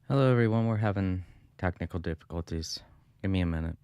Hello, everyone. We're having technical difficulties. Give me a minute.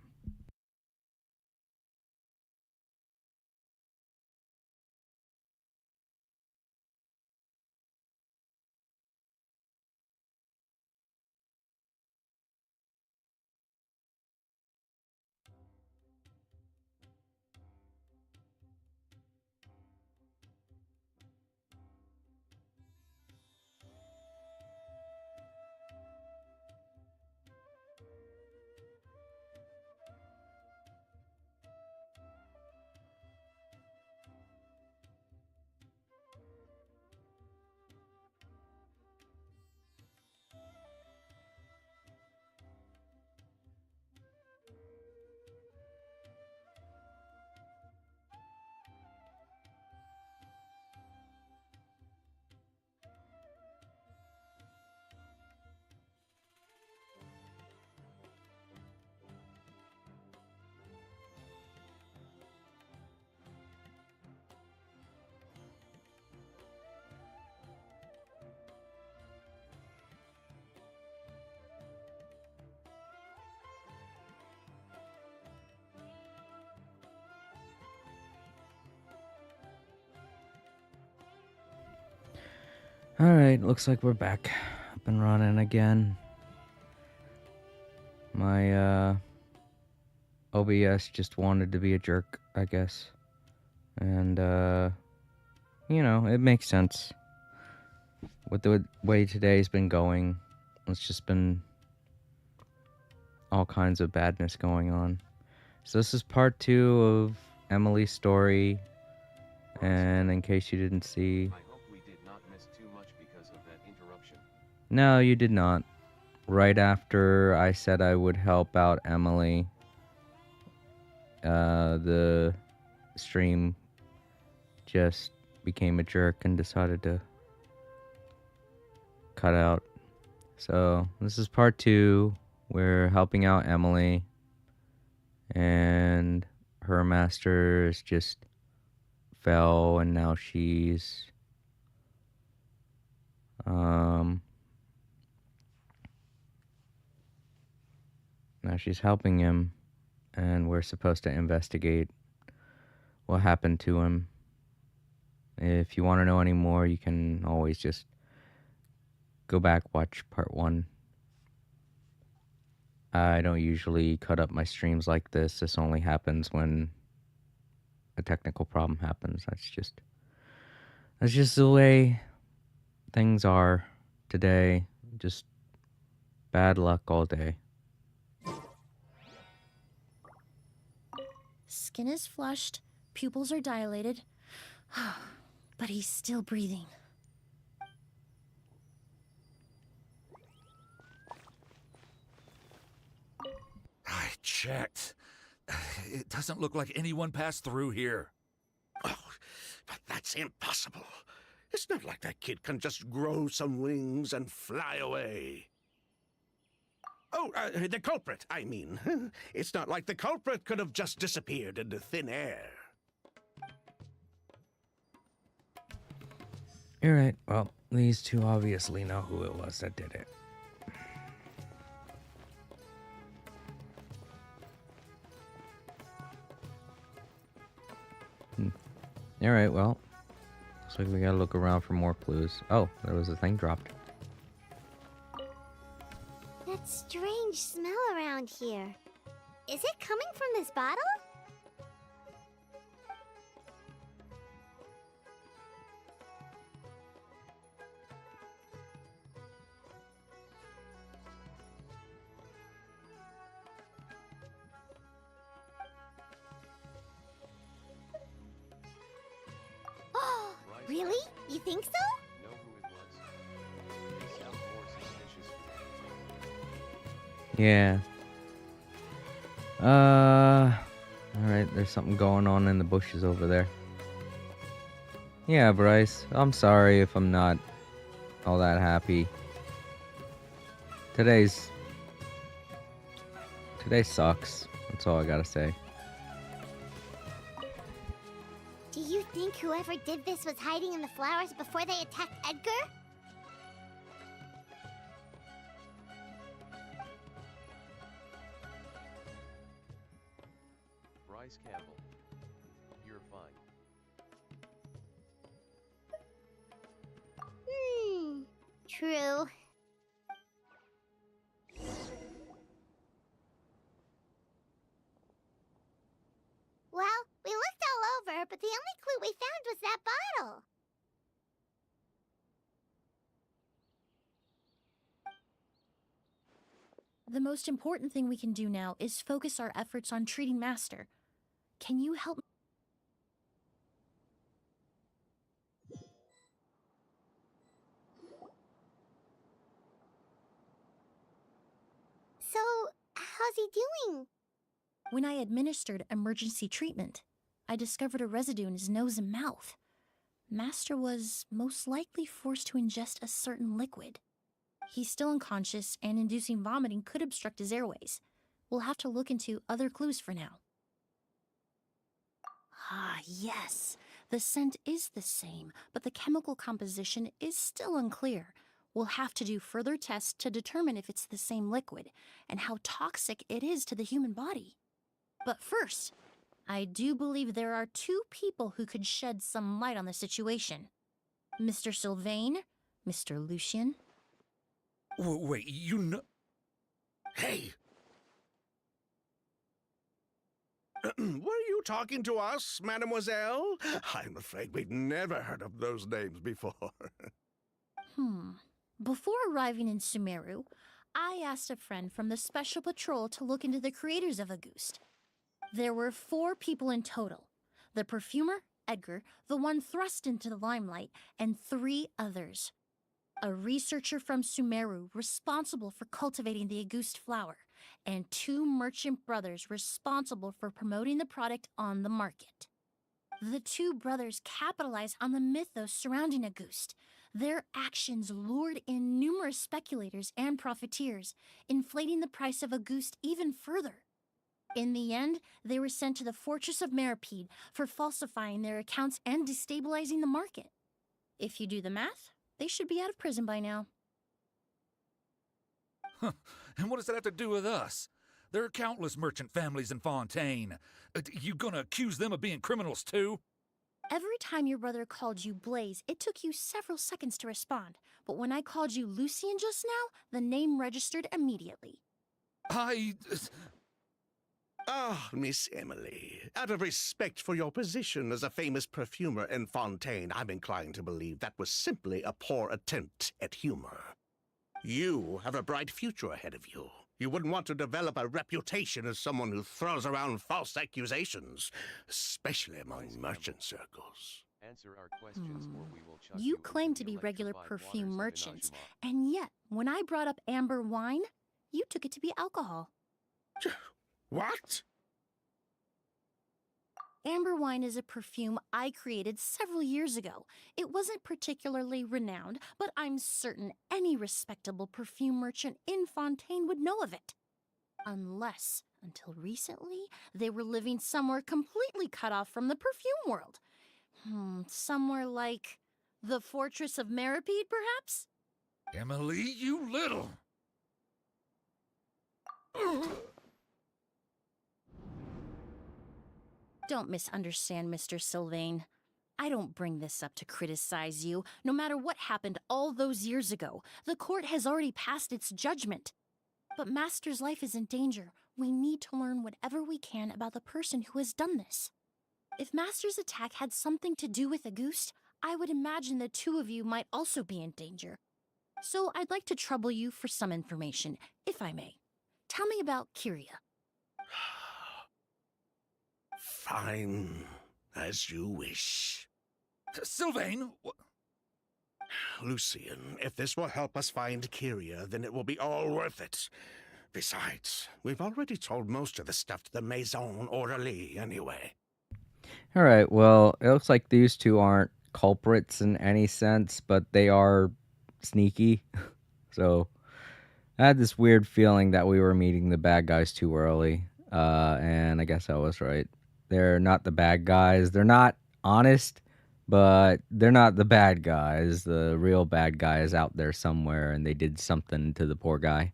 All right, looks like we're back up and running again. My OBS just wanted to be a jerk, I guess. And it makes sense. With the way today's been going, it's just been all kinds of badness going on. So this is part 2 of Emily's story. And in case you didn't see... I hope we did not miss too much because of that interruption. No, you did not. Right after I said I would help out Emily, the stream just became a jerk and decided to cut out. So this is part 2. We're helping out Emily, and her masters just fell, and now she's helping him, and we're supposed to investigate what happened to him. If you want to know any more, you can always just go back, watch part 1. I don't usually cut up my streams like this. This only happens when a technical problem happens. That's just the way things are today. Just bad luck all day. Skin is flushed, pupils are dilated, but he's still breathing. I checked. It doesn't look like anyone passed through here. Oh, but that's impossible. It's not like that kid can just grow some wings and fly away. Oh, the culprit, I mean. It's not like the culprit could have just disappeared into thin air. You're right. Well, these two obviously know who it was that did it. Alright, well. Looks like we gotta look around for more clues. Oh, there was a thing dropped. That strange smell around here. Is it coming from this bottle? Oh, really? You think so? Know who it was? They sound more suspicious. Yeah. Alright, there's something going on in the bushes over there. Yeah, Bryce, I'm sorry if I'm not all that happy. Today sucks. That's all I gotta say. Do you think whoever did this was hiding in the flowers before they attacked Edgar? True. Well, we looked all over, but the only clue we found was that bottle. The most important thing we can do now is focus our efforts on treating Master. Can you help? So, how's he doing? When I administered emergency treatment, I discovered a residue in his nose and mouth. Master was most likely forced to ingest a certain liquid. He's still unconscious, and inducing vomiting could obstruct his airways. We'll have to look into other clues for now. Ah, yes. The scent is the same, but the chemical composition is still unclear. We'll have to do further tests to determine if it's the same liquid and how toxic it is to the human body. But first, I do believe there are two people who could shed some light on the situation. Mr. Sylvain, Mr. Lucien. Wait, you know... Hey! Were you talking to us, mademoiselle? I'm afraid we've never heard of those names before. Before arriving in Sumeru, I asked a friend from the Special Patrol to look into the creators of Auguste. There were 4 people in total. The perfumer, Edgar, the one thrust into the limelight, and 3 others. A researcher from Sumeru responsible for cultivating the Auguste flower, and 2 merchant brothers responsible for promoting the product on the market. The 2 brothers capitalized on the mythos surrounding Auguste. Their actions lured in numerous speculators and profiteers, inflating the price of Auguste even further. In the end, they were sent to the Fortress of Meripede for falsifying their accounts and destabilizing the market. If you do the math, they should be out of prison by now. Huh. And what does that have to do with us? There are countless merchant families in Fontaine. You gonna accuse them of being criminals too? Every time your brother called you Blaze, it took you several seconds to respond. But when I called you Lucien just now, the name registered immediately. Ah, Miss Emily, out of respect for your position as a famous perfumer in Fontaine, I'm inclined to believe that was simply a poor attempt at humor. You have a bright future ahead of you. You wouldn't want to develop a reputation as someone who throws around false accusations, especially among merchant circles. Answer our questions or we will chuck You into claim the to be regular electrified perfume waters of merchants, Inajima. and yet, when I brought up amber wine, you took it to be alcohol. What? Amber wine is a perfume I created several years ago. It wasn't particularly renowned, but I'm certain any respectable perfume merchant in Fontaine would know of it. Unless, until recently, they were living somewhere completely cut off from the perfume world. Somewhere like the Fortress of Meripede, perhaps? Emily, you little... Don't misunderstand, Mr. Sylvain. I don't bring this up to criticize you. No matter what happened all those years ago, the court has already passed its judgment. But Master's life is in danger. We need to learn whatever we can about the person who has done this. If Master's attack had something to do with Auguste, I would imagine the 2 of you might also be in danger. So I'd like to trouble you for some information, if I may. Tell me about Kyria. Fine, as you wish. Sylvain? Lucien, if this will help us find Kyria, then it will be all worth it. Besides, we've already told most of the stuff to the Maison Orderly anyway. Alright, well, it looks like these 2 aren't culprits in any sense, but they are sneaky. So, I had this weird feeling that we were meeting the bad guys too early. And I guess I was right. They're not the bad guys. They're not honest, but they're not the bad guys. The real bad guy is out there somewhere, and they did something to the poor guy.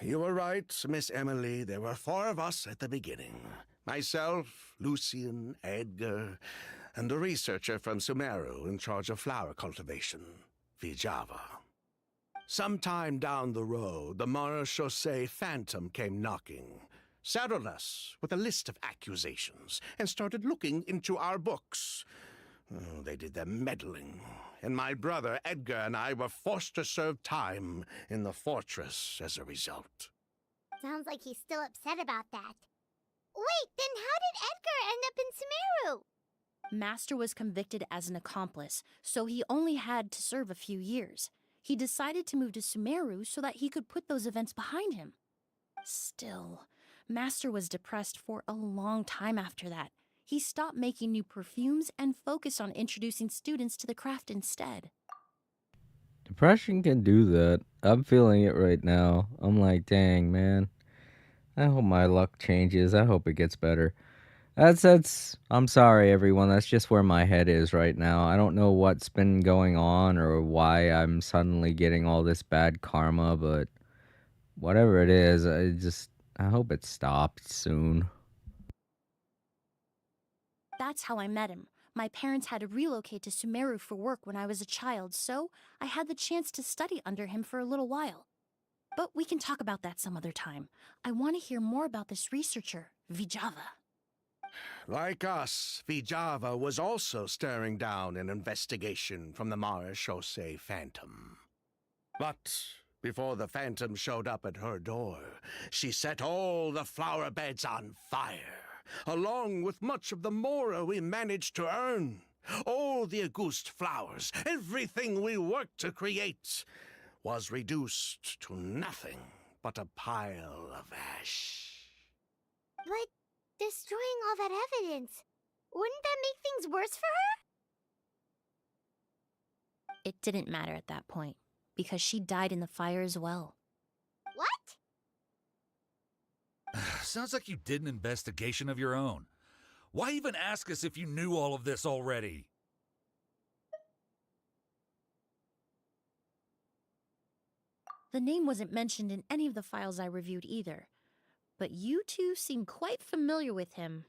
You were right, Miss Emily. There were 4 of us at the beginning. Myself, Lucien, Edgar, and a researcher from Sumeru in charge of flower cultivation, Vijava. Sometime down the road, the Marechaussee Phantom came knocking, saddled us with a list of accusations, and started looking into our books. Oh, they did their meddling, and my brother Edgar and I were forced to serve time in the fortress as a result. Sounds like he's still upset about that. Wait, then how did Edgar end up in Sumeru? Master was convicted as an accomplice, so he only had to serve a few years. He decided to move to Sumeru so that he could put those events behind him. Still, Master was depressed for a long time after that. He stopped making new perfumes and focused on introducing students to the craft instead. Depression can do that. I'm feeling it right now. I'm like, dang, man. I hope my luck changes. I hope it gets better. I'm sorry, everyone. That's just where my head is right now. I don't know what's been going on or why I'm suddenly getting all this bad karma, but whatever it is, I hope it stops soon. That's how I met him. My parents had to relocate to Sumeru for work when I was a child, so I had the chance to study under him for a little while. But we can talk about that some other time. I want to hear more about this researcher, Vijava. Like us, Vijava was also staring down an investigation from the Marechaussee Phantom. But before the Phantom showed up at her door, she set all the flower beds on fire, along with much of the mora we managed to earn. All the Auguste flowers, everything we worked to create, was reduced to nothing but a pile of ash. But destroying all that evidence, wouldn't that make things worse for her? It didn't matter at that point, because she died in the fire as well. What? Sounds like you did an investigation of your own. Why even ask us if you knew all of this already? The name wasn't mentioned in any of the files I reviewed either, but you two seem quite familiar with him.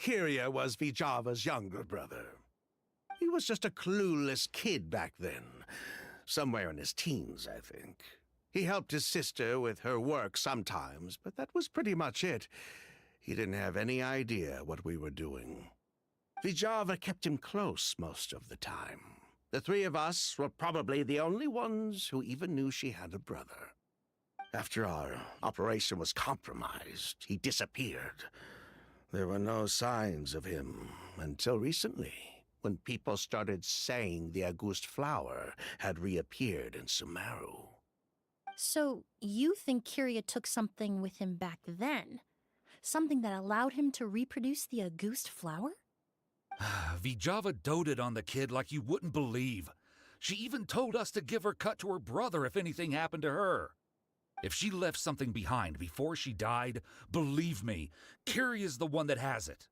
Kyria was Vijava's younger brother. He was just a clueless kid back then, somewhere in his teens, I think. He helped his sister with her work sometimes, but that was pretty much it. He didn't have any idea what we were doing. Vijava kept him close most of the time. The three of us were probably the only ones who even knew she had a brother. After our operation was compromised, he disappeared. There were no signs of him until recently, when people started saying the Auguste flower had reappeared in Sumeru. So, you think Kyria took something with him back then? Something that allowed him to reproduce the Auguste flower? Vijava doted on the kid like you wouldn't believe. She even told us to give her cut to her brother if anything happened to her. If she left something behind before she died, believe me, Kyria's the one that has it.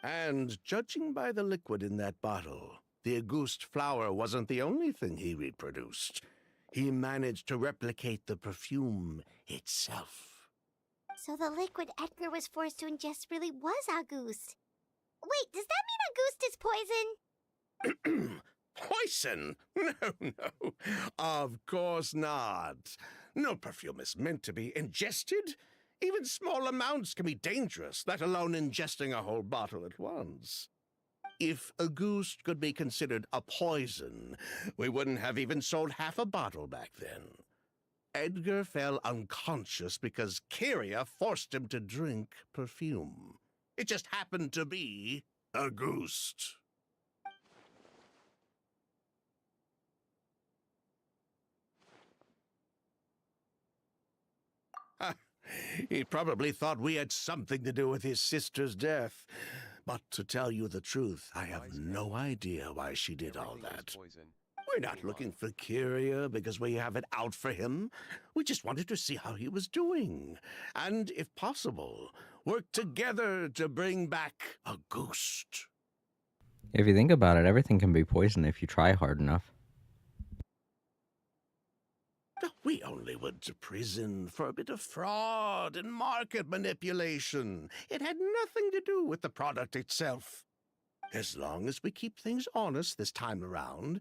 And judging by the liquid in that bottle, the Auguste flower wasn't the only thing he reproduced. He managed to replicate the perfume itself. So the liquid Edgar was forced to ingest really was Auguste. Wait, does that mean Auguste is poison? Poison? No. Of course not. No perfume is meant to be ingested. Even small amounts can be dangerous, let alone ingesting a whole bottle at once. If Auguste could be considered a poison, we wouldn't have even sold half a bottle back then. Edgar fell unconscious because Kyria forced him to drink perfume. It just happened to be Auguste. He probably thought we had something to do with his sister's death. But to tell you the truth, I have no idea why she did all that. We're not looking for Kyria because we have it out for him. We just wanted to see how he was doing. And, if possible, work together to bring back Auguste. If you think about it, everything can be poison if you try hard enough. We only went to prison for a bit of fraud and market manipulation. It had nothing to do with the product itself. As long as we keep things honest this time around,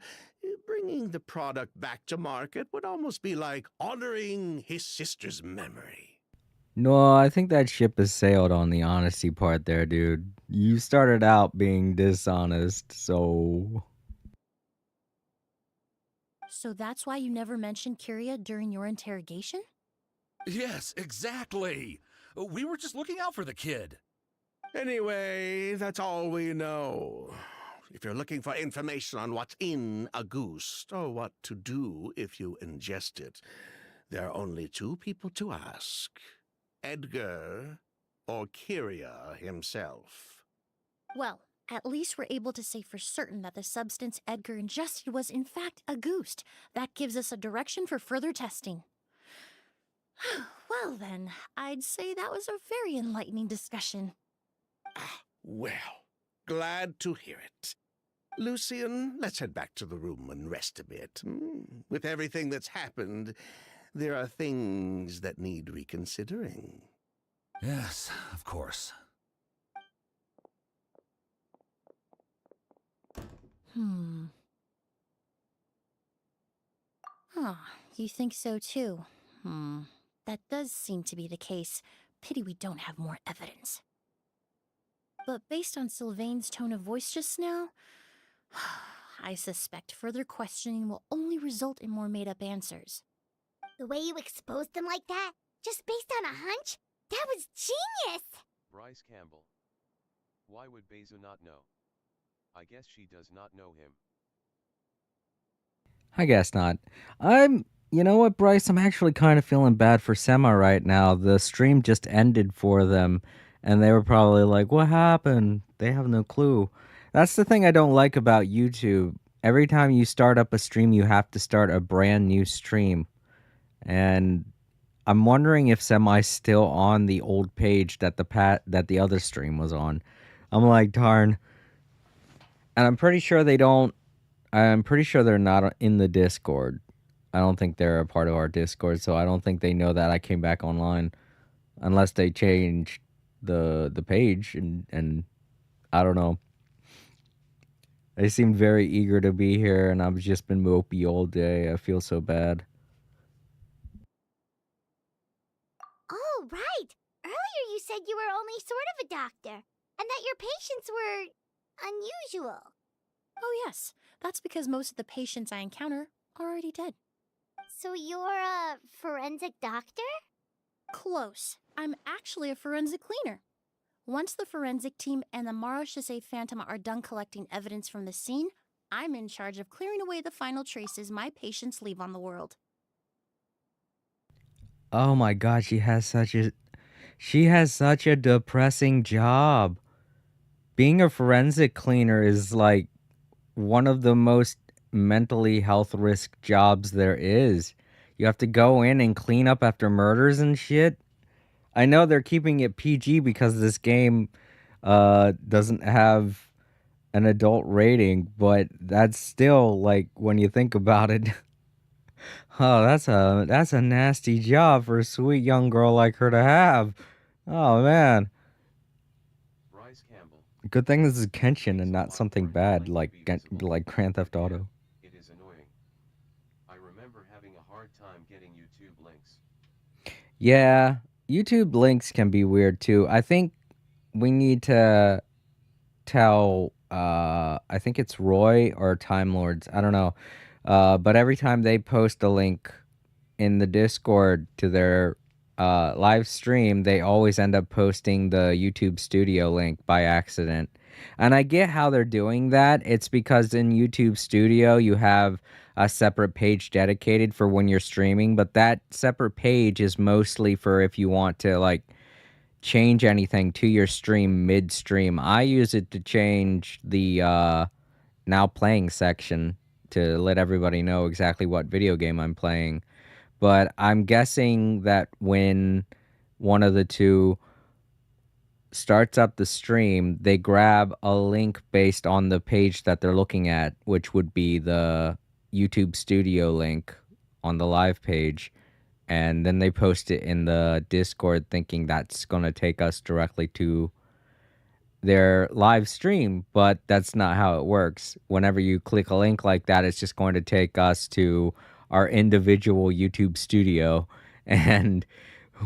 bringing the product back to market would almost be like honoring his sister's memory. No, I think that ship has sailed on the honesty part there, dude. You started out being dishonest, so... So that's why you never mentioned Kyria during your interrogation? Yes, exactly. We were just looking out for the kid. Anyway, that's all we know. If you're looking for information on what's in a goose, or what to do if you ingest it, there are only two people to ask. Edgar or Kyria himself. Well, at least we're able to say for certain that the substance Edgar ingested was in fact a goose. That gives us a direction for further testing. Well then, I'd say that was a very enlightening discussion. Well, glad to hear it. Lucian, let's head back to the room and rest a bit. With everything that's happened, there are things that need reconsidering. Yes, of course. You think so too? That does seem to be the case. Pity we don't have more evidence. But based on Sylvain's tone of voice just now, I suspect further questioning will only result in more made-up answers. The way you exposed them like that, just based on a hunch, that was genius! Bryce Campbell. Why would Beza not know? I guess she does not know him. I guess not. You know what, Bryce? I'm actually kind of feeling bad for Sema right now. The stream just ended for them, and they were probably like, what happened? They have no clue. That's the thing I don't like about YouTube. Every time you start up a stream, you have to start a brand new stream. And I'm wondering if Semi's still on the old page that the other stream was on. I'm like, darn. And I'm pretty sure they're not in the Discord. I don't think they're a part of our Discord, so I don't think they know that I came back online unless they changed the page and I don't know. They seemed very eager to be here and I've just been mopey all day. I feel so bad. Oh, right! Earlier you said you were only sort of a doctor, and that your patients were unusual. Oh yes, that's because most of the patients I encounter are already dead. So you're a forensic doctor? Close. I'm actually a forensic cleaner. Once the forensic team and the Marachese Phantom are done collecting evidence from the scene, I'm in charge of clearing away the final traces my patients leave on the world. Oh my god, she has such a depressing job. Being a forensic cleaner is like one of the most mentally health risk jobs there is. You have to go in and clean up after murders and shit. I know they're keeping it PG because this game doesn't have an adult rating, but that's still like when you think about it. Oh, that's a nasty job for a sweet young girl like her to have. Oh man. Bryce Campbell. Good thing this is Genshin and not something bad like Grand Theft Auto. It is annoying. I remember having a hard time getting YouTube links. Yeah, YouTube links can be weird too. I think we need to tell I think it's Roy or Time Lords, I don't know. But every time they post a link in the Discord to their live stream, they always end up posting the YouTube Studio link by accident. And I get how they're doing that. It's because in YouTube Studio, you have a separate page dedicated for when you're streaming, but that separate page is mostly for if you want to like change anything to your stream midstream. I use it to change the now playing section to let everybody know exactly what video game I'm playing. But I'm guessing that when one of the two starts up the stream, they grab a link based on the page that they're looking at, which would be the YouTube Studio link on the live page, and then they post it in the Discord thinking that's going to take us directly to their live stream, but that's not how it works. Whenever you click a link like that, it's just going to take us to our individual YouTube studio, and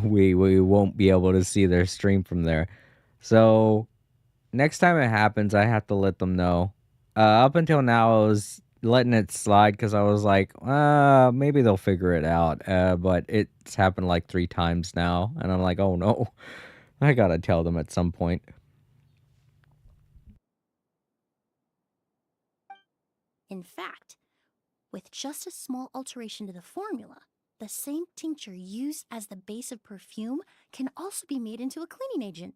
we won't be able to see their stream from there. So next time it happens, I have to let them know. Up until now, I was letting it slide because I was like, maybe they'll figure it out. But it's happened like 3 times now, and I'm like, oh no, I gotta tell them at some point. In fact, with just a small alteration to the formula, the same tincture used as the base of perfume can also be made into a cleaning agent.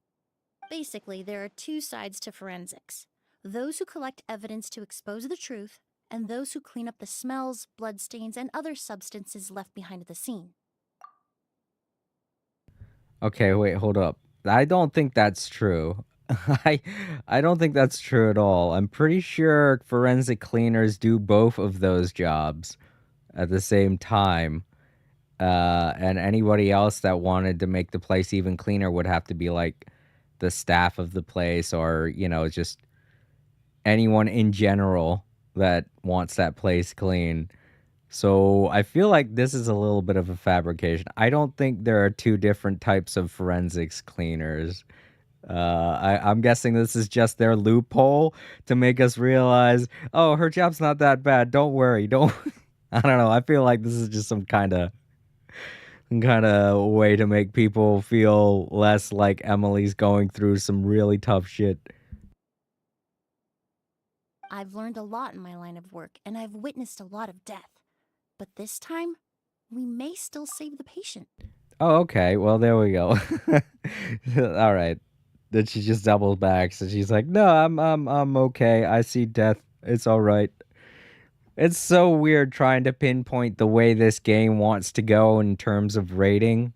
Basically, there are 2 sides to forensics: those who collect evidence to expose the truth, and those who clean up the smells, bloodstains, and other substances left behind at the scene. Okay, wait, hold up. I don't think that's true. I I don't think that's true at all. I'm pretty sure forensic cleaners do both of those jobs at the same time. And anybody else that wanted to make the place even cleaner would have to be like the staff of the place, or, just anyone in general that wants that place clean. So I feel like this is a little bit of a fabrication. I don't think there are 2 different types of forensics cleaners. I'm guessing this is just their loophole to make us realize, oh, her job's not that bad. Don't worry. Don't. I don't know. I feel like this is just some kind of way to make people feel less like Emily's going through some really tough shit. I've learned a lot in my line of work, and I've witnessed a lot of death. But this time, we may still save the patient. Oh, okay. Well, there we go. All right. Then she just doubles back, so she's like, "No, I'm okay. I see death. It's all right." It's so weird trying to pinpoint the way this game wants to go in terms of rating.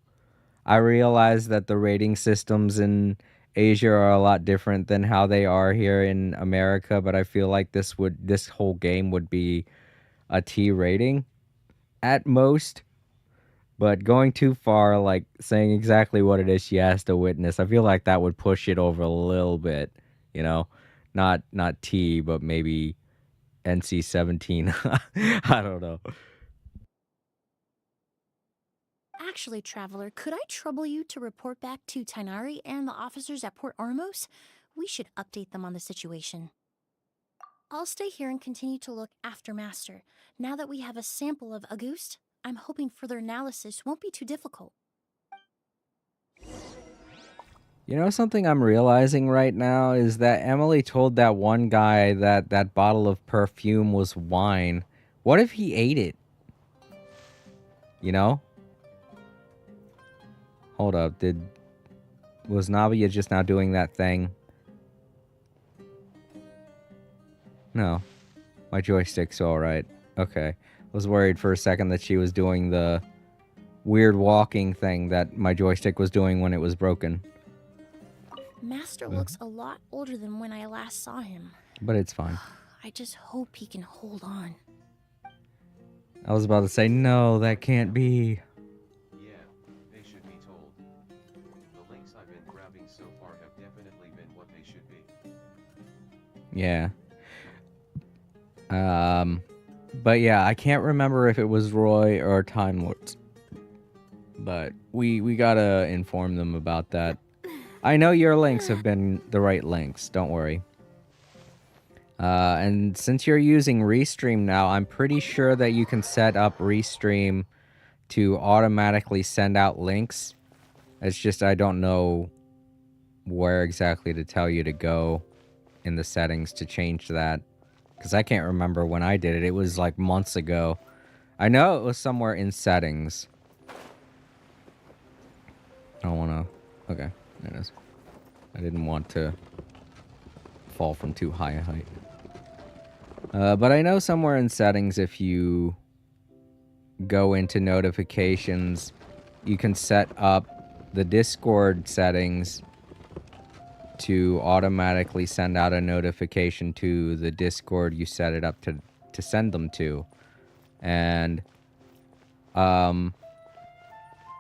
I realize that the rating systems in Asia are a lot different than how they are here in America, but I feel like this whole game would be a T rating at most. But going too far, like saying exactly what it is she has to witness, I feel like that would push it over a little bit, you know? Not T, but maybe NC-17. I don't know. Actually, Traveler, could I trouble you to report back to Tainari and the officers at Port Ormos? We should update them on the situation. I'll stay here and continue to look after Master. Now that we have a sample of Auguste, I'm hoping further analysis won't be too difficult. You know, something I'm realizing right now is that Emily told that one guy that that bottle of perfume was wine. What if he ate it? You know? Hold up, was Navia just now doing that thing? No. My joystick's alright. Okay. Was worried for a second that she was doing the weird walking thing that my joystick was doing when it was broken. Master looks a lot older than when I last saw him. But it's fine. I just hope he can hold on. I was about to say, no, that can't be. Yeah, they should be told. The links I've been grabbing so far have definitely been what they should be. Yeah. But yeah, I can't remember if it was Roy or Time Lords. But we gotta inform them about that. I know your links have been the right links, don't worry. And since you're using Restream now, I'm pretty sure that you can set up Restream to automatically send out links. It's just I don't know where exactly to tell you to go in the settings to change that. Because I can't remember when I did it. It was like months ago. I know it was somewhere in settings. I don't want to... Okay, there it is. I didn't want to fall from too high a height. But I know somewhere in settings, if you go into notifications, you can set up the Discord settings to automatically send out a notification to the Discord you set it up to send them to. And Um,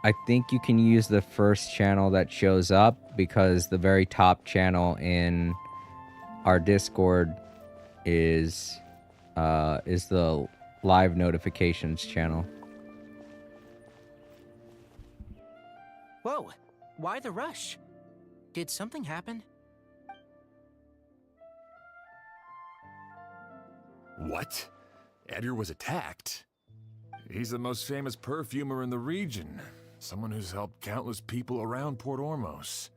I think you can use the first channel that shows up because the very top channel in our Discord is the live notifications channel. Whoa, why the rush? Did something happen? What? Edgar was attacked? He's the most famous perfumer in the region. Someone who's helped countless people around Port Ormos.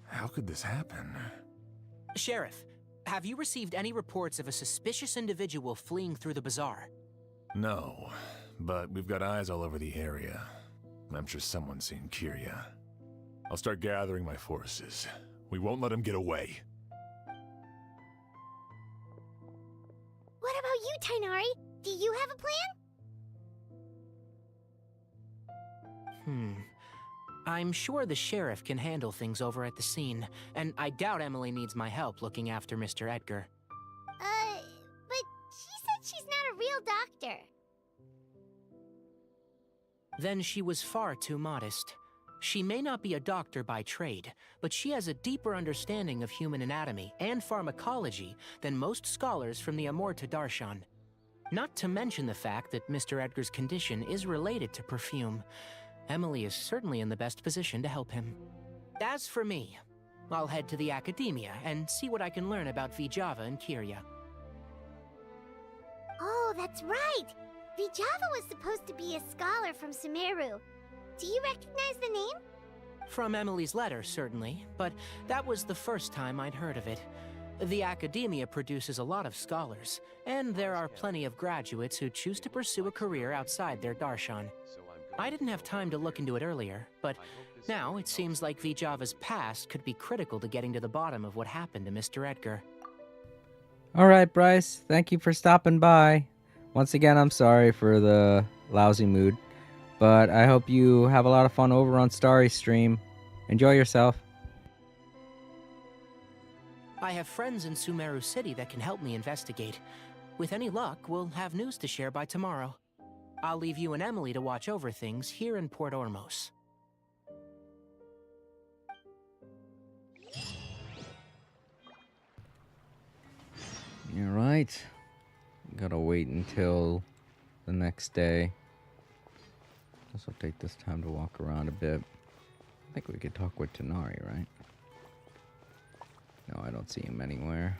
How could this happen? Sheriff, have you received any reports of a suspicious individual fleeing through the bazaar? No, but we've got eyes all over the area. I'm sure someone's seen Kiria. I'll start gathering my forces. We won't let him get away. What about you, Tainari? Do you have a plan? I'm sure the sheriff can handle things over at the scene, and I doubt Emily needs my help looking after Mr. Edgar. But she said she's not a real doctor. Then she was far too modest. She may not be a doctor by trade, but she has a deeper understanding of human anatomy and pharmacology than most scholars from the Amorta Darshan. Not to mention the fact that Mr. Edgar's condition is related to Perfume. Emily is certainly in the best position to help him. As for me, I'll head to the academia and see what I can learn about Vijava and Kiria. Oh, that's right! Vijava was supposed to be a scholar from Sumeru. Do you recognize the name? From Emily's letter, certainly, but that was the first time I'd heard of it. The academia produces a lot of scholars, and there are plenty of graduates who choose to pursue a career outside their darshan. I didn't have time to look into it earlier, but now it seems like Vijava's past could be critical to getting to the bottom of what happened to Mr. Edgar. All right, Bryce. Thank you for stopping by. Once again, I'm sorry for the lousy mood, but I hope you have a lot of fun over on Starry's stream. Enjoy yourself. I have friends in Sumeru City that can help me investigate. With any luck, we'll have news to share by tomorrow. I'll leave you and Emily to watch over things here in Port Ormos. All right. Gotta wait until the next day. Guess I'll take this time to walk around a bit. I think we could talk with Tanari, right? No, I don't see him anywhere.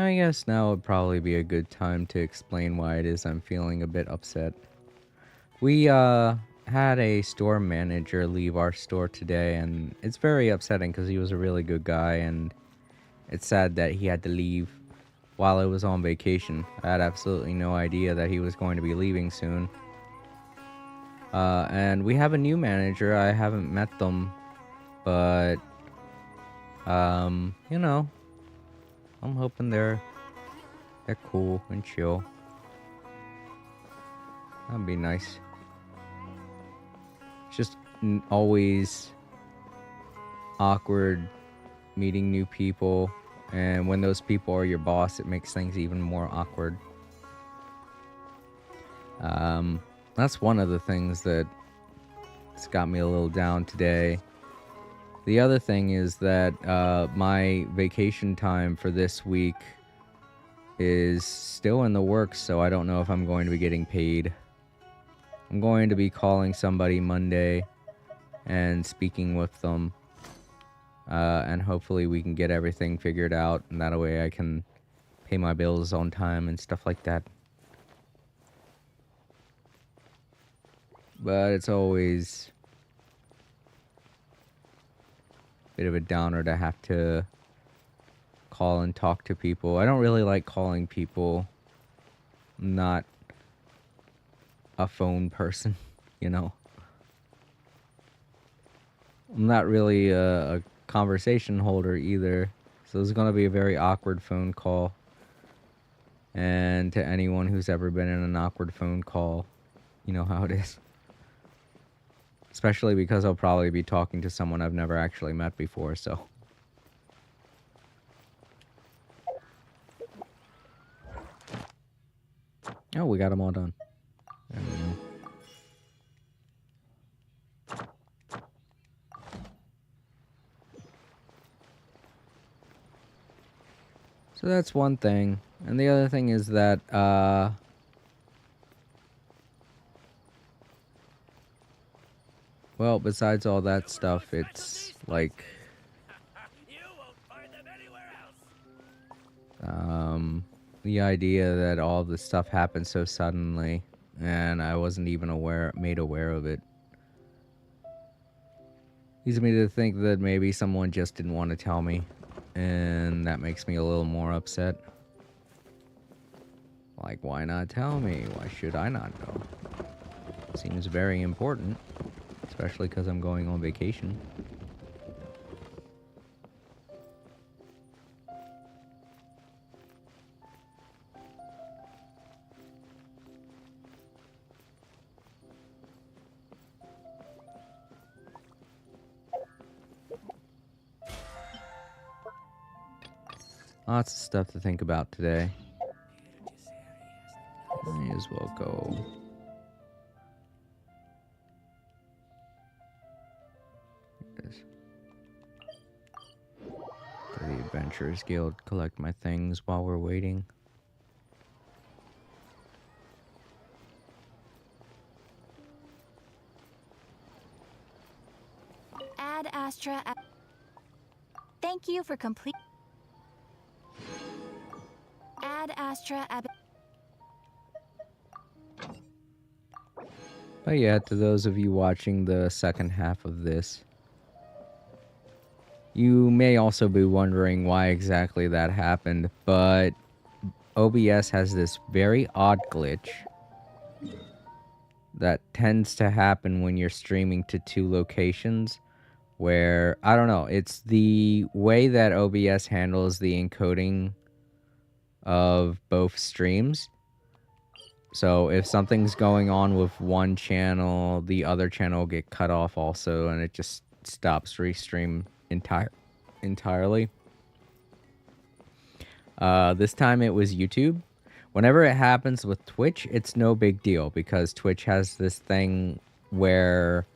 I guess now would probably be a good time to explain why it is I'm feeling a bit upset. We had a store manager leave our store today, and it's very upsetting because he was a really good guy, and it's sad that he had to leave while I was on vacation. I had absolutely no idea that he was going to be leaving soon. And we have a new manager. I haven't met them, but you know, I'm hoping they're cool and chill. That'd be nice. It's just always awkward meeting new people, and when those people are your boss, it makes things even more awkward. That's one of the things that's got me a little down today. The other thing is that my vacation time for this week is still in the works, so I don't know if I'm going to be getting paid. I'm going to be calling somebody Monday and speaking with them, and hopefully we can get everything figured out, and that way I can pay my bills on time and stuff like that. But it's always bit of a downer to have to call and talk to people. I don't really like calling people. I'm not a phone person, you know. I'm not really a conversation holder either, so it's gonna be a very awkward phone call. And to anyone who's ever been in an awkward phone call, you know how it is. Especially because I'll probably be talking to someone I've never actually met before, so. Oh, we got them all done. There we go. So that's one thing. And the other thing is that, well, besides all that stuff, it's like, the idea that all this stuff happened so suddenly, and I wasn't even made aware of it, leads me to think that maybe someone just didn't want to tell me, and that makes me a little more upset. Like, why not tell me? Why should I not know? Seems very important, especially because I'm going on vacation. Lots of stuff to think about today. May as well go. Here it is. To the Adventurers Guild, collect my things while we're waiting. Ad Astra. Thank you for complete. Ad Astra. But yeah, to those of you watching the second half of this, you may also be wondering why exactly that happened, but OBS has this very odd glitch that tends to happen when you're streaming to two locations where, I don't know, it's the way that OBS handles the encoding of both streams. So if something's going on with one channel, the other channel will get cut off also, and it just stops restream entirely. This time it was YouTube. Whenever it happens with Twitch, it's no big deal because Twitch has this thing where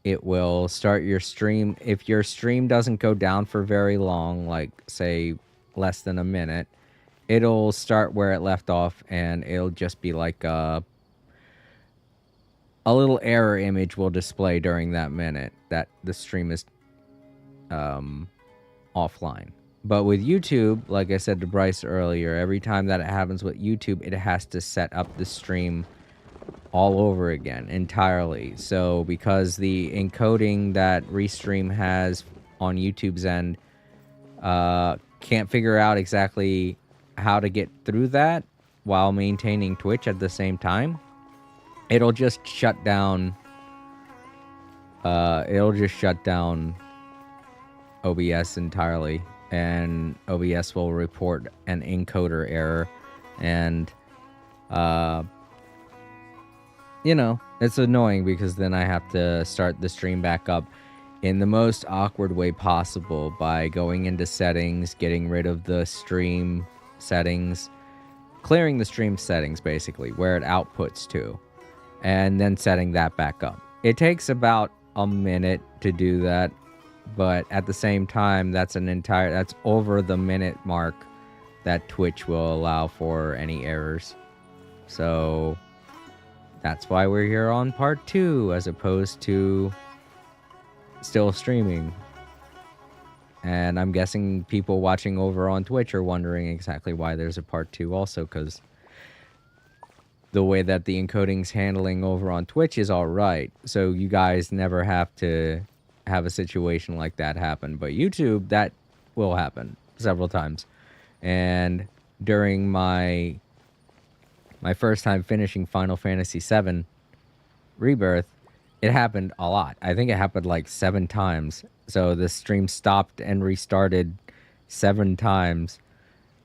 it will start your stream. If your stream doesn't go down for very long, like say less than a minute, it'll start where it left off, and it'll just be like a little error image will display during that minute that the stream is offline. But with YouTube, like I said to Bryce earlier, every time that it happens with YouTube, it has to set up the stream all over again entirely. So because the encoding that Restream has on YouTube's end can't figure out exactly how to get through that while maintaining Twitch at the same time, it'll just shut down OBS entirely, and OBS will report an encoder error, and you know, it's annoying because then I have to start the stream back up in the most awkward way possible by going into settings, getting rid of the stream settings, clearing the stream settings basically where it outputs to, and then setting that back up. It takes about a minute to do that, but at the same time, that's over the minute mark that Twitch will allow for any errors. So that's why we're here on part 2 as opposed to still streaming. And I'm guessing people watching over on Twitch are wondering exactly why there's a part 2 also, because the way that the encoding's handling over on Twitch is all right. So you guys never have to have a situation like that happen. But YouTube, that will happen several times. And during my first time finishing Final Fantasy VII Rebirth, it happened a lot. I think it happened like 7 times. So the stream stopped and restarted 7 times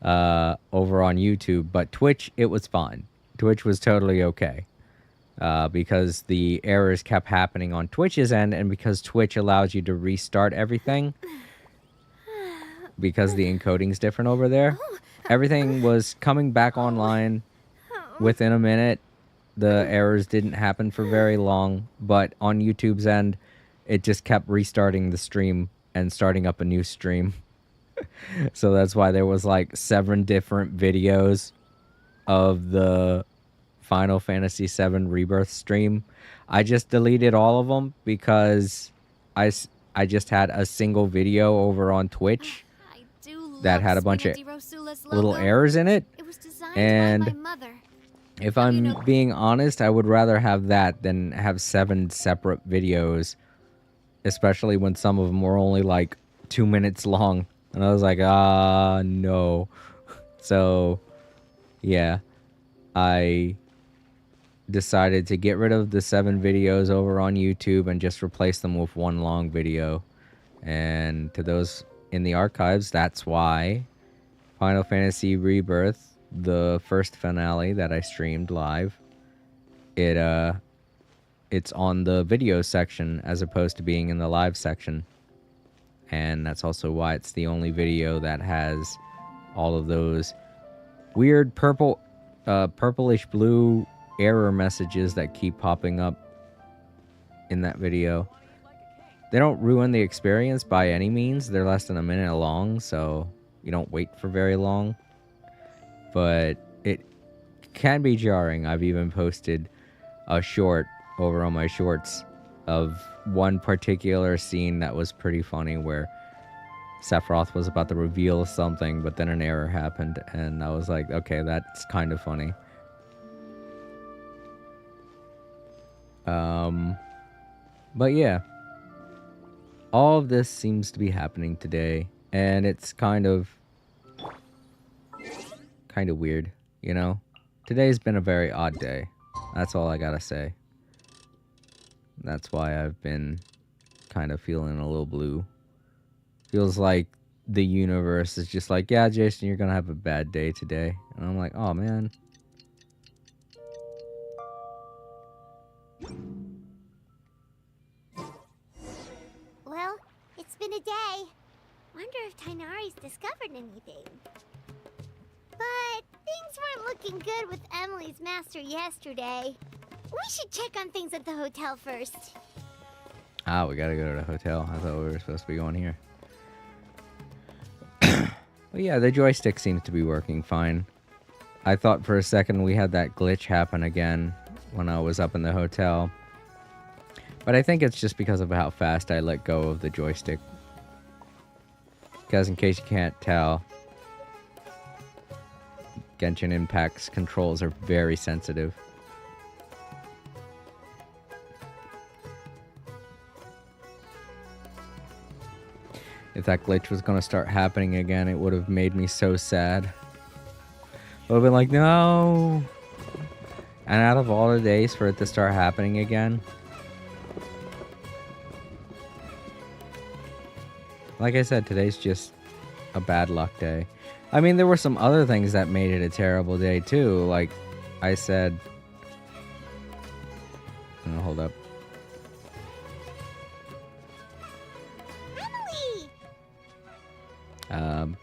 over on YouTube, but Twitch, it was fine. Twitch was totally okay. Because the errors kept happening on Twitch's end, and because Twitch allows you to restart everything, because the encoding's different over there, everything was coming back online within a minute. The errors didn't happen for very long, but on YouTube's end, it just kept restarting the stream and starting up a new stream. So that's why there was like 7 different videos of the Final Fantasy VII Rebirth stream. I just deleted all of them because I just had a single video over on Twitch that had a bunch of little errors in it. It was designed And by my mother. if I'm being honest, I would rather have that than have 7 separate videos, especially when some of them were only like 2 minutes long. And I was like, no. So, yeah, I decided to get rid of the 7 videos over on YouTube and just replace them with 1 long video. And to those in the archives, that's why Final Fantasy Rebirth, the first finale that I streamed live, it's on the video section as opposed to being in the live section. And that's also why it's the only video that has all of those weird purplish blue error messages that keep popping up in that video. They don't ruin the experience by any means. They're less than a minute long, so you don't wait for very long. But it can be jarring. I've even posted a short over on my shorts of one particular scene that was pretty funny, where Sephiroth was about to reveal something, but then an error happened, and I was like, okay, that's kind of funny. But yeah, all of this seems to be happening today, and it's kind of weird, you know? Today's been a very odd day. That's all I gotta say. That's why I've been kind of feeling a little blue. Feels like the universe is just like, yeah, Jason, you're gonna have a bad day today. And I'm like, oh, man. Well, it's been a day. Wonder if Tainari's discovered anything. But things weren't looking good with Emily's master yesterday. We should check on things at the hotel first. Ah, we gotta go to the hotel. I thought we were supposed to be going here. But yeah, the joystick seems to be working fine. I thought for a second we had that glitch happen again when I was up in the hotel. But I think it's just because of how fast I let go of the joystick. Because in case you can't tell, Genshin Impact's controls are very sensitive. If that glitch was going to start happening again, it would have made me so sad. I would have been like, no! And out of all the days for it to start happening again, like I said, today's just a bad luck day. I mean, there were some other things that made it a terrible day, too. Like I said... Oh, hold up.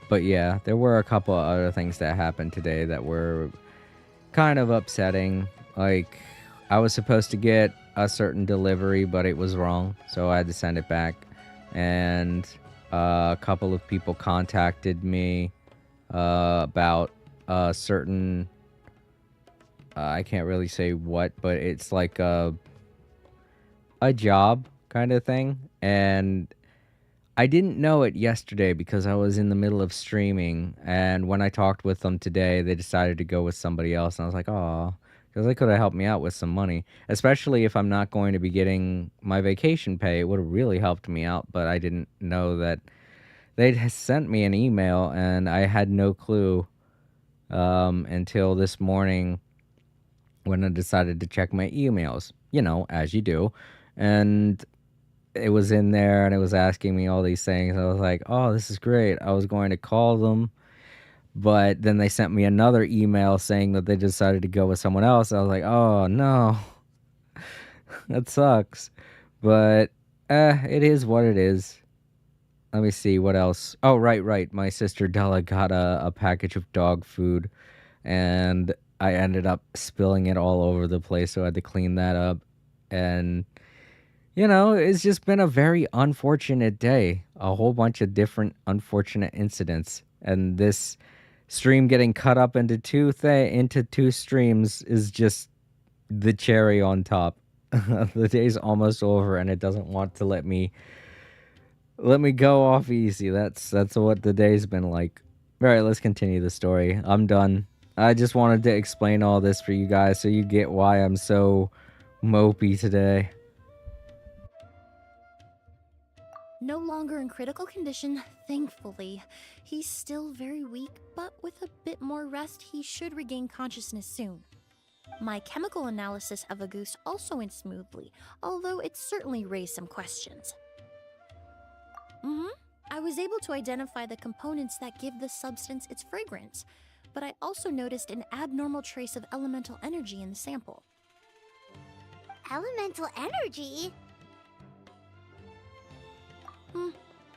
But yeah, there were a couple of other things that happened today that were kind of upsetting. Like, I was supposed to get a certain delivery, but it was wrong, so I had to send it back. And a couple of people contacted me about a certain... I can't really say what, but it's like a job kind of thing. And I didn't know it yesterday because I was in the middle of streaming, and when I talked with them today, they decided to go with somebody else, and I was like, oh, because they could have helped me out with some money, especially if I'm not going to be getting my vacation pay. It would have really helped me out, but I didn't know that they'd sent me an email, and I had no clue until this morning when I decided to check my emails, you know, as you do, and it was in there and it was asking me all these things. I was like, oh, this is great. I was going to call them, But then they sent me another email saying that they decided to go with someone else. I was like, oh no, that sucks. But it is what it is. Let me see what else. Oh, right. My sister Della got a package of dog food, and I ended up spilling it all over the place, so I had to clean that up. And it's just been a very unfortunate day. A whole bunch of different unfortunate incidents, and this stream getting cut up into two streams is just the cherry on top. The day's almost over, and it doesn't want to let me go off easy. That's what the day's been like. All right, let's continue the story. I'm done. I just wanted to explain all this for you guys so you get why I'm so mopey today. No longer in critical condition, thankfully. He's still very weak, but with a bit more rest, he should regain consciousness soon. My chemical analysis of Auguste also went smoothly, although it certainly raised some questions. I was able to identify the components that give the substance its fragrance, but I also noticed an abnormal trace of elemental energy in the sample. Elemental energy?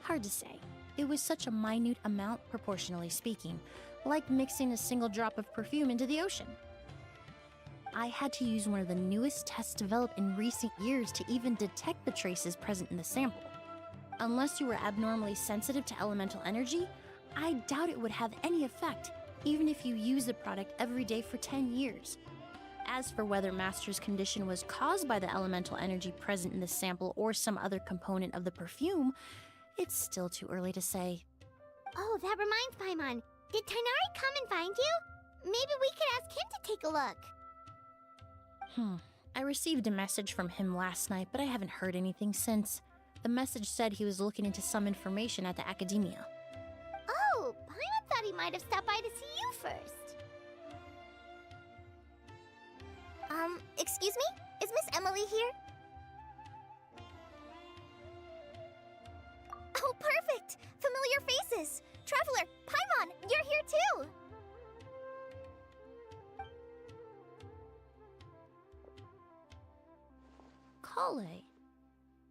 Hard to say. It was such a minute amount, proportionally speaking, like mixing a single drop of perfume into the ocean. I had to use one of the newest tests developed in recent years to even detect the traces present in the sample. Unless you were abnormally sensitive to elemental energy, I doubt it would have any effect, even if you use the product every day for 10 years. As for whether Master's condition was caused by the elemental energy present in the sample or some other component of the perfume, it's still too early to say. Oh, that reminds Paimon. Did Tainari come and find you? Maybe we could ask him to take a look. I received a message from him last night, but I haven't heard anything since. The message said he was looking into some information at the academia. Oh, Paimon thought he might have stopped by to see you first. Excuse me? Is Miss Emily here? Oh, perfect! Familiar faces! Traveler, Paimon, you're here too! Kale.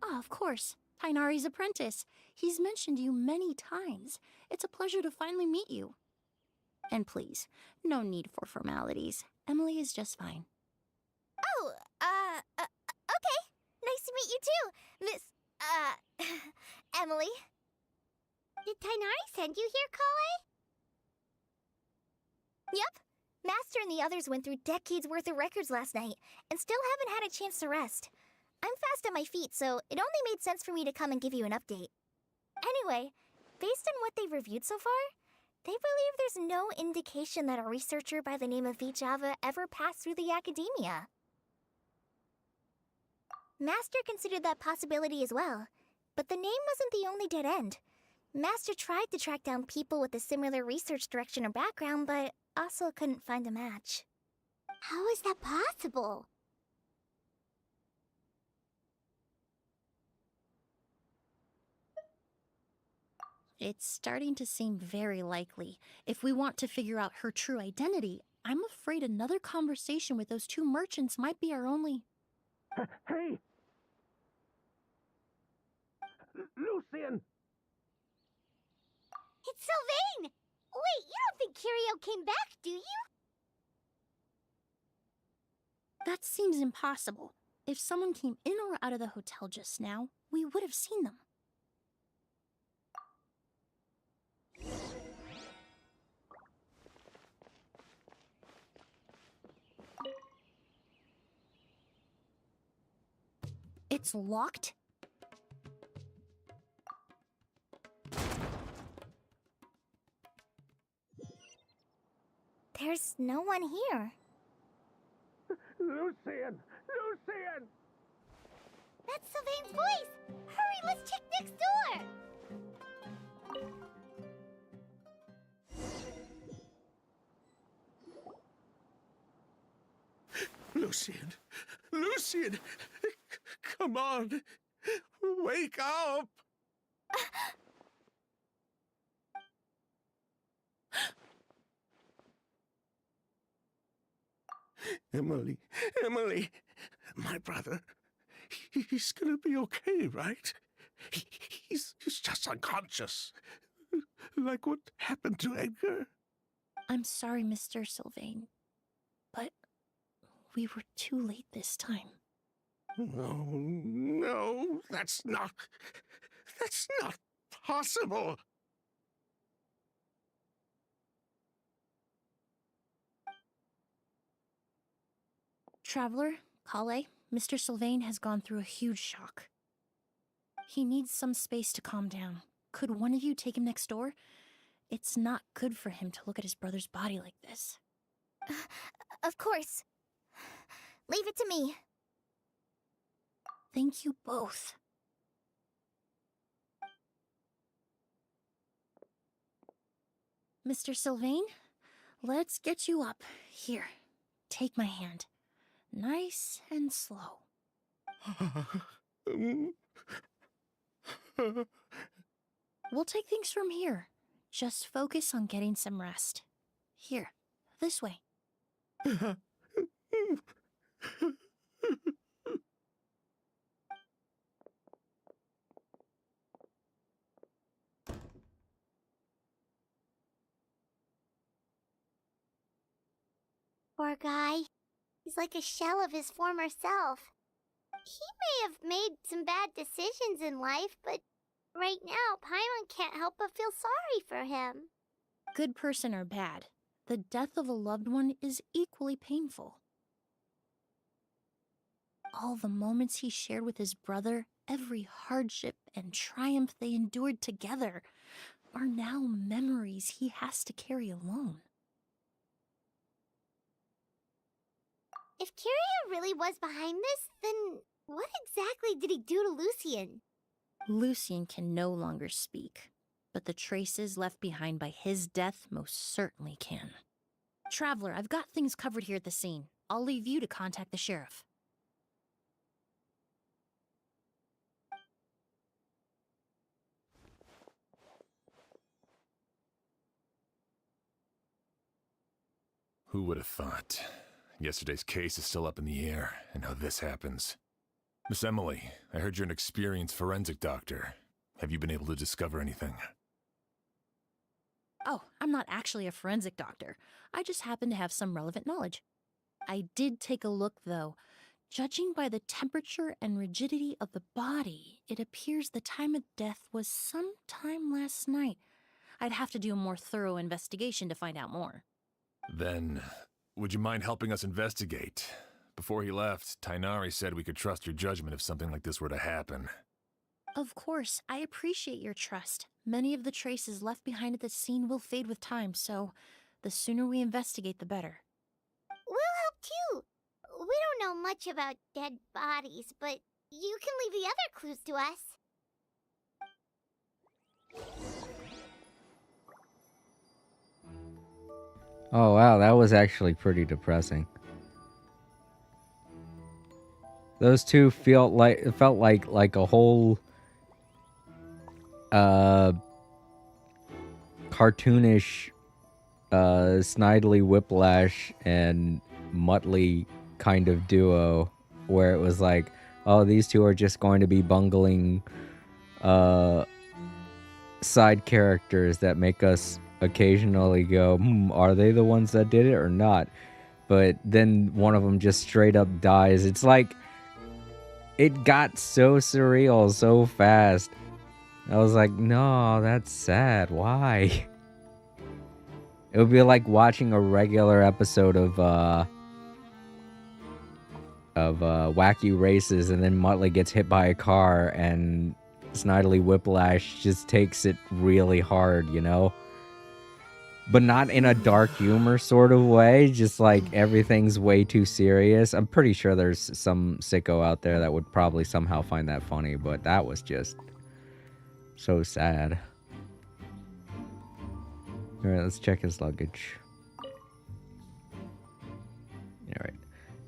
Ah, of course. Tainari's apprentice. He's mentioned you many times. It's a pleasure to finally meet you. And please, no need for formalities. Emily is just fine. Oh, okay. Nice to meet you too, Miss, Emily. Did Tainari send you here, Kale? Yep. Master and the others went through decades worth of records last night, and still haven't had a chance to rest. I'm fast on my feet, so it only made sense for me to come and give you an update. Anyway, based on what they've reviewed so far, they believe there's no indication that a researcher by the name of Vijava ever passed through the academia. Master considered that possibility as well, but the name wasn't the only dead end. Master tried to track down people with a similar research direction or background, but also couldn't find a match. How is that possible? It's starting to seem very likely. If we want to figure out her true identity, I'm afraid another conversation with those two merchants might be our only... Hey! Lucian! It's Sylvain! Wait, you don't think Curio came back, do you? That seems impossible. If someone came in or out of the hotel just now, we would have seen them. It's locked? There's no one here. Lucian! Lucian! That's Sylvain's voice! Hurry, let's check next door! Lucian! Lucian! Come on! Wake up! Emily, Emily, my brother, he's gonna be okay, right? He's just unconscious. Like what happened to Edgar? I'm sorry, Mr. Sylvain, but we were too late this time. No, no, that's not possible. Traveler, Kale, Mr. Sylvain has gone through a huge shock. He needs some space to calm down. Could one of you take him next door? It's not good for him to look at his brother's body like this. Of course. Leave it to me. Thank you both. Mr. Sylvain, let's get you up. Here, take my hand. Nice and slow. We'll take things from here. Just focus on getting some rest. Here, this way. Poor guy. He's like a shell of his former self. He may have made some bad decisions in life, but right now, Paimon can't help but feel sorry for him. Good person or bad, the death of a loved one is equally painful. All the moments he shared with his brother, every hardship and triumph they endured together, are now memories he has to carry alone. If Kiria really was behind this, then what exactly did he do to Lucien? Lucien can no longer speak, but the traces left behind by his death most certainly can. Traveler, I've got things covered here at the scene. I'll leave you to contact the sheriff. Who would have thought? Yesterday's case is still up in the air, and now this happens. Miss Emily, I heard you're an experienced forensic doctor. Have you been able to discover anything? Oh, I'm not actually a forensic doctor. I just happen to have some relevant knowledge. I did take a look, though. Judging by the temperature and rigidity of the body, it appears the time of death was sometime last night. I'd have to do a more thorough investigation to find out more. Then, would you mind helping us investigate? Before he left, Tainari said we could trust your judgment if something like this were to happen. Of course, I appreciate your trust. Many of the traces left behind at the scene will fade with time, so the sooner we investigate, the better. We'll help too. We don't know much about dead bodies, but you can leave the other clues to us. Oh wow, that was actually pretty depressing. Those two felt like a whole cartoonish Snidely Whiplash and Muttley kind of duo, where it was like, oh, these two are just going to be bungling side characters that make us occasionally go, are they the ones that did it or not? But then one of them just straight up dies. It's like, it got so surreal so fast. I was like, no, that's sad. Why? It would be like watching a regular episode of Wacky Races, and then Muttley gets hit by a car, and Snidely Whiplash just takes it really hard, you know? But not in a dark humor sort of way, just like everything's way too serious. I'm pretty sure there's some sicko out there that would probably somehow find that funny, but that was just so sad. Alright, let's check his luggage. Alright.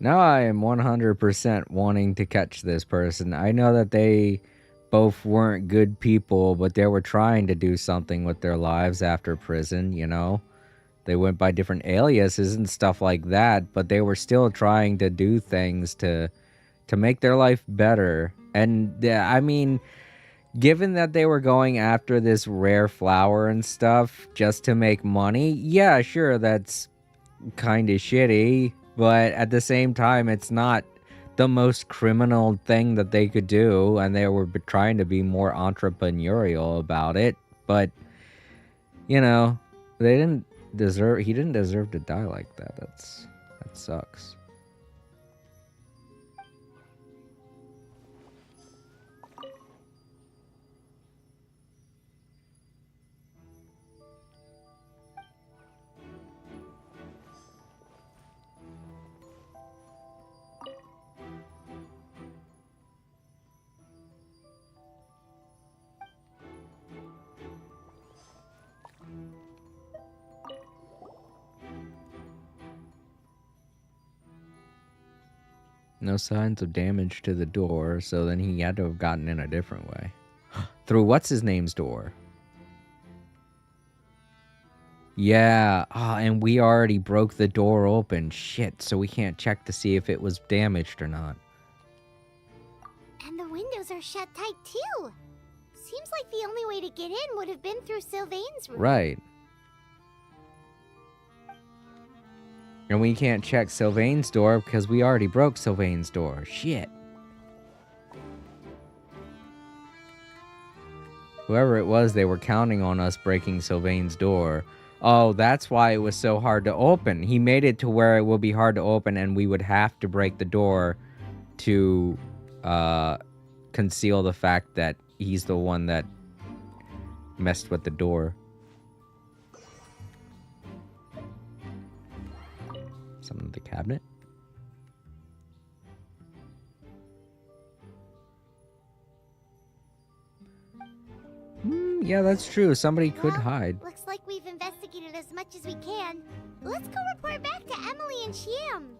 Now I am 100% wanting to catch this person. I know that they both weren't good people, but they were trying to do something with their lives after prison, you know? They went by different aliases and stuff like that, but they were still trying to do things to make their life better. And I mean, given that they were going after this rare flower and stuff just to make money, yeah, sure, that's kind of shitty, but at the same time, it's not the most criminal thing that they could do, and they were trying to be more entrepreneurial about it. But you know, he didn't deserve to die like that. That sucks. No signs of damage to the door, so then he had to have gotten in a different way. Through what's-his-name's door? Yeah, and we already broke the door open. Shit, so we can't check to see if it was damaged or not. And the windows are shut tight too. Seems like the only way to get in would have been through Sylvain's room. Right. And we can't check Sylvain's door because we already broke Sylvain's door. Shit. Whoever it was, they were counting on us breaking Sylvain's door. Oh, that's why it was so hard to open. He made it to where it will be hard to open and we would have to break the door to conceal the fact that he's the one that messed with the door. Something in the cabinet? Yeah, that's true. Somebody could hide. Looks like we've investigated as much as we can. Let's go report back to Emily and Sham.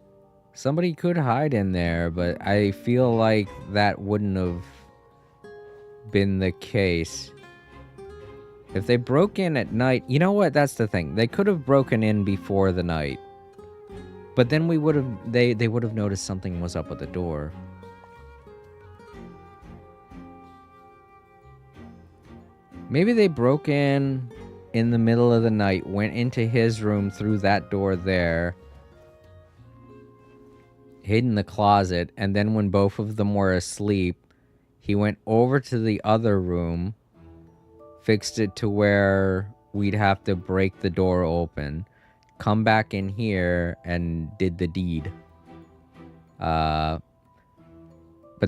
Somebody could hide in there, but I feel like that wouldn't have been the case. If they broke in at night, you know what? That's the thing. They could have broken in before the night. But then we would have they would have noticed something was up with the door. Maybe they broke in the middle of the night, went into his room through that door there, hid in the closet, and then when both of them were asleep, he went over to the other room, fixed it to where we'd have to break the door open, come back in here, and did the deed. But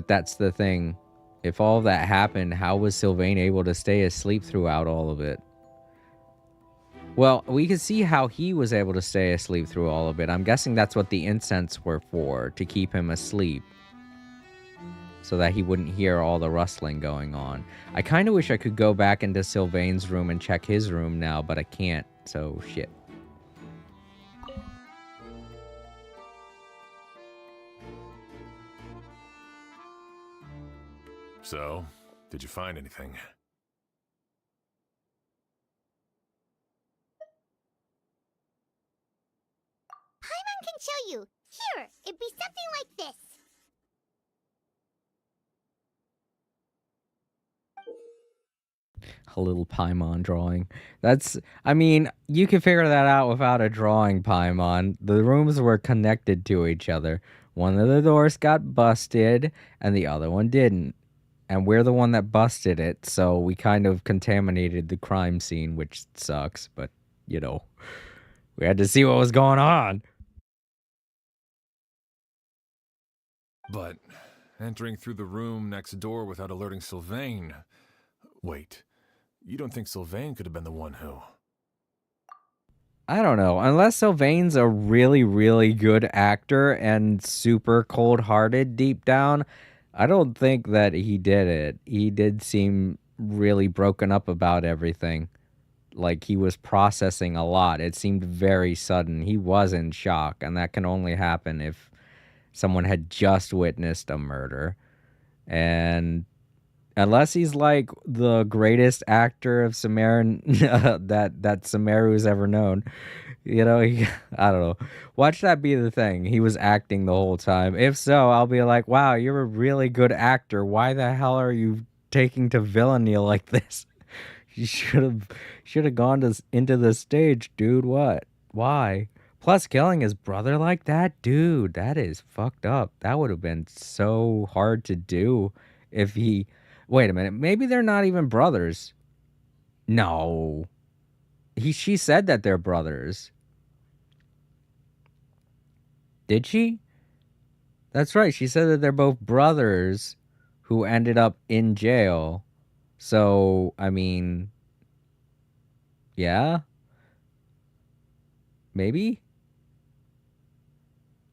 that's the thing. If all of that happened, how was Sylvain able to stay asleep throughout all of it? Well, we could see how he was able to stay asleep through all of it. I'm guessing that's what the incense were for, to keep him asleep. So that he wouldn't hear all the rustling going on. I kind of wish I could go back into Sylvain's room and check his room now, but I can't, so shit. So, did you find anything? Paimon can show you. Here, it'd be something like this. A little Paimon drawing. I mean, you can figure that out without a drawing, Paimon. The rooms were connected to each other. One of the doors got busted, and the other one didn't. And we're the one that busted it, so we kind of contaminated the crime scene, which sucks, but, you know, we had to see what was going on. But entering through the room next door without alerting Sylvain... Wait, you don't think Sylvain could have been the one who... I don't know. Unless Sylvain's a really, really good actor and super cold-hearted deep down, I don't think that he did it. He did seem really broken up about everything. Like he was processing a lot. It seemed very sudden. He was in shock, and that can only happen if someone had just witnessed a murder. And unless he's like the greatest actor of Sumeru that Sumeru's ever known, You know, I don't know. Watch that be the thing. He was acting the whole time. If so, I'll be like, wow, you're a really good actor. Why the hell are you taking to villainy like this? You should have gone into the stage, dude. What? Why? Plus, killing his brother like that, dude, that is fucked up. That would have been so hard to do if he. Wait a minute. Maybe they're not even brothers. No. She said that they're brothers. Did she? That's right. She said that they're both brothers who ended up in jail. So, I mean, yeah, maybe?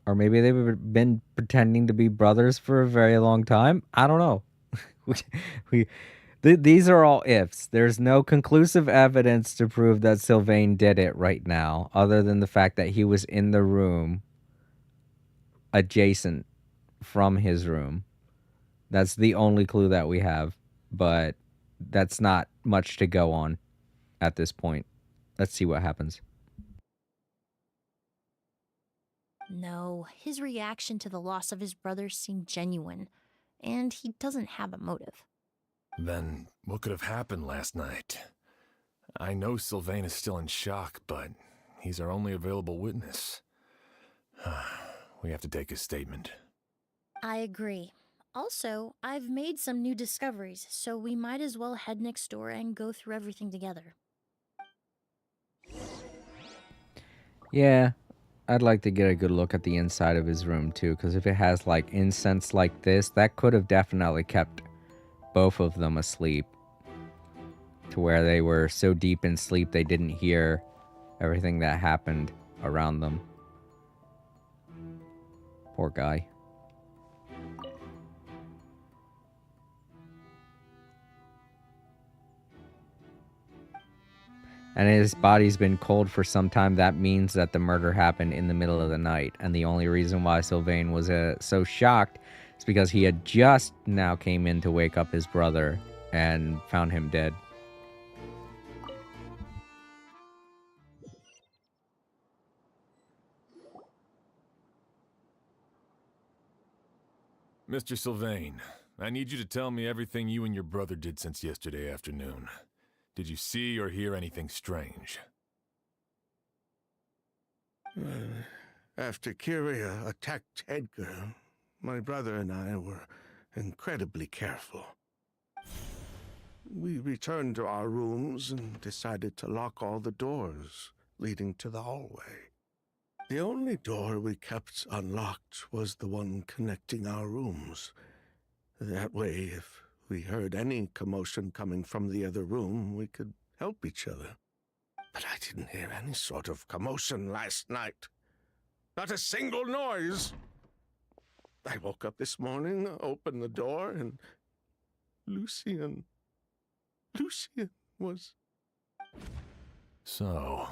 Or maybe they've been pretending to be brothers for a very long time. I don't know. we these are all ifs. There's no conclusive evidence to prove that Sylvain did it right now, other than the fact that he was in the room adjacent from his room. That's the only clue that we have, but that's not much to go on at this point. Let's see what happens. No, his reaction to the loss of his brother seemed genuine, and he doesn't have a motive. Then what could have happened last night? I know Sylvain is still in shock, but he's our only available witness. We have to take his statement. I agree. Also, I've made some new discoveries, so we might as well head next door and go through everything together. Yeah, I'd like to get a good look at the inside of his room too, because if it has like incense like this, that could have definitely kept both of them asleep. To where they were so deep in sleep they didn't hear everything that happened around them. Poor guy. And his body's been cold for some time. That means that the murder happened in the middle of the night. And the only reason why Sylvain was so shocked is because he had just now came in to wake up his brother and found him dead. Mr. Sylvain, I need you to tell me everything you and your brother did since yesterday afternoon. Did you see or hear anything strange? After Kyria attacked Edgar, my brother and I were incredibly careful. We returned to our rooms and decided to lock all the doors leading to the hallway. The only door we kept unlocked was the one connecting our rooms. That way, if we heard any commotion coming from the other room, we could help each other. But I didn't hear any sort of commotion last night. Not a single noise. I woke up this morning, opened the door, and Lucian was... So,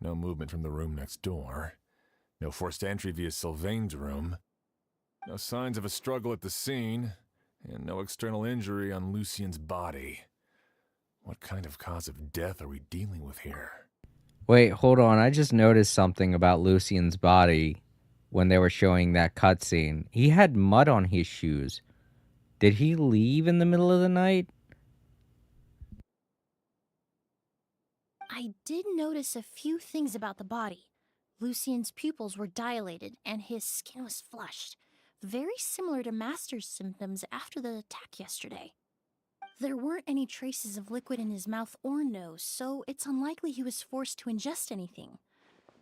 no movement from the room next door. No forced entry via Sylvain's room. No signs of a struggle at the scene. And no external injury on Lucian's body. What kind of cause of death are we dealing with here? Wait, hold on. I just noticed something about Lucian's body when they were showing that cutscene. He had mud on his shoes. Did he leave in the middle of the night? I did notice a few things about the body. Lucian's pupils were dilated and his skin was flushed, very similar to Master's symptoms after the attack yesterday. There weren't any traces of liquid in his mouth or nose, so it's unlikely he was forced to ingest anything.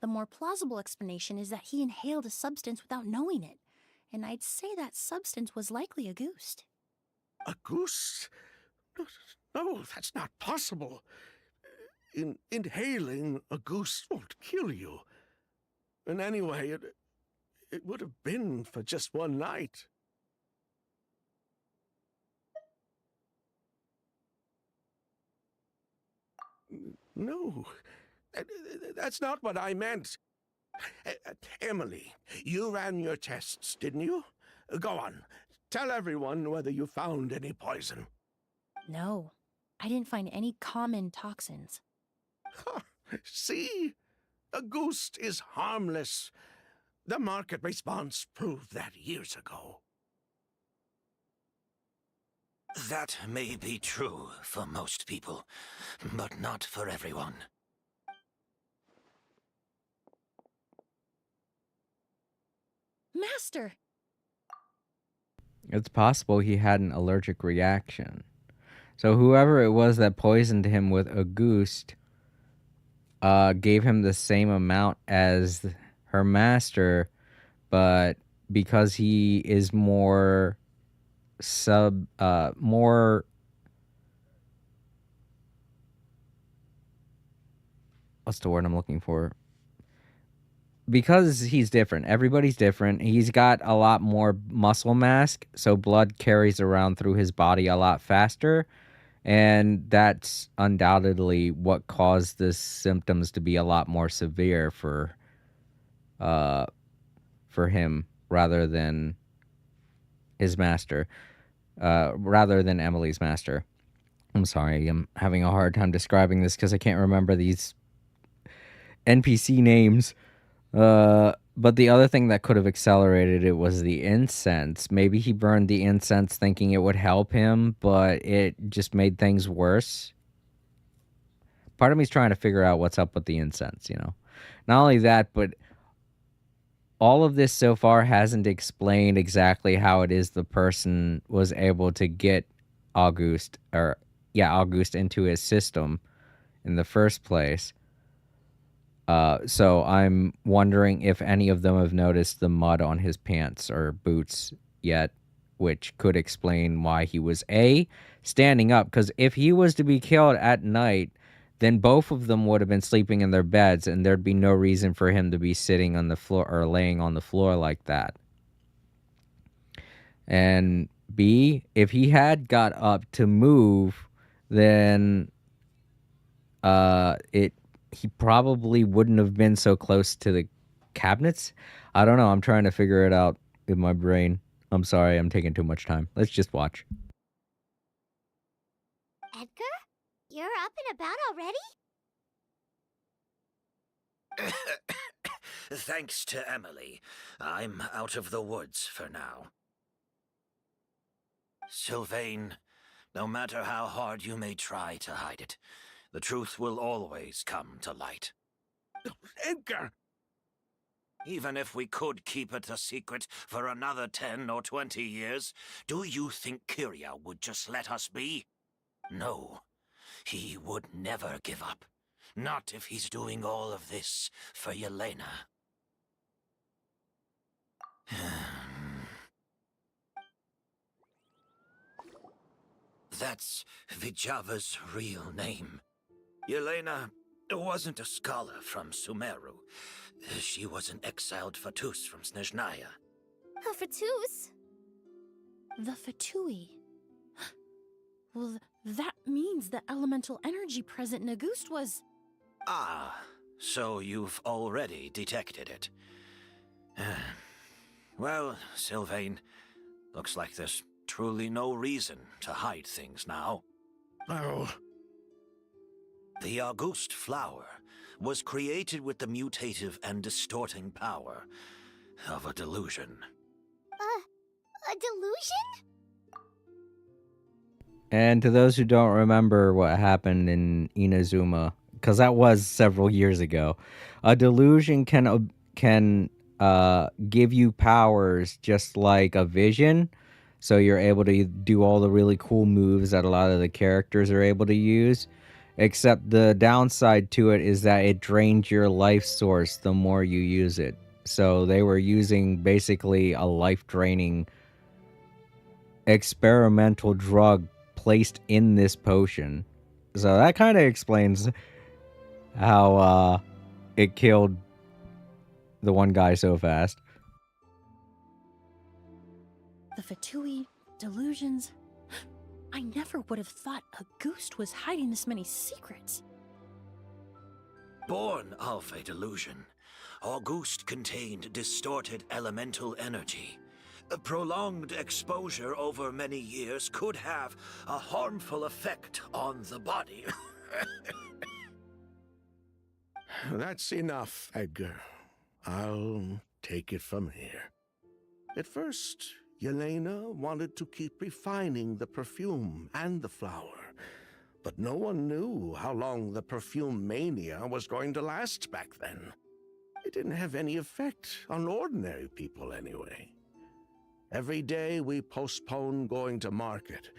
The more plausible explanation is that he inhaled a substance without knowing it, and I'd say that substance was likely a goose. A goose? No, that's not possible. Inhaling a goose won't kill you. And anyway, it would have been for just one night. No, that's not what I meant. Emily, you ran your tests, didn't you? Go on, tell everyone whether you found any poison. No, I didn't find any common toxins. See? Auguste is harmless. The market response proved that years ago. That may be true for most people, but not for everyone. Master! It's possible he had an allergic reaction. So whoever it was that poisoned him with Auguste gave him the same amount as her master, but because he is more what's the word I'm looking for? Because he's different. Everybody's different. He's got a lot more muscle mass, so blood carries around through his body a lot faster. And that's undoubtedly what caused the symptoms to be a lot more severe for him rather than his master, rather than Emily's master. I'm sorry, I'm having a hard time describing this because I can't remember these NPC names. But the other thing that could have accelerated it was the incense. Maybe he burned the incense thinking it would help him, but it just made things worse. Part of me's trying to figure out what's up with the incense, you know. Not only that, but all of this so far hasn't explained exactly how it is the person was able to get Auguste into his system in the first place. So I'm wondering if any of them have noticed the mud on his pants or boots yet, which could explain why he was standing up. Because if he was to be killed at night, then both of them would have been sleeping in their beds, and there'd be no reason for him to be sitting on the floor or laying on the floor like that. And B, if he had got up to move, then he probably wouldn't have been so close to the cabinets. I don't know. I'm trying to figure it out in my brain. I'm sorry. I'm taking too much time. Let's just watch. Edgar? You're up and about already? Thanks to Emily, I'm out of the woods for now. Sylvain, no matter how hard you may try to hide it, the truth will always come to light. Edgar! Even if we could keep it a secret for another 10 or 20 years, do you think Kyria would just let us be? No. He would never give up. Not if he's doing all of this for Yelena. That's Vijava's real name. Yelena wasn't a scholar from Sumeru. She was an exiled Fatus from Snezhnaya. A Fatus? The Fatui. Well, that means the elemental energy present in Auguste was... Ah, so you've already detected it. Well, Sylvain, looks like there's truly no reason to hide things now. Oh. The Auguste flower was created with the mutative and distorting power of a delusion. A delusion? And to those who don't remember what happened in Inazuma, because that was several years ago, a delusion can give you powers just like a vision. So you're able to do all the really cool moves that a lot of the characters are able to use. Except the downside to it is that it drains your life source the more you use it. So they were using basically a life-draining experimental drug placed in this potion. So that kind of explains how it killed the one guy so fast. The Fatui, delusions... I never would have thought Auguste was hiding this many secrets. Born of a delusion, Auguste contained distorted elemental energy. A prolonged exposure over many years could have a harmful effect on the body. That's enough, Edgar. I'll take it from here. At first, Yelena wanted to keep refining the perfume and the flower, but no one knew how long the perfume mania was going to last back then. It didn't have any effect on ordinary people anyway. Every day we postponed going to market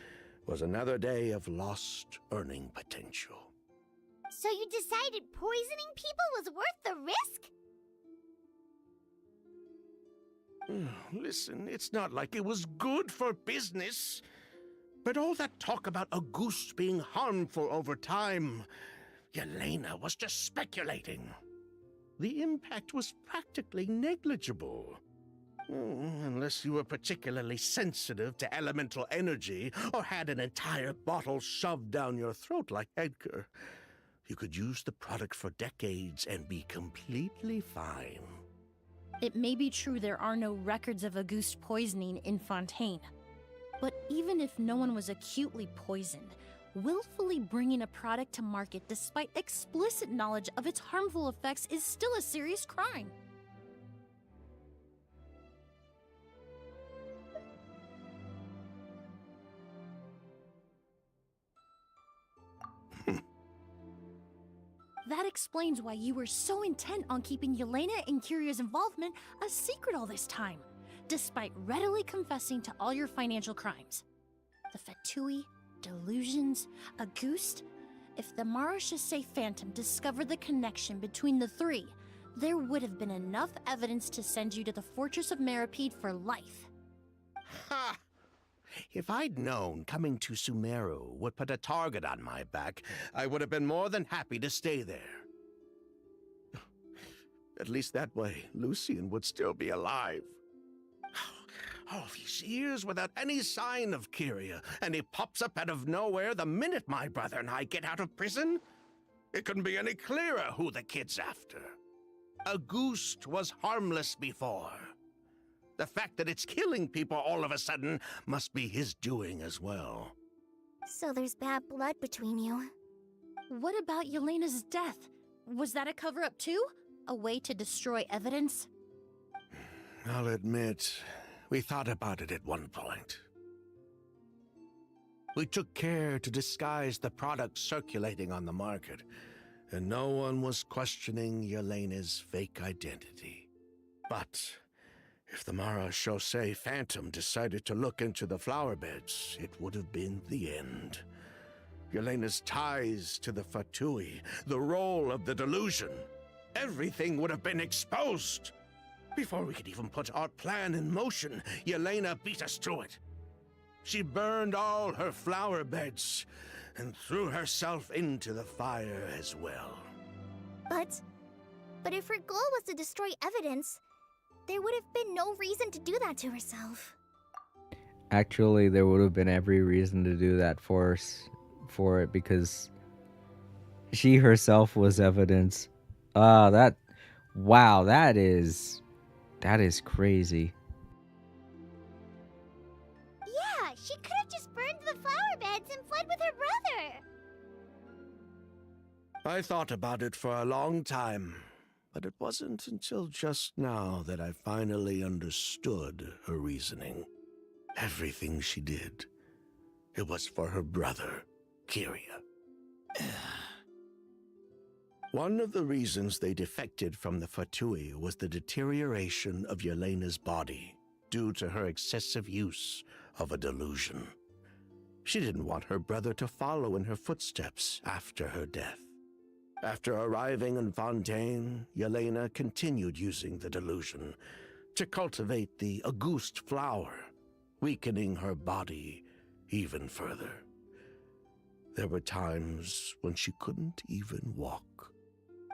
was another day of lost earning potential. So you decided poisoning people was worth the risk? Listen, it's not like it was good for business. But all that talk about a goose being harmful over time, Yelena was just speculating. The impact was practically negligible. Unless you were particularly sensitive to elemental energy or had an entire bottle shoved down your throat like Edgar. You could use the product for decades and be completely fine. It may be true there are no records of Auguste poisoning in Fontaine. But even if no one was acutely poisoned, willfully bringing a product to market despite explicit knowledge of its harmful effects is still a serious crime. That explains why you were so intent on keeping Yelena and Kiria's involvement a secret all this time, despite readily confessing to all your financial crimes. The Fatui, delusions, Auguste. If the Marechaussee Phantom discovered the connection between the three, there would have been enough evidence to send you to the Fortress of Meripede for life. Ha! If I'd known coming to Sumeru would put a target on my back, I would have been more than happy to stay there. At least that way, Lucian would still be alive. All these years without any sign of Kyria, and he pops up out of nowhere the minute my brother and I get out of prison? It couldn't be any clearer who the kid's after. Auguste was harmless before. The fact that it's killing people all of a sudden must be his doing as well. So there's bad blood between you. What about Yelena's death? Was that a cover-up too? A way to destroy evidence? I'll admit, we thought about it at one point. We took care to disguise the product circulating on the market, and no one was questioning Yelena's fake identity. But if the Marechaussee Phantom decided to look into the flower beds, it would have been the end. Yelena's ties to the Fatui, the role of the delusion, everything would have been exposed. Before we could even put our plan in motion, Yelena beat us to it. She burned all her flower beds and threw herself into the fire as well. But if her goal was to destroy evidence, there would have been no reason to do that to herself. Actually, there would have been every reason to do that for it, because she herself was evidence. Wow, that is crazy. Yeah, she could have just burned the flower beds and fled with her brother. I thought about it for a long time, but it wasn't until just now that I finally understood her reasoning. Everything she did, it was for her brother, Kyria. One of the reasons they defected from the Fatui was the deterioration of Yelena's body due to her excessive use of a delusion. She didn't want her brother to follow in her footsteps after her death. After arriving in Fontaine, Yelena continued using the delusion to cultivate the Auguste flower, weakening her body even further. There were times when she couldn't even walk.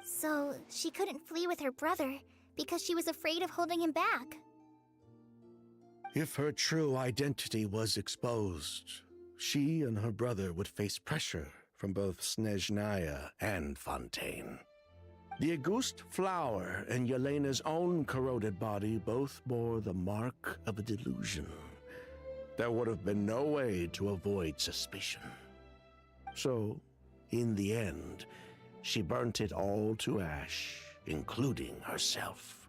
So she couldn't flee with her brother because she was afraid of holding him back. If her true identity was exposed, she and her brother would face pressure from both Snezhnaya and Fontaine. The Auguste flower and Yelena's own corroded body both bore the mark of a delusion. There would have been no way to avoid suspicion. So, in the end, she burnt it all to ash, including herself.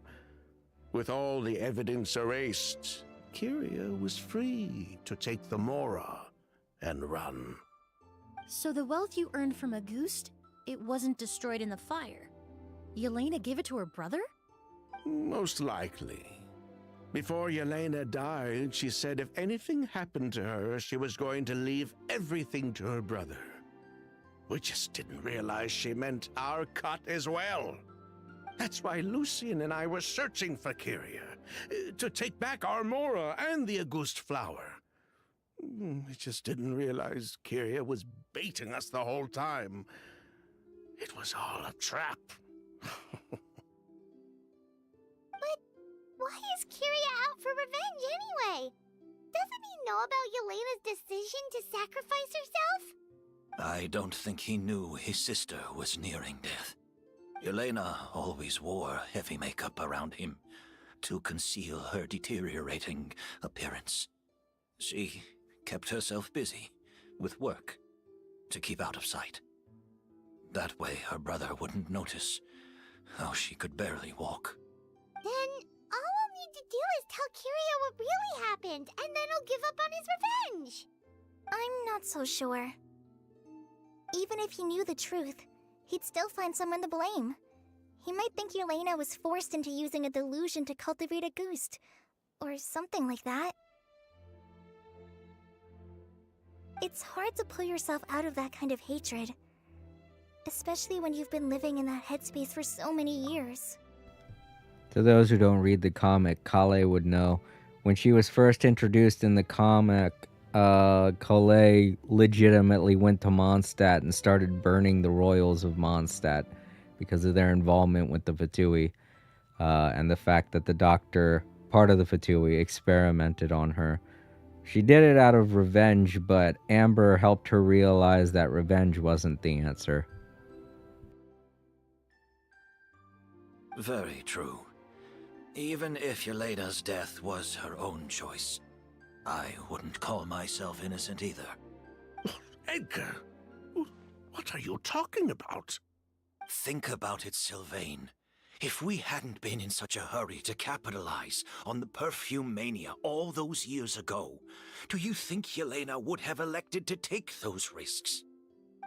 With all the evidence erased, Kyria was free to take the Mora and run. So the wealth you earned from Auguste, it wasn't destroyed in the fire. Yelena gave it to her brother? Most likely. Before Yelena died, she said if anything happened to her, she was going to leave everything to her brother. We just didn't realize she meant our cut as well. That's why Lucien and I were searching for Kyria, to take back our Mora and the Auguste flower. We just didn't realize Kyria was baiting us the whole time. It was all a trap. Why is Kyria out for revenge anyway? Doesn't he know about Yelena's decision to sacrifice herself? I don't think he knew his sister was nearing death. Yelena always wore heavy makeup around him to conceal her deteriorating appearance. She kept herself busy with work to keep out of sight. That way her brother wouldn't notice how she could barely walk. Then all we'll need to do is tell Kyria what really happened, and then he'll give up on his revenge. I'm not so sure. Even if he knew the truth, he'd still find someone to blame. He might think Yelena was forced into using a delusion to cultivate a Auguste, or something like that. It's hard to pull yourself out of that kind of hatred, especially when you've been living in that headspace for so many years. To those who don't read the comic, Kale would know. When she was first introduced in the comic, Kale legitimately went to Mondstadt and started burning the royals of Mondstadt because of their involvement with the Fatui, and the fact that the doctor, part of the Fatui, experimented on her. She did it out of revenge, but Amber helped her realize that revenge wasn't the answer. Very true. Even if Yelena's death was her own choice, I wouldn't call myself innocent either. Edgar, what are you talking about? Think about it, Sylvain. If we hadn't been in such a hurry to capitalize on the perfume mania all those years ago, do you think Yelena would have elected to take those risks?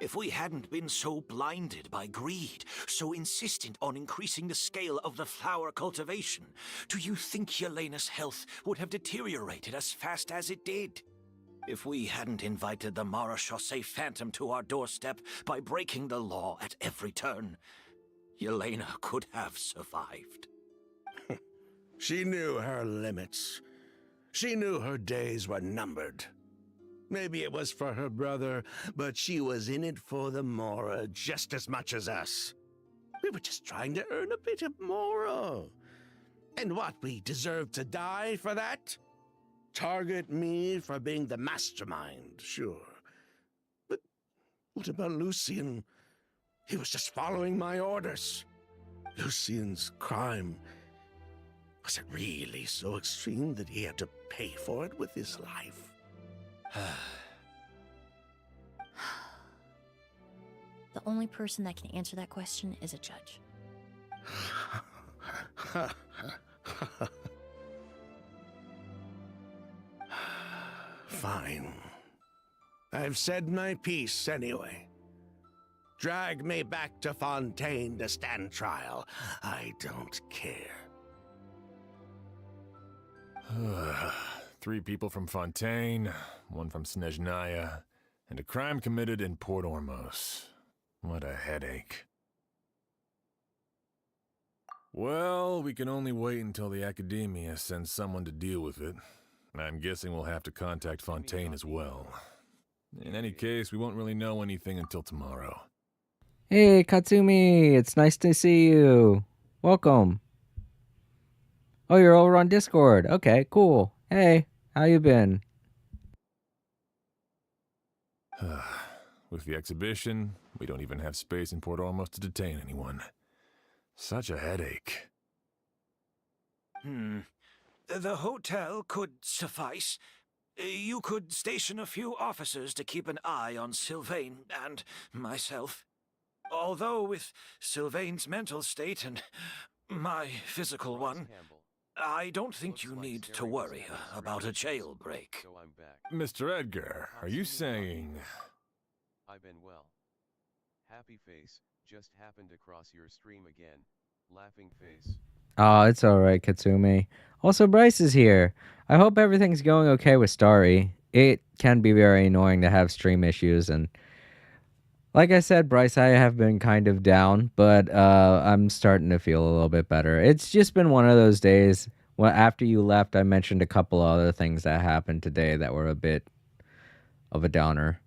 If we hadn't been so blinded by greed, so insistent on increasing the scale of the flower cultivation, do you think Yelena's health would have deteriorated as fast as it did? If we hadn't invited the Marechaussee Phantom to our doorstep by breaking the law at every turn, Yelena could have survived. She knew her limits. She knew her days were numbered. Maybe it was for her brother, but she was in it for the Mora just as much as us. We were just trying to earn a bit of Mora. And what, we deserve to die for that? Target me for being the mastermind, sure. But what about Lucien? He was just following my orders. Lucien's crime, was it really so extreme that he had to pay for it with his life? The only person that can answer that question is a judge. Fine. I've said my piece anyway. Drag me back to Fontaine to stand trial. I don't care. 3 people from Fontaine, 1 from Snezhnaya, and a crime committed in Port Ormos. What a headache. Well, we can only wait until the Academia sends someone to deal with it. I'm guessing we'll have to contact Fontaine as well. In any case, we won't really know anything until tomorrow. Hey, Katsumi, it's nice to see you. Welcome. Oh, you're over on Discord. Okay, cool. Hey, how you been? With the exhibition, we don't even have space in Port Ormos to detain anyone. Such a headache. The hotel could suffice. You could station a few officers to keep an eye on Sylvain and myself. Although with Sylvain's mental state and my physical one, I don't think you need to worry about a jailbreak. So I'm back. Mr. Edgar, are you saying... I've been well. Happy face, just happened across your stream again. Laughing face. Oh, it's alright, Katsumi. Also, Bryce is here. I hope everything's going okay with Starry. It can be very annoying to have stream issues, and like I said, Bryce, I have been kind of down, but I'm starting to feel a little bit better. It's just been one of those days. Well, after you left, I mentioned a couple other things that happened today that were a bit of a downer.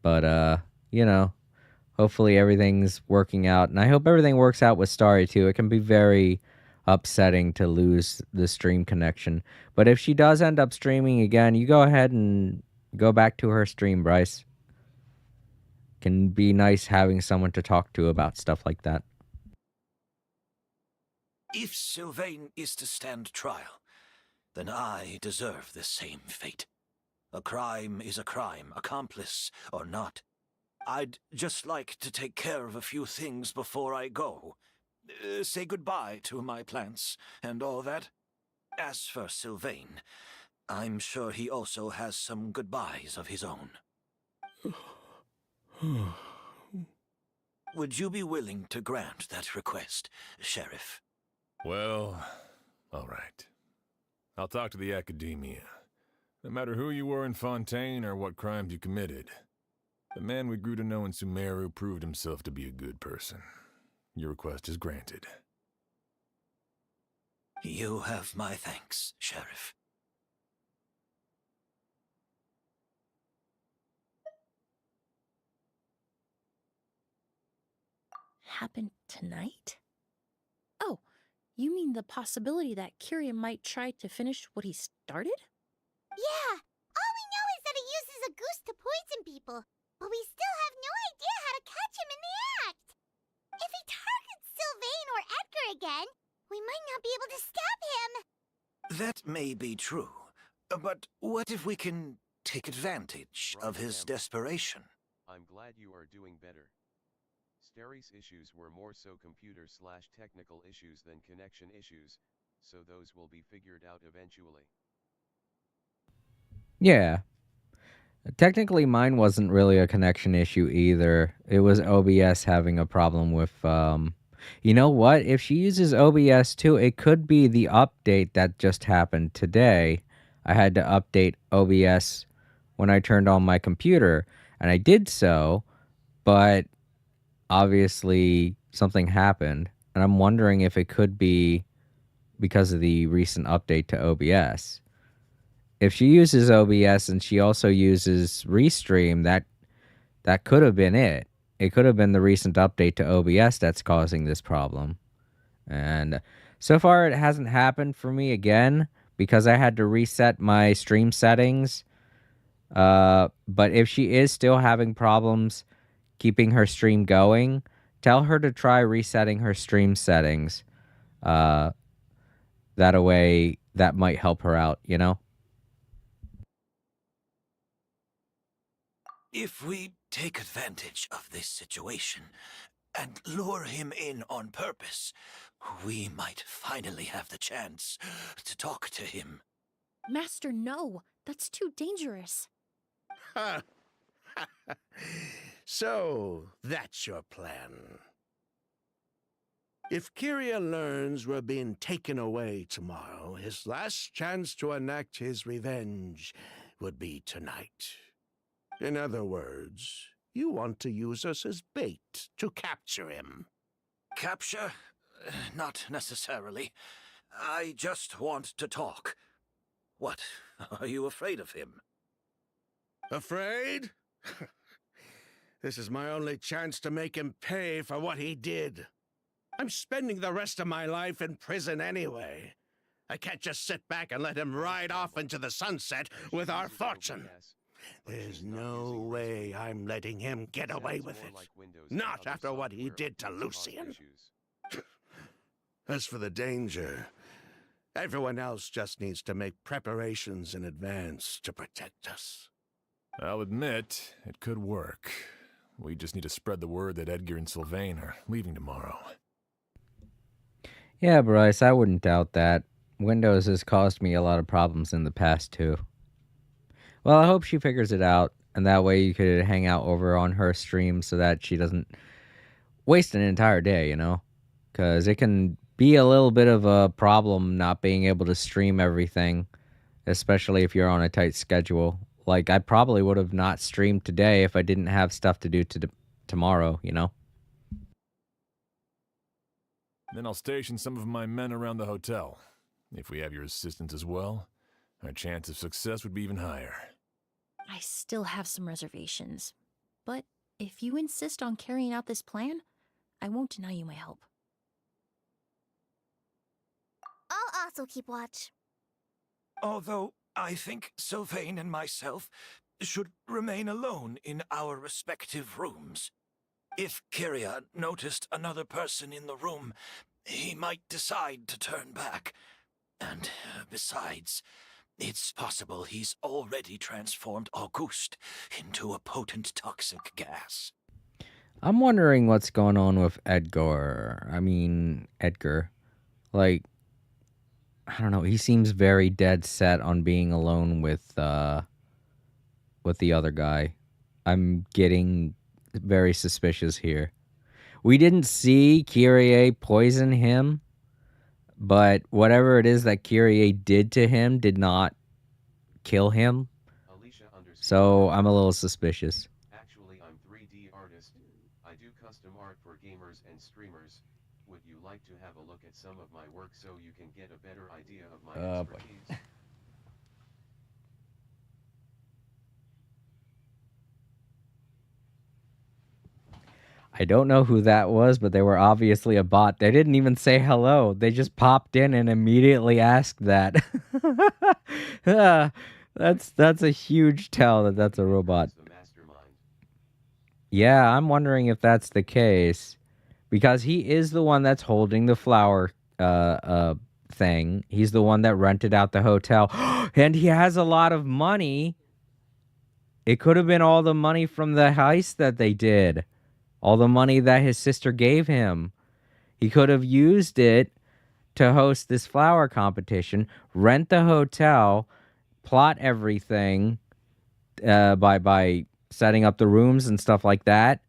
But you know, hopefully everything's working out, and I hope everything works out with Starry too. It can be very upsetting to lose the stream connection. But if she does end up streaming again, you go ahead and go back to her stream, Bryce. Can be nice having someone to talk to about stuff like that. If Sylvain is to stand trial, then I deserve the same fate. A crime is a crime, accomplice or not. I'd just like to take care of a few things before I go. Say goodbye to my plants and all that. As for Sylvain, I'm sure he also has some goodbyes of his own. Would you be willing to grant that request, Sheriff? Well, all right. I'll talk to the Academia. No matter who you were in Fontaine or what crimes you committed, the man we grew to know in Sumeru proved himself to be a good person. Your request is granted. You have my thanks, Sheriff. Happened tonight? Oh, you mean the possibility that Kiria might try to finish what he started? Yeah, all we know is that he uses a goose to poison people, but we still have no idea how to catch him in the act. If he targets Sylvain or Edgar again, we might not be able to stop him. That may be true, but what if we can take advantage of his desperation? I'm glad you are doing better. Starry's issues were more so computer/technical issues than connection issues, so those will be figured out eventually. Yeah. Technically, mine wasn't really a connection issue either. It was OBS having a problem with, You know what? If she uses OBS too, it could be the update that just happened today. I had to update OBS when I turned on my computer, and I did so, but obviously something happened, and I'm wondering if it could be because of the recent update to OBS. If she uses OBS and she also uses Restream, that could have been it. It could have been the recent update to OBS that's causing this problem. And so far it hasn't happened for me again because I had to reset my stream settings. But if she is still having problems keeping her stream going, tell her to try resetting her stream settings. That way, that might help her out, you know? If we take advantage of this situation and lure him in on purpose, we might finally have the chance to talk to him. Master, no. That's too dangerous. So, that's your plan. If Kiria learns we're being taken away tomorrow, his last chance to enact his revenge would be tonight. In other words, you want to use us as bait to capture him. Capture? Not necessarily. I just want to talk. What? Are you afraid of him? Afraid? This is my only chance to make him pay for what he did. I'm spending the rest of my life in prison anyway. I can't just sit back and let him ride off into the sunset with our fortune. There's no way I'm letting him get away with it. Not after what he did to Lucian. As for the danger, everyone else just needs to make preparations in advance to protect us. I'll admit, it could work. We just need to spread the word that Edgar and Sylvain are leaving tomorrow. Yeah, Bryce, I wouldn't doubt that. Windows has caused me a lot of problems in the past, too. Well, I hope she figures it out, and that way you could hang out over on her stream so that she doesn't waste an entire day, you know? Because it can be a little bit of a problem not being able to stream everything, especially if you're on a tight schedule. Like, I probably would have not streamed today if I didn't have stuff to do tomorrow, you know? Then I'll station some of my men around the hotel. If we have your assistance as well, our chance of success would be even higher. I still have some reservations. But if you insist on carrying out this plan, I won't deny you my help. I'll also keep watch. Although I think Sylvain and myself should remain alone in our respective rooms. If Kyria noticed another person in the room, he might decide to turn back. And besides, it's possible he's already transformed Auguste into a potent toxic gas. I'm wondering what's going on with Edgar. Like, I don't know. He seems very dead set on being alone with the other guy. I'm getting very suspicious here. We didn't see Kyrie poison him, but whatever it is that Kyrie did to him did not kill him. So I'm a little suspicious. Actually, I'm 3D artist. I do custom art for gamers and streamers. Would you like to have a look at some of my work so you can get a better idea of my expertise? I don't know who that was, but they were obviously a bot. They didn't even say hello. They just popped in and immediately asked that. That's a huge tell that that's a robot. Yeah, I'm wondering if that's the case. Because he is the one that's holding the flower thing. He's the one that rented out the hotel. And he has a lot of money. It could have been all the money from the heist that they did. All the money that his sister gave him. He could have used it to host this flower competition, rent the hotel, plot everything by setting up the rooms and stuff like that,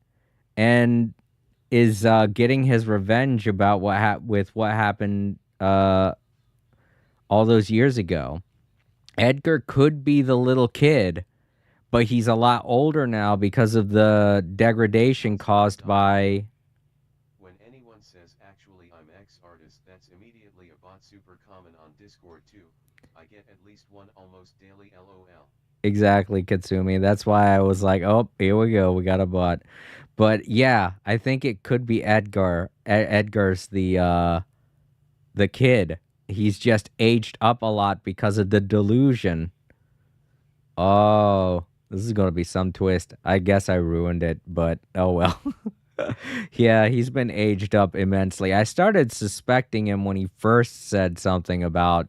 and is getting his revenge about what happened all those years ago. Edgar could be the little kid, but he's a lot older now because of the degradation caused by... When anyone says actually I'm ex-artist, that's immediately a bot, super common on Discord too. I get at least one almost daily LOL. Exactly, Katsumi. That's why I was like, oh, here we go. We got a bot. But yeah, I think it could be Edgar. Edgar's the kid. He's just aged up a lot because of the delusion. Oh, this is going to be some twist. I guess I ruined it, but oh well. Yeah, he's been aged up immensely. I started suspecting him when he first said something about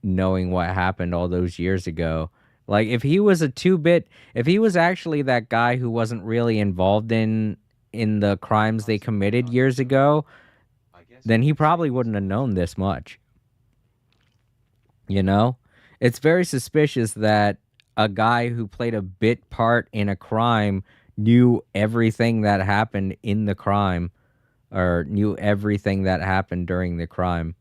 knowing what happened all those years ago. Like, if he was if he was actually that guy who wasn't really involved in the crimes they committed years ago, then he probably wouldn't have known this much. You know? It's very suspicious that a guy who played a bit part in a crime knew everything that happened in the crime, or knew everything that happened during the crime.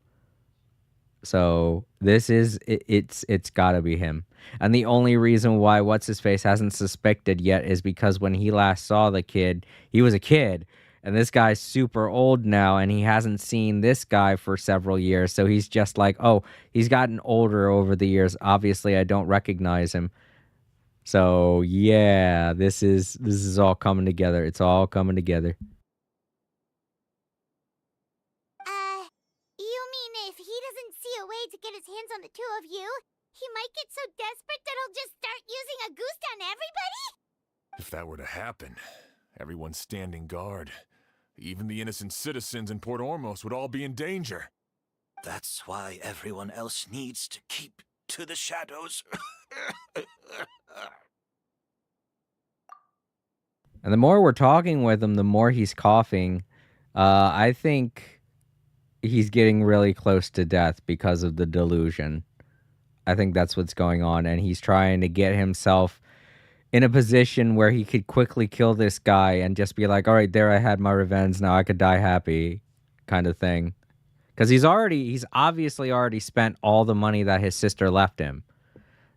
So this is it's got to be him. And the only reason why what's his face hasn't suspected yet is because when he last saw the kid, he was a kid, and this guy's super old now, and he hasn't seen this guy for several years. So he's just like, oh, he's gotten older over the years. Obviously, I don't recognize him. So yeah, this is all coming together. It's all coming together. You mean if he doesn't see a way to get his hands on the two of you, he might get so desperate that he'll just start using a goose on everybody? If that were to happen, everyone's standing guard. Even the innocent citizens in Port Ormos would all be in danger. That's why everyone else needs to keep to the shadows. And the more we're talking with him, the more he's coughing. I think he's getting really close to death because of the delusion. I think that's what's going on, and he's trying to get himself in a position where he could quickly kill this guy and just be like, all right, there, I had my revenge, now I could die happy, kind of thing. Because he's obviously already spent all the money that his sister left him.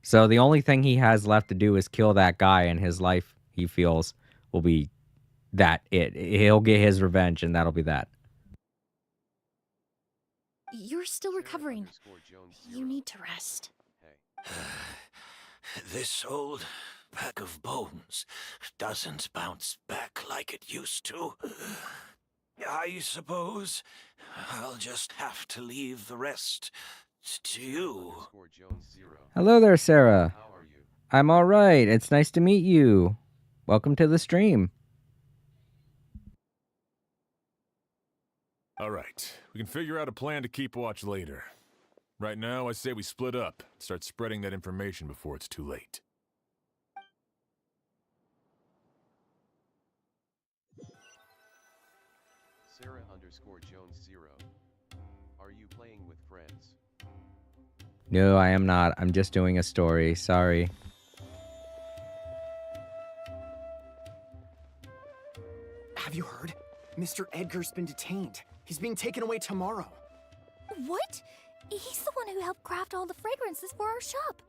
So the only thing he has left to do is kill that guy, and his life, he feels, will be he'll get his revenge, and that'll be that. You're still recovering. You need to rest. This old pack of bones doesn't bounce back like it used to. I suppose I'll just have to leave the rest to you. Hello there, Sarah. I'm all right. It's nice to meet you. Welcome to the stream. All right, we can figure out a plan to keep watch later. Right now, I say we split up, start spreading that information before it's too late. Sarah_Jones0. Are you playing with friends? No, I am not. I'm just doing a story. Sorry. Have you heard? Mr. Edgar's been detained. He's being taken away tomorrow. What? He's the one who helped craft all the fragrances for our shop.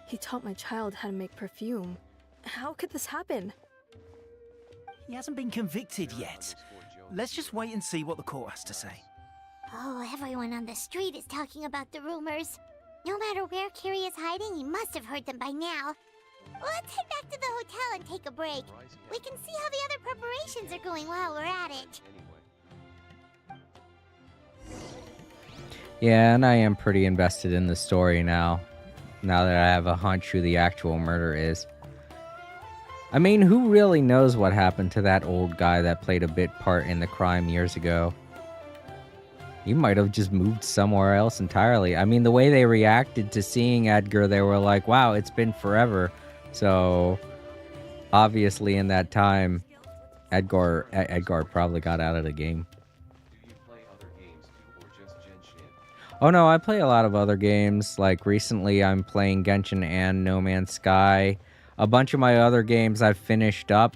He taught my child how to make perfume. How could this happen? He hasn't been convicted yet. Let's just wait and see what the court has to say. Oh, everyone on the street is talking about the rumors. No matter where Kiri is hiding, he must have heard them by now. Let's head back to the hotel and take a break. We can see how the other preparations are going while we're at it. Yeah, and I am pretty invested in the story now that I have a hunch who the actual murder is. I mean, who really knows what happened to that old guy that played a bit part in the crime years ago? He might have just moved somewhere else entirely. I mean, the way they reacted to seeing Edgar, they were like, wow, it's been forever. So, obviously in that time, Edgar probably got out of the game. Do you play other games too, or just Genshin? Oh no, I play a lot of other games. Like recently I'm playing Genshin and No Man's Sky. A bunch of my other games I've finished up,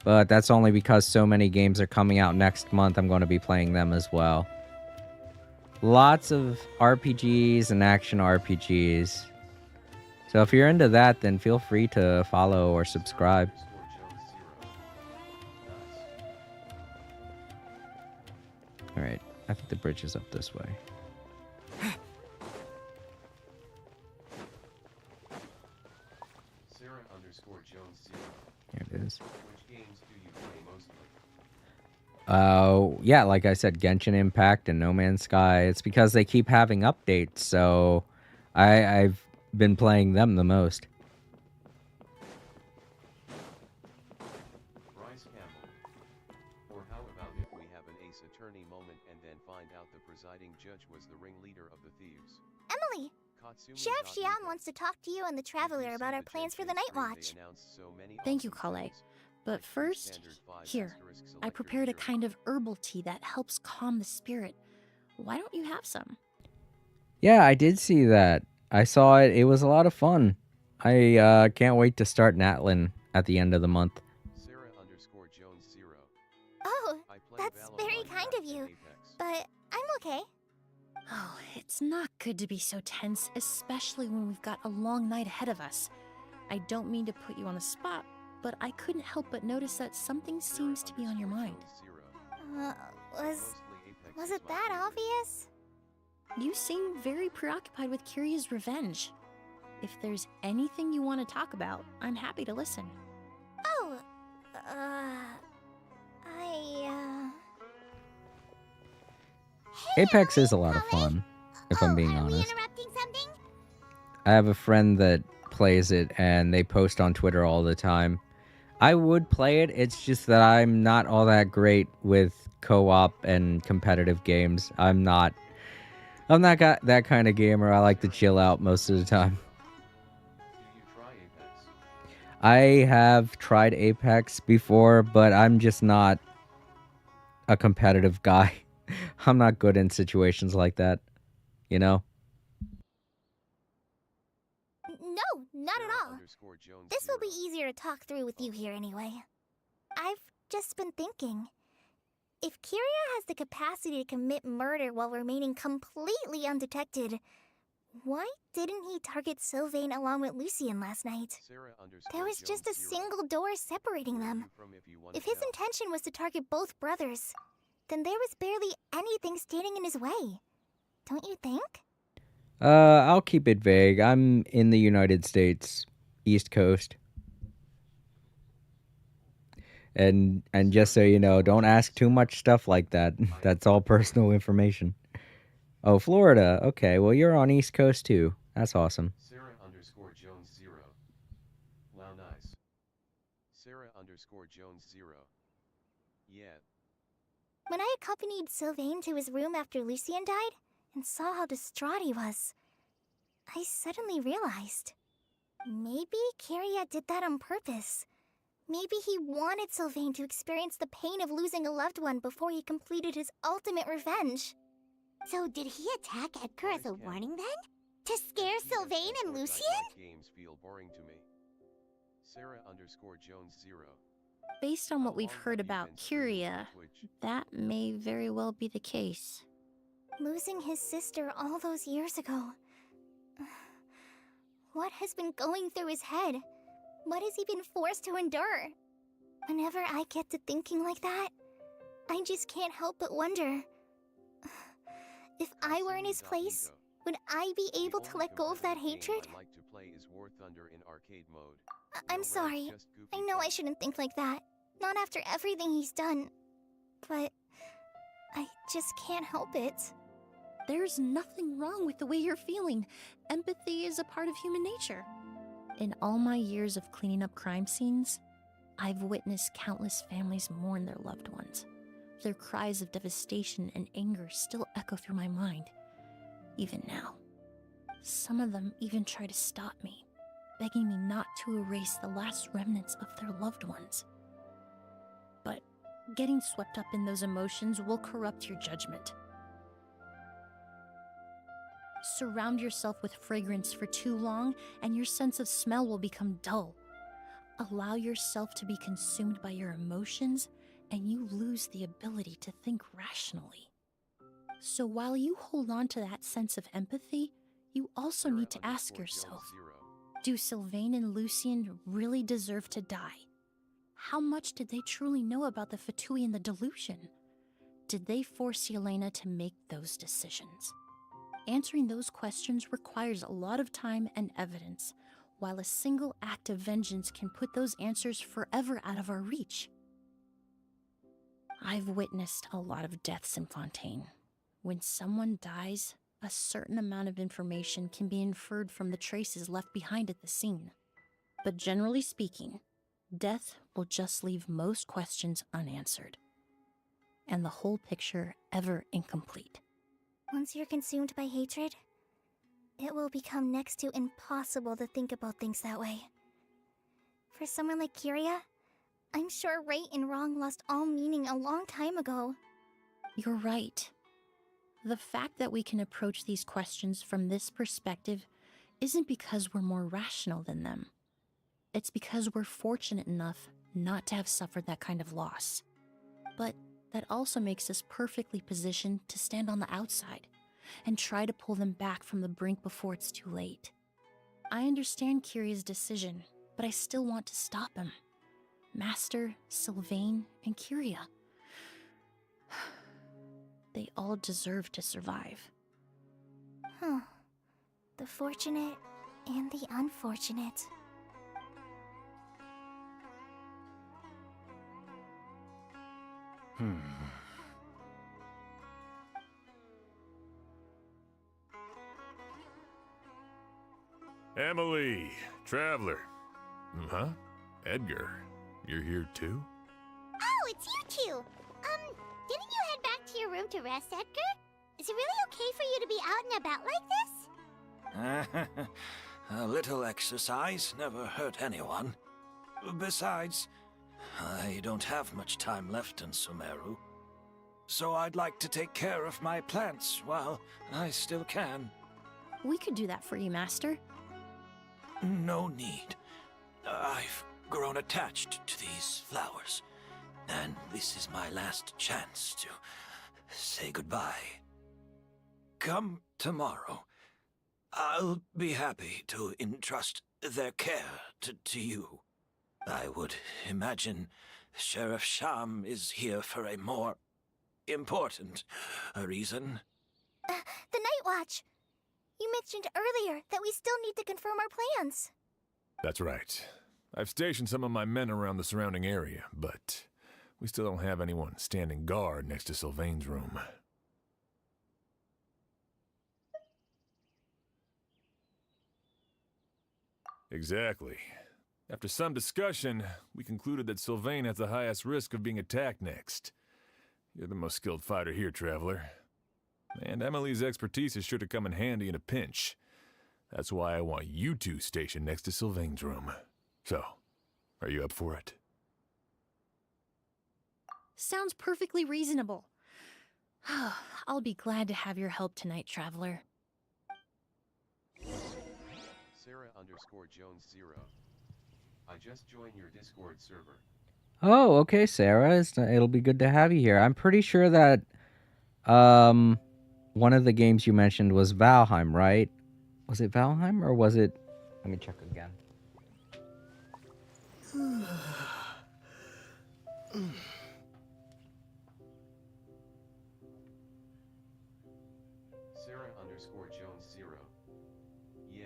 but that's only because so many games are coming out next month. I'm going to be playing them as well. Lots of RPGs and action RPGs. So if you're into that, then feel free to follow or subscribe. Alright, I think the bridge is up this way. Sarah_Jones0. Here it is. Which games do you play mostly? Yeah, like I said, Genshin Impact and No Man's Sky. It's because they keep having updates, so I've been playing them the most. Bryce Campbell. Or how about if we have an Ace Attorney moment and then find out the presiding judge was the ringleader of the thieves? Emily, Sheriff Xian wants to talk to you and the Traveler about our plans for the Night Watch. Thank you, Kale. But first, here, I prepared a kind of herbal tea that helps calm the spirit. Why don't you have some? Yeah, I did see that. I saw it. It was a lot of fun. I can't wait to start Natlin at the end of the month. Sarah_Jones0. Oh, that's very kind of you. But I'm okay. Oh, it's not good to be so tense, especially when we've got a long night ahead of us. I don't mean to put you on the spot, but I couldn't help but notice that something seems to be on your mind. Was it that obvious? You seem very preoccupied with Kiria's revenge. If there's anything you want to talk about, I'm happy to listen. Oh, Apex is a lot of fun, if I'm being honest. interrupting something? I have a friend that plays it, and they post on Twitter all the time. I would play it, it's just that I'm not all that great with co-op and competitive games. I'm not that kind of gamer. I like to chill out most of the time. Do you try Apex? I have tried Apex before, but I'm just not a competitive guy. I'm not good in situations like that, you know? No, not at all. Sarah_Jones This will be 0. easier to talk through with you here anyway. I've just been thinking. If Kiria has the capacity to commit murder while remaining completely undetected, why didn't he target Sylvain along with Lucien last night? There was just a single door separating them. If his intention was to target both brothers, then there was barely anything standing in his way. Don't you think? I'll keep it vague. I'm in the United States, East Coast. And just so you know, don't ask too much stuff like that. That's all personal information. Oh, Florida. Okay, well you're on East Coast too. That's awesome. Sarah_Jones 0. Wow, nice. Sarah_Jones 0. Yeah. When I accompanied Sylvain to his room after Lucien died, and saw how distraught he was, I suddenly realized. Maybe Kiria did that on purpose. Maybe he wanted Sylvain to experience the pain of losing a loved one before he completed his ultimate revenge. So did he attack Edgar as a warning then? To scare Sylvain and Lucien? Games feel boring to me. Sarah_Jones 0. Based on what we've heard about Kiria, that may very well be the case. Losing his sister all those years ago. What has been going through his head? What has he been forced to endure? Whenever I get to thinking like that, I just can't help but wonder. If I were in his place, would I be able to let go of that hatred? I'm sorry. I know I shouldn't think like that. Not after everything he's done. But I just can't help it. There's nothing wrong with the way you're feeling. Empathy is a part of human nature. In all my years of cleaning up crime scenes, I've witnessed countless families mourn their loved ones. Their cries of devastation and anger still echo through my mind, even now. Some of them even try to stop me, begging me not to erase the last remnants of their loved ones. But getting swept up in those emotions will corrupt your judgment. Surround yourself with fragrance for too long, and your sense of smell will become dull. Allow yourself to be consumed by your emotions, and you lose the ability to think rationally. So while you hold on to that sense of empathy, you also need to ask yourself, do Sylvain and Lucien really deserve to die? How much did they truly know about the Fatui and the delusion? Did they force Yelena to make those decisions? Answering those questions requires a lot of time and evidence, while a single act of vengeance can put those answers forever out of our reach. I've witnessed a lot of deaths in Fontaine. When someone dies, a certain amount of information can be inferred from the traces left behind at the scene. But generally speaking, death will just leave most questions unanswered, and the whole picture ever incomplete. Once you're consumed by hatred, it will become next to impossible to think about things that way. For someone like Kiria, I'm sure right and wrong lost all meaning a long time ago. You're right. The fact that we can approach these questions from this perspective isn't because we're more rational than them. It's because we're fortunate enough not to have suffered that kind of loss. But that also makes us perfectly positioned to stand on the outside and try to pull them back from the brink before it's too late. I understand Kiria's decision, but I still want to stop him. Master, Sylvain, and Kiria. They all deserve to survive. Huh. The fortunate and the unfortunate. Emily, Traveler. Huh? Edgar, you're here too? Oh, it's you two! Didn't you head back to your room to rest, Edgar? Is it really okay for you to be out and about like this? A little exercise never hurt anyone. Besides, I don't have much time left in Sumeru. So I'd like to take care of my plants while I still can. We could do that for you, Master. No need. I've grown attached to these flowers, and this is my last chance to say goodbye. Come tomorrow. I'll be happy to entrust their care to you. I would imagine Sheriff Sham is here for a more important reason. The Night Watch! You mentioned earlier that we still need to confirm our plans. That's right. I've stationed some of my men around the surrounding area, but we still don't have anyone standing guard next to Sylvain's room. Exactly. After some discussion, we concluded that Sylvain has the highest risk of being attacked next. You're the most skilled fighter here, Traveler. And Emily's expertise is sure to come in handy in a pinch. That's why I want you two stationed next to Sylvain's room. So, are you up for it? Sounds perfectly reasonable. I'll be glad to have your help tonight, Traveler. Sarah_Jones0. I just joined your Discord server. Oh, okay, Sarah. It'll be good to have you here. I'm pretty sure that one of the games you mentioned was Valheim, right? Was it Valheim or was it... Let me check again. Sarah_Jones0. Yeah.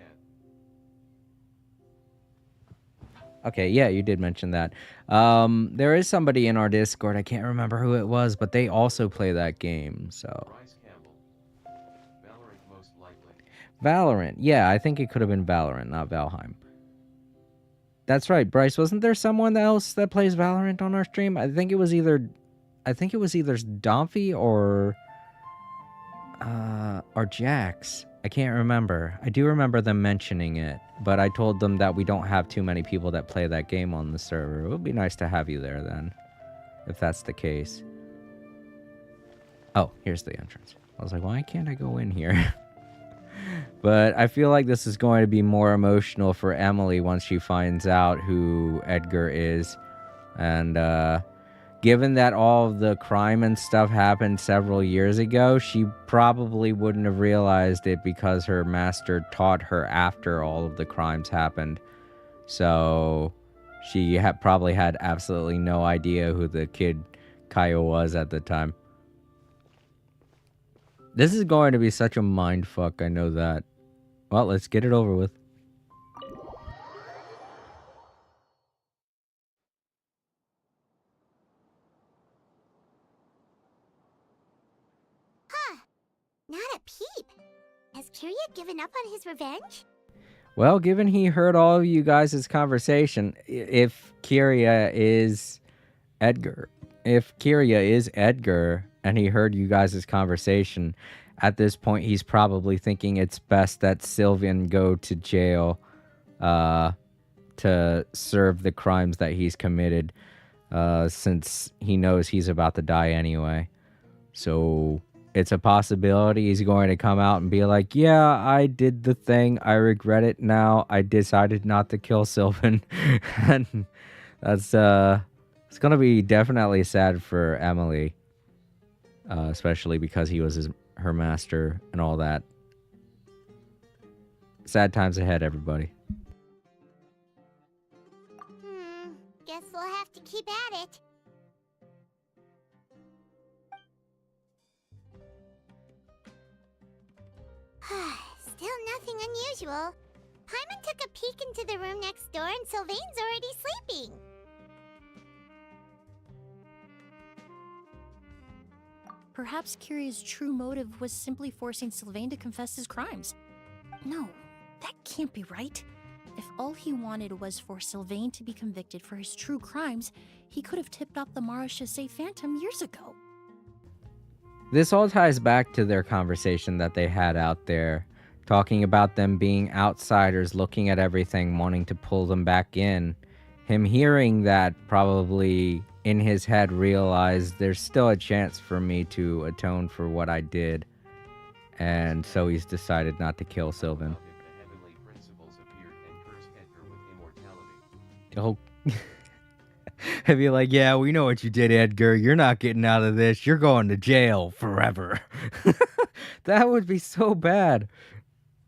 Okay, yeah, you did mention that. There is somebody in our Discord, I can't remember who it was, but they also play that game, so... Valorant most likely. Valorant, yeah, I think it could have been Valorant, not Valheim. That's right, Bryce, wasn't there someone else that plays Valorant on our stream? I think it was either Domfy or Jax. I can't remember. I do remember them mentioning it, but I told them that we don't have too many people that play that game on the server. It would be nice to have you there then, if that's the case. Oh, here's the entrance. I was like, why can't I go in here? But I feel like this is going to be more emotional for Emily once she finds out who Edgar is. And given that all of the crime and stuff happened several years ago, she probably wouldn't have realized it because her master taught her after all of the crimes happened. So she probably had absolutely no idea who the kid Kaio was at the time. This is going to be such a mindfuck, I know that. Well, let's get it over with. Huh. Not a peep. Has Kirya given up on his revenge? Well, given he heard all of you guys' conversation, if Kirya is Edgar, and he heard you guys' conversation, at this point he's probably thinking it's best that Sylvian go to jail to serve the crimes that he's committed, since he knows he's about to die anyway. So it's a possibility he's going to come out and be like, yeah, I did the thing, I regret it now, I decided not to kill Sylvan. And that's it's gonna be definitely sad for Emily, especially because he was her master and all that. Sad times ahead, everybody. Guess we'll have to keep at it. Still nothing unusual. Paimon took a peek into the room next door and Sylvain's already sleeping. Perhaps Kirya's true motive was simply forcing Sylvain to confess his crimes. No, that can't be right. If all he wanted was for Sylvain to be convicted for his true crimes, he could have tipped off the Marechaussee Phantom years ago. This all ties back to their conversation that they had out there, talking about them being outsiders, looking at everything, wanting to pull them back in. him hearing that probably in his head realized there's still a chance for me to atone for what I did. And so he's decided not to kill Sylvan. If the heavenly principles appeared and cursed Edgar with immortality. Oh. I'd be like, yeah, we know what you did, Edgar. You're not getting out of this. You're going to jail forever. That would be so bad.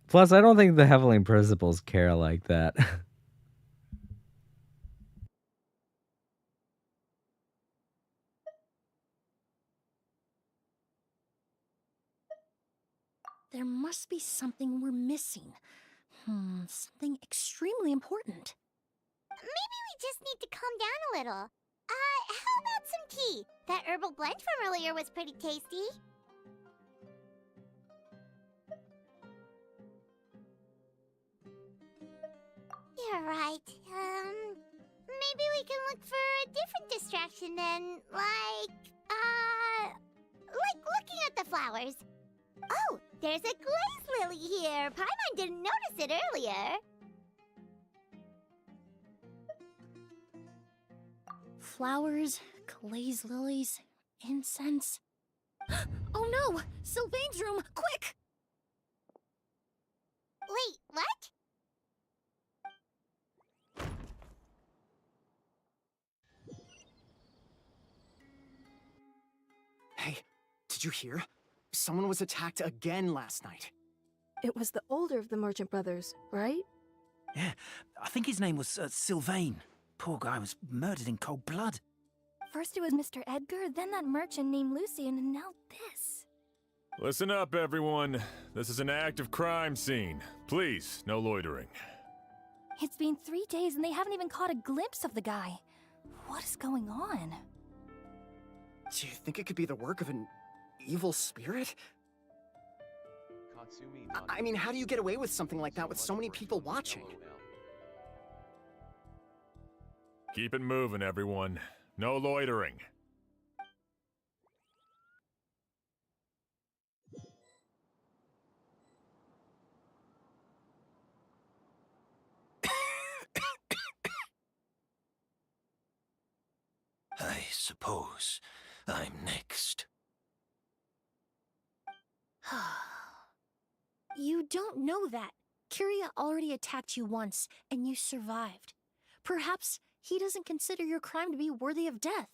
Plus, I don't think the heavenly principles care like that. There must be something we're missing. Something extremely important. Maybe we just need to calm down a little. How about some tea? That herbal blend from earlier was pretty tasty. You're right. Maybe we can look for a different distraction then, like looking at the flowers. Oh, there's a glaze lily here. Paimon didn't notice it earlier. Flowers, glaze lilies, incense. Oh no! Sylvain's room! Quick! Wait, what? Hey, did you hear? Someone was attacked again last night. It was the older of the merchant brothers, right? Yeah, I think his name was Sylvain. Poor guy was murdered in cold blood. First it was Mr. Edgar, then that merchant named Lucian, and now this. Listen up, everyone. This is an active crime scene. Please, no loitering. It's been 3 days and they haven't even caught a glimpse of the guy. What is going on? Do you think it could be the work of an evil spirit? I mean, how do you get away with something like that with so many people watching? Keep it moving, everyone. No loitering. I suppose I'm next. You don't know that. Kyria already attacked you once, and you survived. Perhaps he doesn't consider your crime to be worthy of death.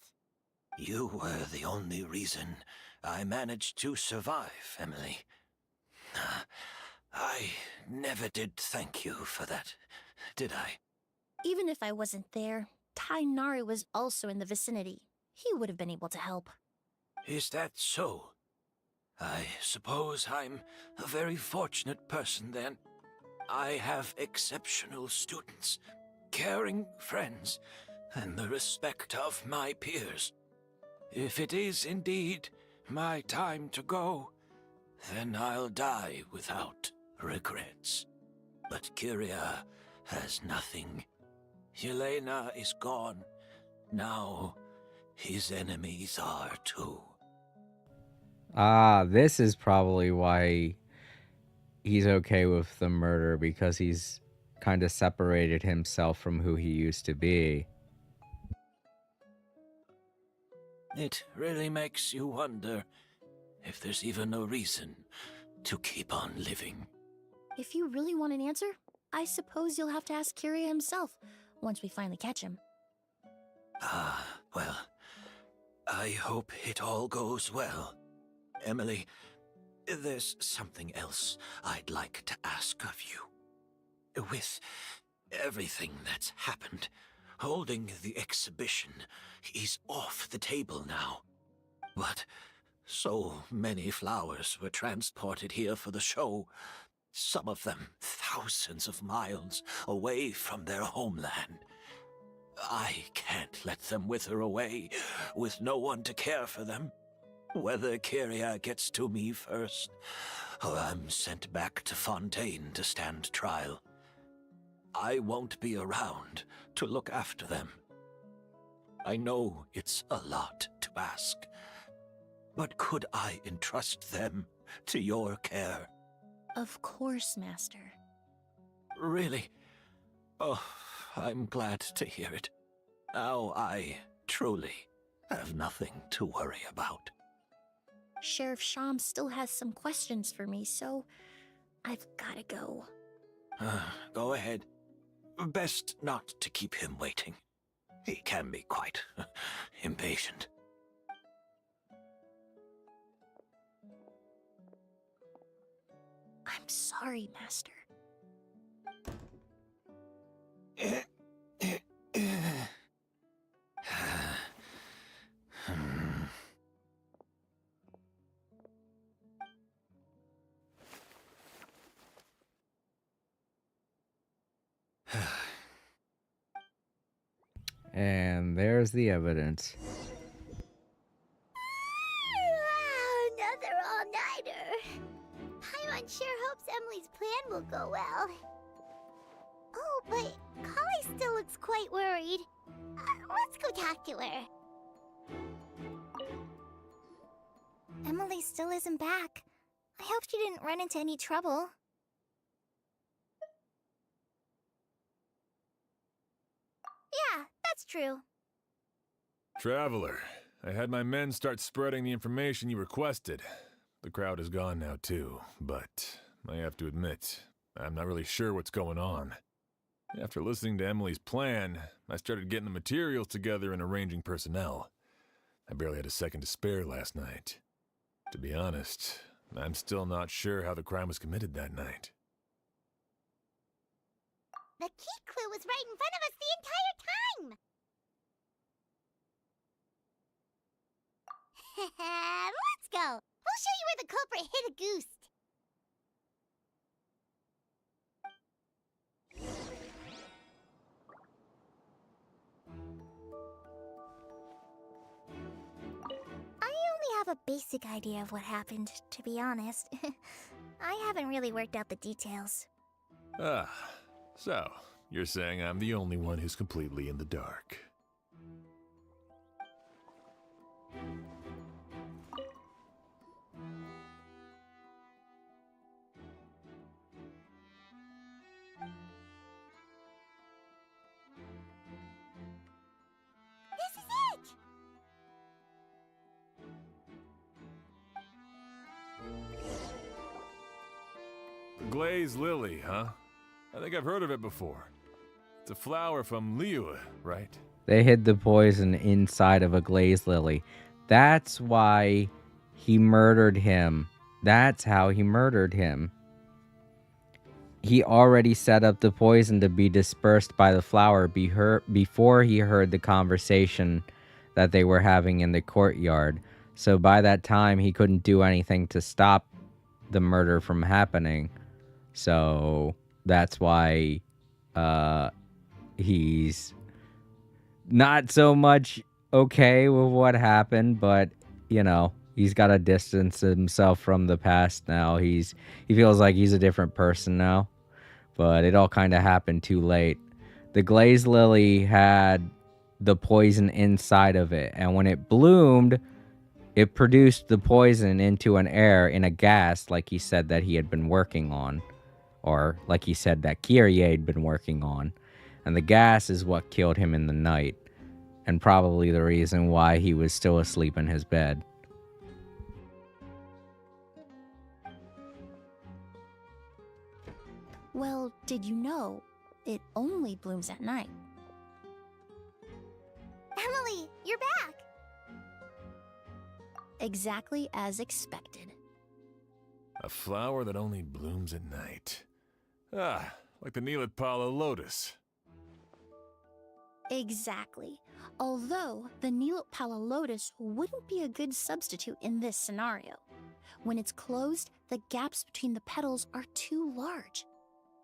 You were the only reason I managed to survive, Emily. I never did thank you for that, did I? Even if I wasn't there, Tainari was also in the vicinity. He would have been able to help. Is that so? I suppose I'm a very fortunate person then. I have exceptional students, caring friends, and the respect of my peers. If it is indeed my time to go, then I'll die without regrets. But Kyria has nothing. Yelena is gone. Now his enemies are too. Ah, this is probably why he's okay with the murder, because he's kind of separated himself from who he used to be. It really makes you wonder if there's even a reason to keep on living. If you really want an answer, I suppose you'll have to ask Kyria himself once we finally catch him. Well, I hope it all goes well. Emily, there's something else I'd like to ask of you. With everything that's happened, holding the exhibition is off the table now. But so many flowers were transported here for the show, some of them thousands of miles away from their homeland. I can't let them wither away with no one to care for them. Whether Kyria gets to me first, or I'm sent back to Fontaine to stand trial, I won't be around to look after them. I know it's a lot to ask, but could I entrust them to your care? Of course, Master. Really? Oh, I'm glad to hear it. Now I truly have nothing to worry about. Sheriff Sham still has some questions for me, so I've gotta go. Go ahead. Best not to keep him waiting. He can be quite impatient. I'm sorry, Master. And there's the evidence. Another all-nighter. Paimon sure hopes Emily's plan will go well. Oh, but Kali still looks quite worried. Let's go talk to her. Emily still isn't back. I hope she didn't run into any trouble. Yeah, that's true. Traveler, I had my men start spreading the information you requested. The crowd is gone now too, but I have to admit, I'm not really sure what's going on. After listening to Emily's plan, I started getting the materials together and arranging personnel. I barely had a second to spare last night. To be honest, I'm still not sure how the crime was committed that night. The key clue was right in front of us the entire time! Let's go! We'll show you where the culprit hid a goose. I only have a basic idea of what happened, to be honest. I haven't really worked out the details. Ah, so you're saying I'm the only one who's completely in the dark. This is it! The glazed lily, huh? I think I've heard of it before. It's a flower from Liyue, right? They hid the poison inside of a glazed lily. That's why he murdered him. That's how he murdered him. He already set up the poison to be dispersed by the flower before he heard the conversation that they were having in the courtyard. So by that time, he couldn't do anything to stop the murder from happening. So that's why he's not so much okay with what happened, but, you know, he's got to distance himself from the past now. He feels like he's a different person now, but it all kind of happened too late. The glazed lily had the poison inside of it, and when it bloomed, it produced the poison into an air in a gas like he said that he had been working on, or like he said that Kyrie had been working on. And the gas is what killed him in the night, and probably the reason why he was still asleep in his bed. Well, did you know it only blooms at night? Emily, you're back! Exactly as expected. A flower that only blooms at night. Ah, like the Neelitpala lotus. Exactly. Although the Neelitpala lotus wouldn't be a good substitute in this scenario. When it's closed, the gaps between the petals are too large.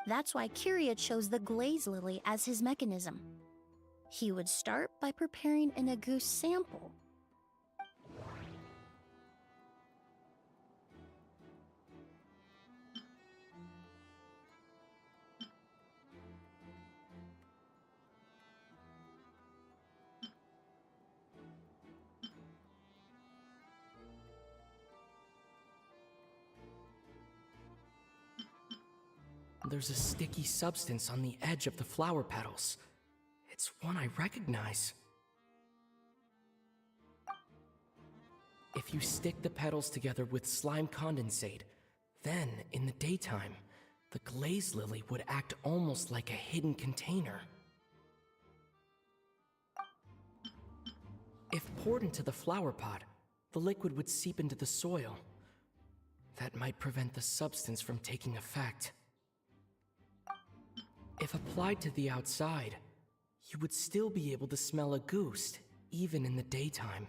That's why Kyria chose the glaze lily as his mechanism. He would start by preparing an Agoose sample. There's a sticky substance on the edge of the flower petals. It's one I recognize. If you stick the petals together with slime condensate, then, in the daytime, the glaze lily would act almost like a hidden container. If poured into the flower pot, the liquid would seep into the soil. That might prevent the substance from taking effect. If applied to the outside, you would still be able to smell a goose, even in the daytime.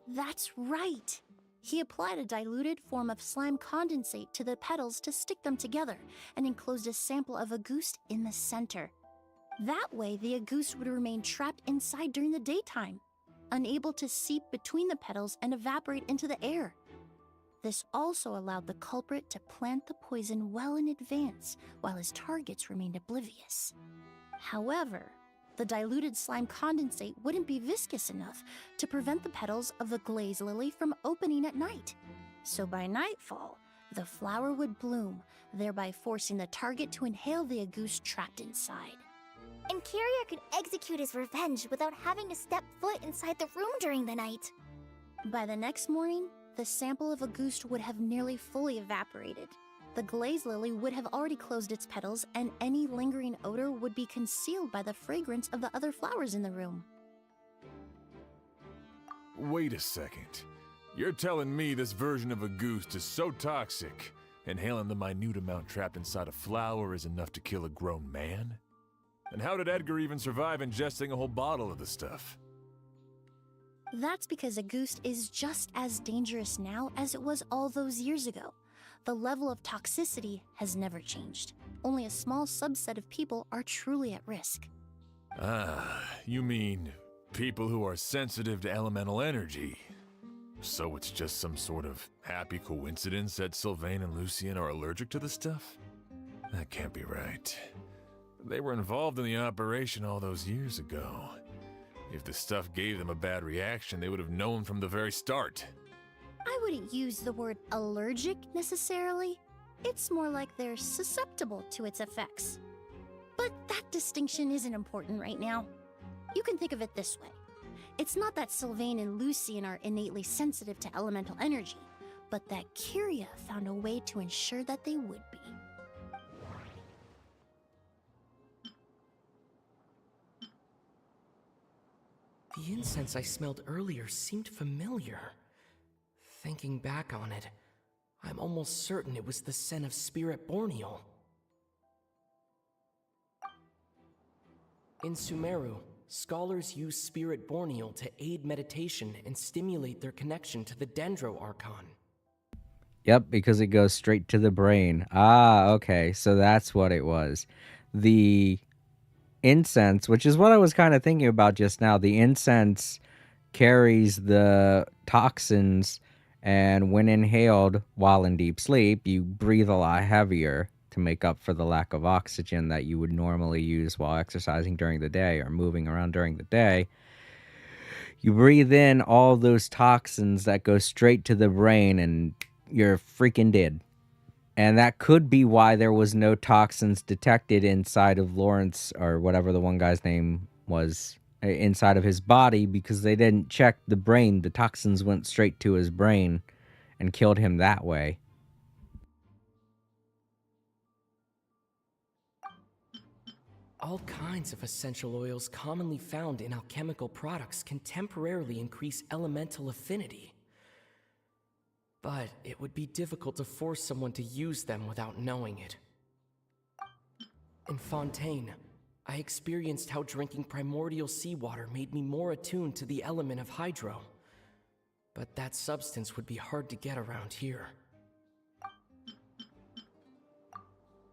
That's right! He applied a diluted form of slime condensate to the petals to stick them together and enclosed a sample of agouste in the center. That way, the agouste would remain trapped inside during the daytime, unable to seep between the petals and evaporate into the air. This also allowed the culprit to plant the poison well in advance while his targets remained oblivious. However, the diluted slime condensate wouldn't be viscous enough to prevent the petals of the glaze lily from opening at night. So by nightfall, the flower would bloom, thereby forcing the target to inhale the agouste trapped inside. And Kyria could execute his revenge without having to step foot inside the room during the night. By the next morning, the sample of agouste would have nearly fully evaporated. The glaze lily would have already closed its petals, and any lingering odor would be concealed by the fragrance of the other flowers in the room. Wait a second. You're telling me this version of a goose is so toxic, inhaling the minute amount trapped inside a flower is enough to kill a grown man? And how did Edgar even survive ingesting a whole bottle of the stuff? That's because agouste is just as dangerous now as it was all those years ago. The level of toxicity has never changed. Only a small subset of people are truly at risk. Ah, you mean people who are sensitive to elemental energy. So it's just some sort of happy coincidence that Sylvain and Lucien are allergic to the stuff? That can't be right. They were involved in the operation all those years ago. If the stuff gave them a bad reaction, they would have known from the very start. I wouldn't use the word allergic necessarily. It's more like they're susceptible to its effects. But that distinction isn't important right now. You can think of it this way. It's not that Sylvain and Lucien are innately sensitive to elemental energy, but that Kyria found a way to ensure that they would be. The incense I smelled earlier seemed familiar. Thinking back on it, I'm almost certain it was the scent of Spirit Borneal. In Sumeru, scholars use Spirit Borneal to aid meditation and stimulate their connection to the Dendro Archon. Yep, because it goes straight to the brain. Ah, okay, so that's what it was. The incense, which is what I was kind of thinking about just now, the incense carries the toxins, and when inhaled while in deep sleep, you breathe a lot heavier to make up for the lack of oxygen that you would normally use while exercising during the day or moving around during the day. You breathe in all those toxins that go straight to the brain, and you're freaking dead. And that could be why there was no toxins detected inside of Lawrence, or whatever the one guy's name was, inside of his body, because they didn't check the brain. The toxins went straight to his brain and killed him that way. All kinds of essential oils commonly found in alchemical products can temporarily increase elemental affinity. But it would be difficult to force someone to use them without knowing it. In Fontaine, I experienced how drinking primordial seawater made me more attuned to the element of hydro. But that substance would be hard to get around here.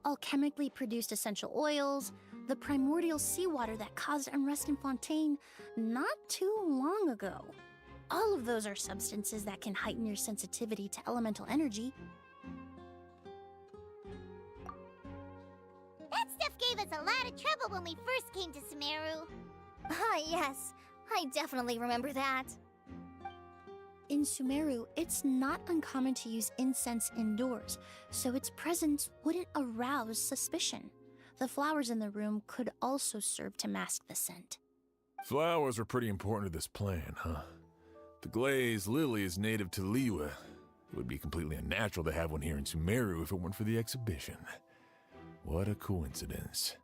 Alchemically produced essential oils, the primordial seawater that caused unrest in Fontaine not too long ago. All of those are substances that can heighten your sensitivity to elemental energy. That stuff gave us a lot of trouble when we first came to Sumeru. Ah, yes. I definitely remember that. In Sumeru, it's not uncommon to use incense indoors, so its presence wouldn't arouse suspicion. The flowers in the room could also serve to mask the scent. Flowers were pretty important to this plan, huh? The glazed lily is native to Liyue. It would be completely unnatural to have one here in Sumeru if it weren't for the exhibition. What a coincidence.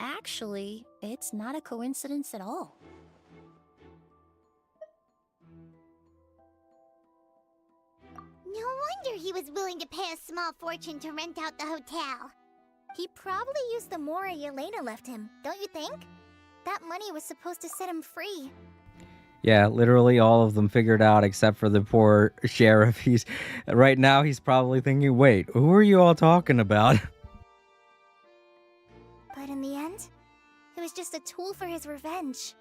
Actually, it's not a coincidence at all. No wonder he was willing to pay a small fortune to rent out the hotel. He probably used the Mora Yelena left him, don't you think? That money was supposed to set him free. Yeah, literally all of them figured out except for the poor sheriff. Right now he's probably thinking, wait, who are you all talking about? But in the end, it was just a tool for his revenge.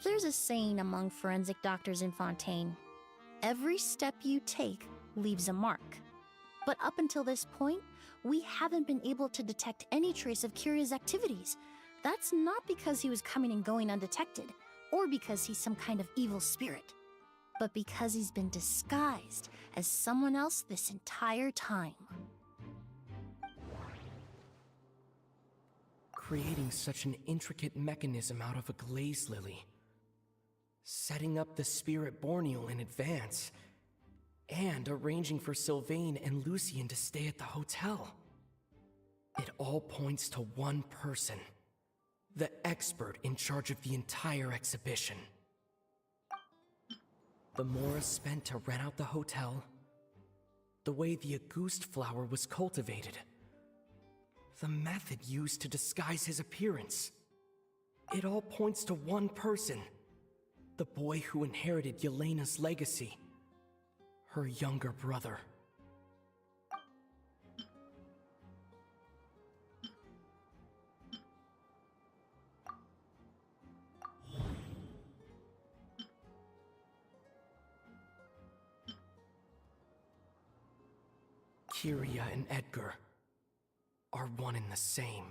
There's a saying among forensic doctors in Fontaine. Every step you take leaves a mark. But up until this point, we haven't been able to detect any trace of Kiria's activities. That's not because he was coming and going undetected, or because he's some kind of evil spirit, but because he's been disguised as someone else this entire time. Creating such an intricate mechanism out of a glaze lily, setting up the spirit Borneal in advance, and arranging for Sylvain and Lucien to stay at the hotel. It all points to one person, the expert in charge of the entire exhibition. The Mora spent to rent out the hotel, the way the Auguste flower was cultivated, the method used to disguise his appearance. It all points to one person, the boy who inherited Yelena's legacy, her younger brother. Kiria and Edgar are one and the same.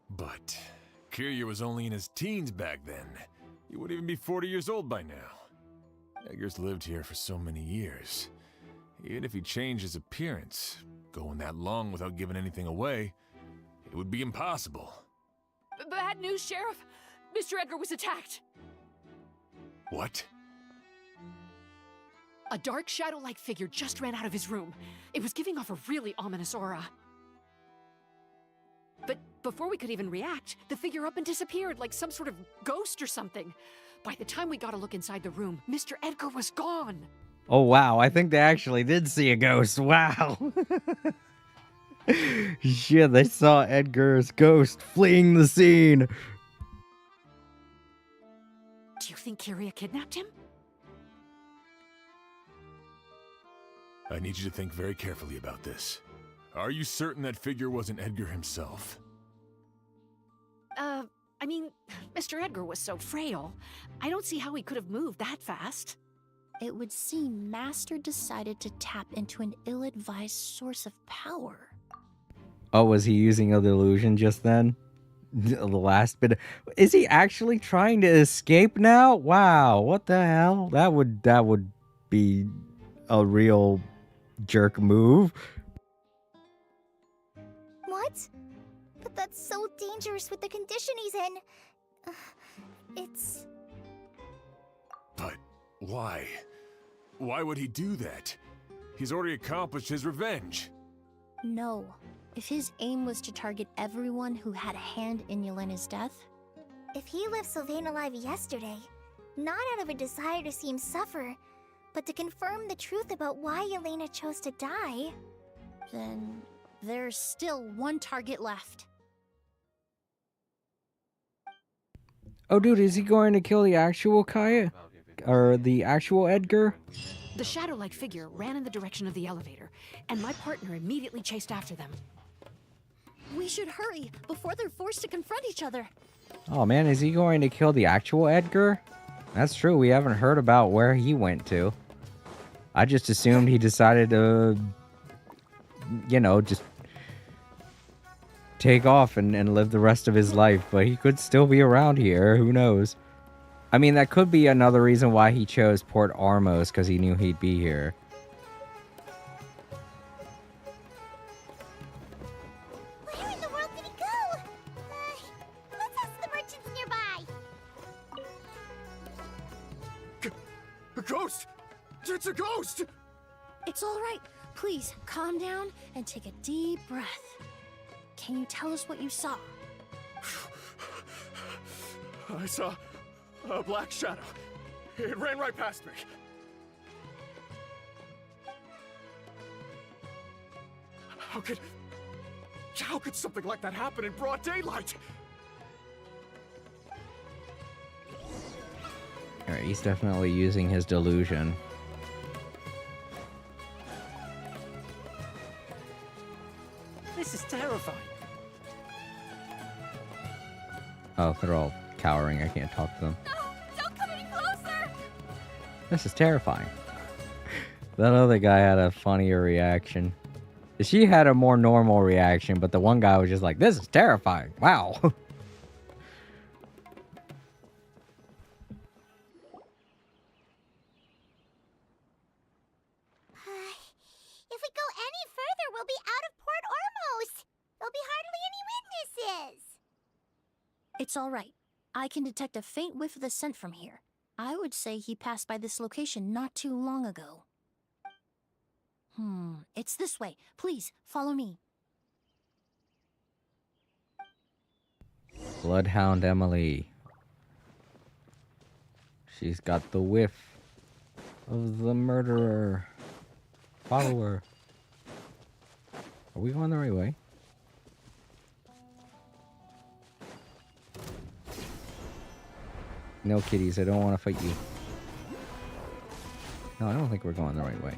But Kirya was only in his teens back then. He wouldn't even be 40 years old by now. Edgar's lived here for so many years. Even if he changed his appearance, going that long without giving anything away, it would be impossible. Bad news, Sheriff! Mr. Edgar was attacked! What? A dark shadow-like figure just ran out of his room. It was giving off a really ominous aura. But before we could even react, the figure up and disappeared like some sort of ghost or something. By the time we got a look inside the room, Mr. Edgar was gone. Oh, wow. I think they actually did see a ghost. Wow. Shit, they saw Edgar's ghost fleeing the scene. Do you think Kiria kidnapped him? I need you to think very carefully about this. Are you certain that figure wasn't Edgar himself? I mean, Mr. Edgar was so frail. I don't see how he could have moved that fast. It would seem Master decided to tap into an ill-advised source of power. Oh, was he using a delusion just then? The last bit. Is he actually trying to escape now? Wow, what the hell? That would be a real jerk move. What? But that's so dangerous with the condition he's in. It's... But why? Why would he do that? He's already accomplished his revenge. No. If his aim was to target everyone who had a hand in Yelena's death... If he left Sylvain alive yesterday, not out of a desire to see him suffer, but to confirm the truth about why Yelena chose to die... Then there's still one target left. Oh, dude, is he going to kill the actual Kaya? Or the actual Edgar? The shadow-like figure ran in the direction of the elevator, and my partner immediately chased after them. We should hurry before they're forced to confront each other. Oh man, is he going to kill the actual Edgar? That's true, we haven't heard about where he went to. I just assumed he decided to, you know, just take off and live the rest of his life, but he could still be around here, who knows? I mean, that could be another reason why he chose Port Ormos, because he knew he'd be here. Where in the world did he go? Let's ask the merchants nearby. A ghost! It's a ghost! It's all right. Please, calm down and take a deep breath. Can you tell us what you saw? I saw a black shadow. It ran right past me. How could something like that happen in broad daylight? Alright, he's definitely using his delusion. This is terrifying. Oh, they're all cowering. I can't talk to them. No, don't come any closer! This is terrifying. That other guy had a funnier reaction. She had a more normal reaction, but the one guy was just like, this is terrifying. Wow. If we go any further, we'll be out of Port Ormos. There'll be hardly any witnesses. It's all right. I can detect a faint whiff of the scent from here. I would say he passed by this location not too long ago. It's this way. Please, follow me. Bloodhound Emily. She's got the whiff of the murderer. Follow her. Are we going the right way? No, kitties, I don't want to fight you. No, I don't think we're going the right way.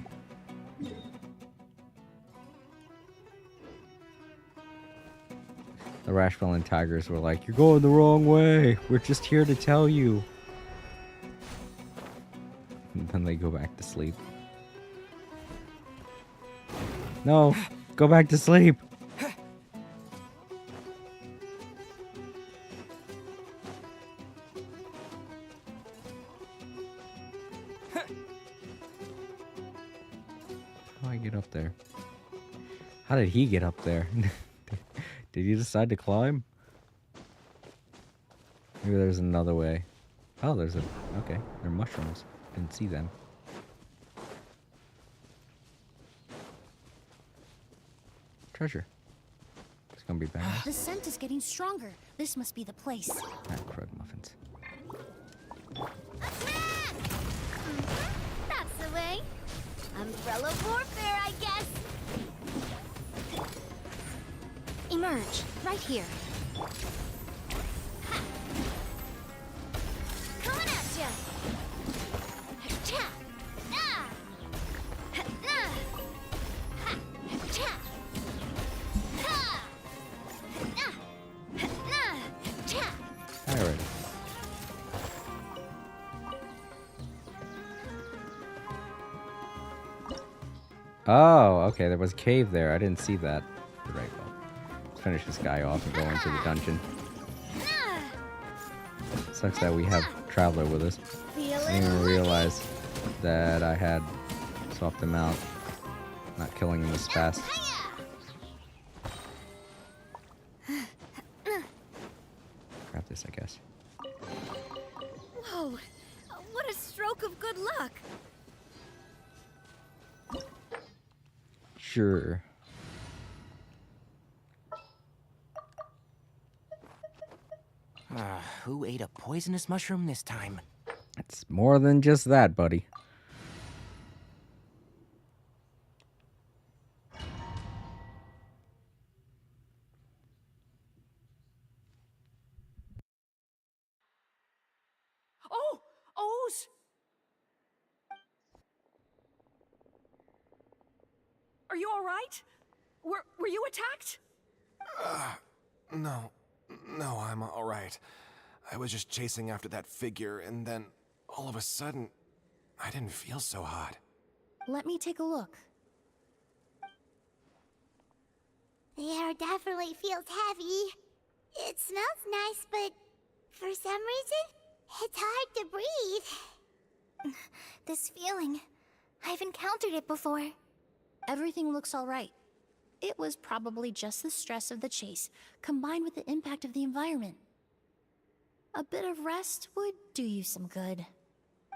The Rashville Tigers were like, you're going the wrong way. We're just here to tell you. And then they go back to sleep. No, go back to sleep. How do I get up there? How did he get up there? Did he decide to climb? Maybe there's another way. Oh, there's a... Okay, they're mushrooms. Didn't see them. Treasure. It's gonna be bad. The scent is getting stronger. This must be the place. Ah, crud muffins. Attack! That's the way. Umbrella warfare, I guess. Emerge, right here. Coming at ya. Ha! Ah! Ha! Ah! Ha! Ha! Ha! Ah! Ah! Ha! Alright. Oh, okay, there was a cave there. I didn't see that. Right, well. Let's finish this guy off and go into the dungeon. Sucks that we have Traveler with us. I didn't even realize that I had swapped him out. Not killing him as fast. Grab this, I guess. Whoa! What a stroke of good luck! Sure. Who ate a poisonous mushroom this time? It's more than just that, buddy. Oh! O's! Are you all right? Were you attacked? No, I'm all right. I was just chasing after that figure, and then all of a sudden, I didn't feel so hot. Let me take a look. The air definitely feels heavy. It smells nice, but for some reason, It's hard to breathe. This feeling, I've encountered it before. Everything looks all right. It was probably just the stress of the chase, combined with the impact of the environment. A bit of rest would do you some good.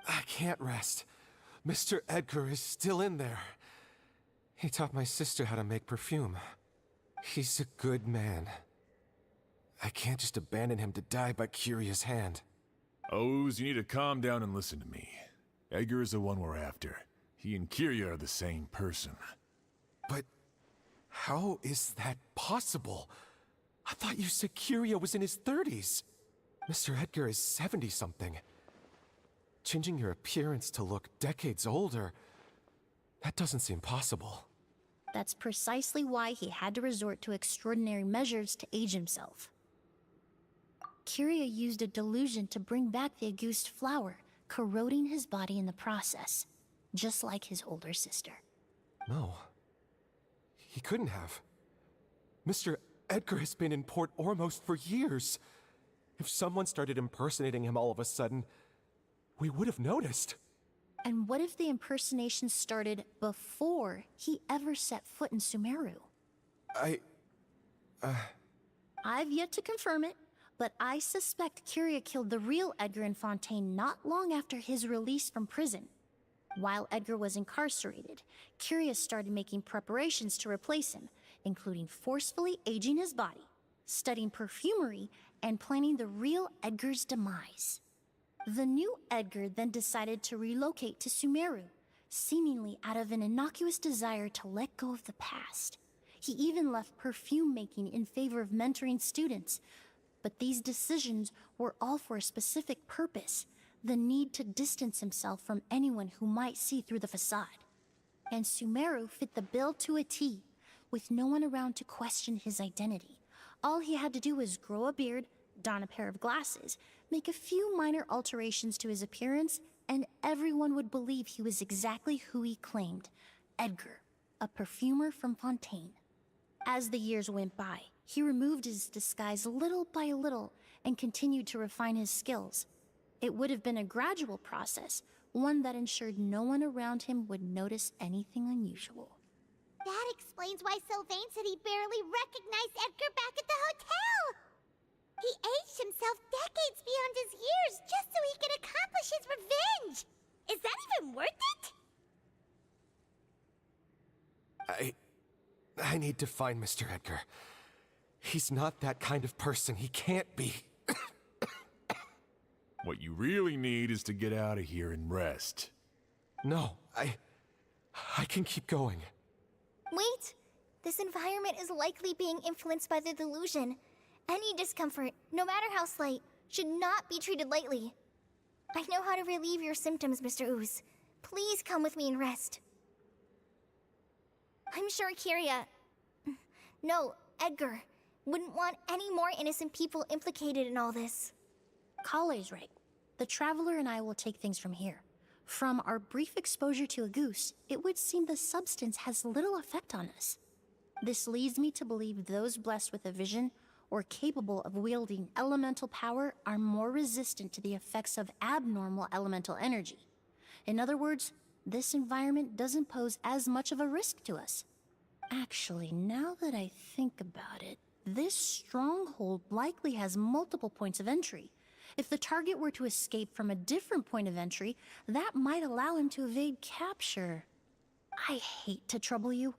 I can't rest. Mr. Edgar is still in there. He taught my sister how to make perfume. He's a good man. I can't just abandon him to die by Kyria's hand. Oz, you need to calm down and listen to me. Edgar is the one we're after. He and Kyria are the same person. But how is that possible? I thought you said Kyria was in his 30s. Mr. Edgar is 70-something. Changing your appearance to look decades older, that doesn't seem possible. That's precisely why he had to resort to extraordinary measures to age himself. Kyria used a delusion to bring back the Auguste flower, corroding his body in the process, just like his older sister. No. He couldn't have. Mr. Edgar has been in Port Ormos for years. If someone started impersonating him all of a sudden, we would have noticed. And what if the impersonation started before he ever set foot in Sumeru? I've yet to confirm it, but I suspect Kyria killed the real Edgar in Fontaine not long after his release from prison. While Edgar was incarcerated, Kyria started making preparations to replace him, including forcefully aging his body, studying perfumery, and planning the real Edgar's demise. The new Edgar then decided to relocate to Sumeru, seemingly out of an innocuous desire to let go of the past. He even left perfume making in favor of mentoring students. But these decisions were all for a specific purpose: the need to distance himself from anyone who might see through the facade. And Sumeru fit the bill to a T, with no one around to question his identity. All he had to do was grow a beard, don a pair of glasses, make a few minor alterations to his appearance, and everyone would believe he was exactly who he claimed: Edgar, a perfumer from Fontaine. As the years went by, he removed his disguise little by little and continued to refine his skills. It would have been a gradual process, one that ensured no one around him would notice anything unusual. That explains why Sylvain said he barely recognized Edgar back at the hotel! He aged himself decades beyond his years just so he could accomplish his revenge! Is that even worth it? I need to find Mr. Edgar. He's not that kind of person. He can't be. What you really need is to get out of here and rest. No, I can keep going. Wait! This environment is likely being influenced by the delusion. Any discomfort, no matter how slight, should not be treated lightly. I know how to relieve your symptoms, Mr. Ooze. Please come with me and rest. I'm sure Kyria... No, Edgar wouldn't want any more innocent people implicated in all this. Kale's right. The Traveler and I will take things from here. From our brief exposure to Auguste, it would seem the substance has little effect on us. This leads me to believe those blessed with a vision or capable of wielding elemental power are more resistant to the effects of abnormal elemental energy. In other words, this environment doesn't pose as much of a risk to us. Actually, now that I think about it, this stronghold likely has multiple points of entry. If the target were to escape from a different point of entry, that might allow him to evade capture. I hate to trouble you,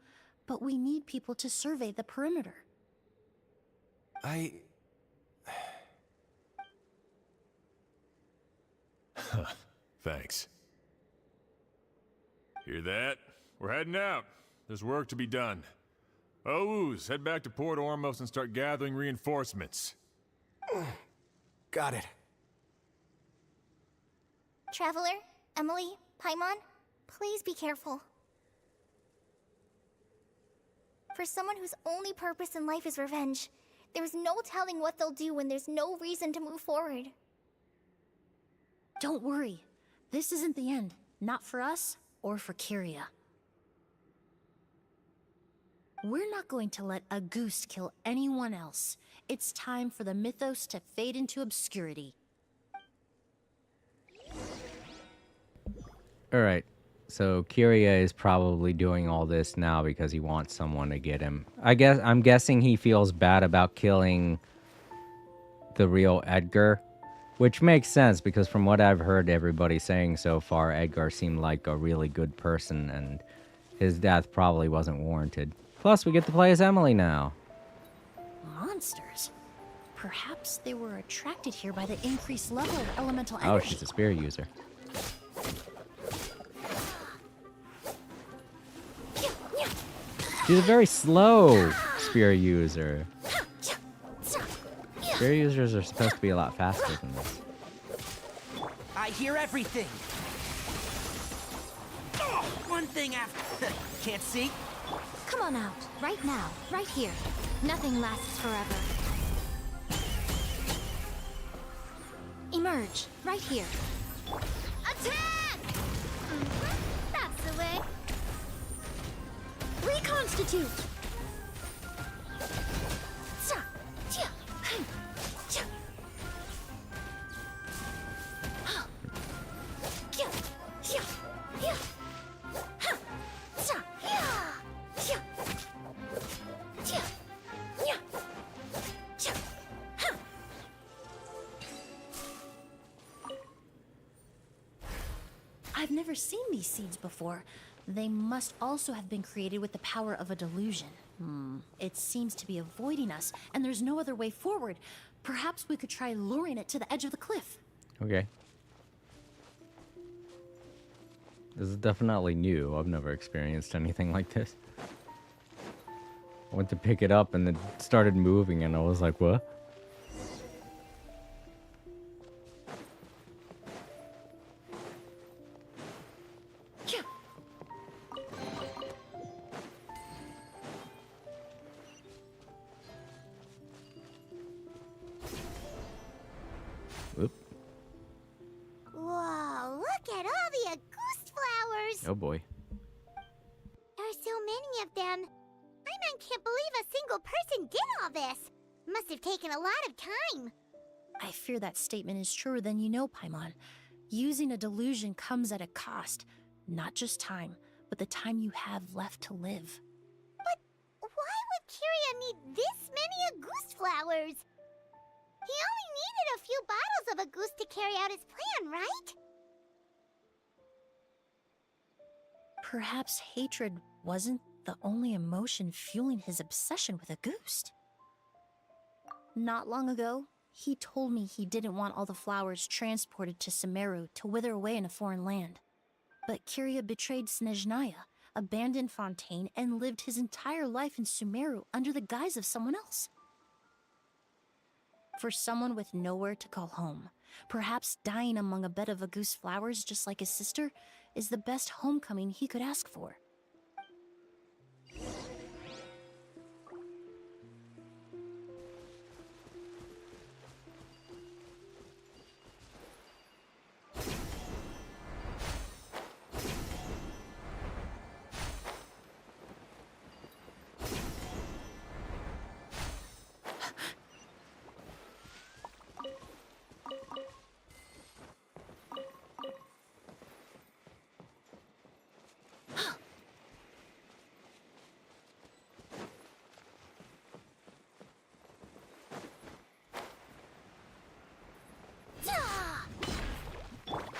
but we need people to survey the perimeter. Thanks. Hear that? We're heading out. There's work to be done. Ooze, head back to Port Ormos and start gathering reinforcements. Got it. Traveler, Emily, Paimon, please be careful. For someone whose only purpose in life is revenge, there's no telling what they'll do when there's no reason to move forward. Don't worry. This isn't the end. Not for us or for Kyria. We're not going to let Auguste kill anyone else. It's time for the mythos to fade into obscurity. All right. So Kyria is probably doing all this now because he wants someone to get him. I'm guessing he feels bad about killing the real Edgar, which makes sense because from what I've heard everybody saying so far, Edgar seemed like a really good person and his death probably wasn't warranted. Plus, we get to play as Emily now. Monsters? Perhaps they were attracted here by the increased level of elemental Oh, energy. she's a spear user. She's a very slow spear user. Spear users are supposed to be a lot faster than this. I hear everything. One thing after. Can't see? Come on out, right now, right here. Nothing lasts forever. Emerge, right here. Attack! That's the way. Reconstitute! I've never seen these seeds before. They must also have been created with the power of a delusion. It seems to be avoiding us, and there's no other way forward. Perhaps we could try luring it to the edge of the cliff. Okay. This is definitely new. I've never experienced anything like this. I went to pick it up and it started moving and I was like, what? Oop. Whoa, look at all the Auguste flowers! Oh boy. There are so many of them. I can't believe a single person did all this. Must have taken a lot of time. I fear that statement is truer than you know, Paimon. Using a delusion comes at a cost. Not just time, but the time you have left to live. But why would Kyria need this many Auguste flowers? He only needed a few bottles of Auguste to carry out his plan, right? Perhaps hatred wasn't the only emotion fueling his obsession with Auguste. Not long ago, he told me he didn't want all the flowers transported to Sumeru to wither away in a foreign land. But Kyria betrayed Snezhnaya, abandoned Fontaine, and lived his entire life in Sumeru under the guise of someone else. For someone with nowhere to call home, perhaps dying among a bed of Auguste flowers just like his sister is the best homecoming he could ask for.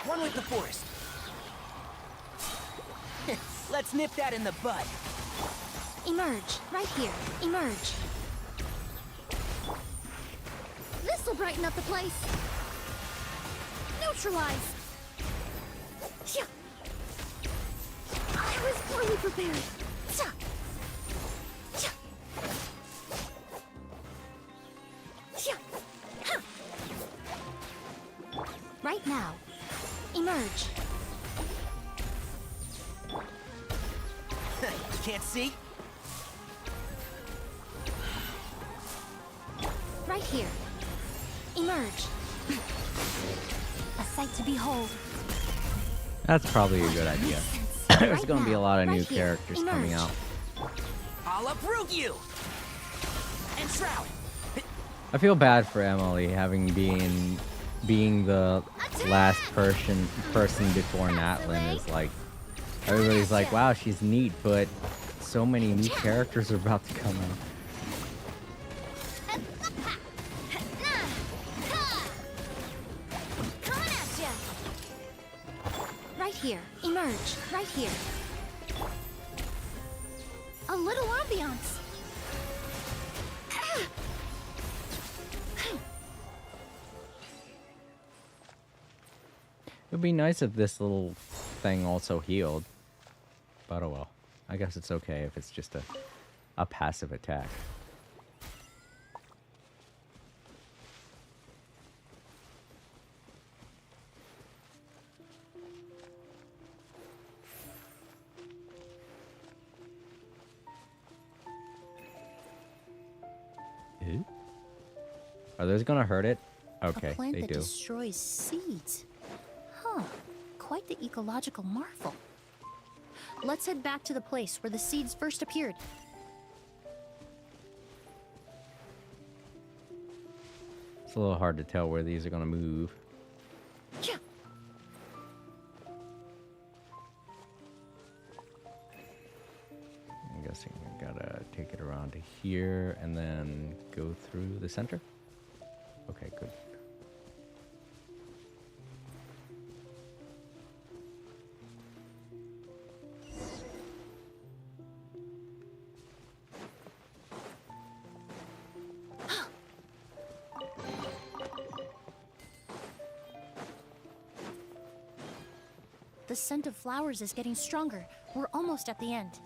One with the forest. Let's nip that in the bud. Emerge, right here. Emerge. This'll brighten up the place. Neutralize. I was poorly prepared. Right now. Emerge. Can't see? Right here. Emerge. A sight to behold. That's probably a good idea. There's gonna be a lot of new characters coming out. I'll uproot you! And shroud! I feel bad for Emily having been being the last person before Natlin is like, everybody's like, wow, she's neat, but so many new characters are about to come out. Coming at ya! Right here. Emerge. Right here. A little ambiance. It would be nice if this little thing also healed. But oh well. I guess it's okay if it's just a passive attack. Are those gonna hurt it? Okay, A plant they that do. destroys seeds. Huh. Quite the ecological marvel. Let's head back to the place where the seeds first appeared. It's a little hard to tell where these are gonna move. Yeah. I'm guessing I gotta take it around to here and then go through the center. Okay, good. The scent of flowers is getting stronger. We're almost at the end.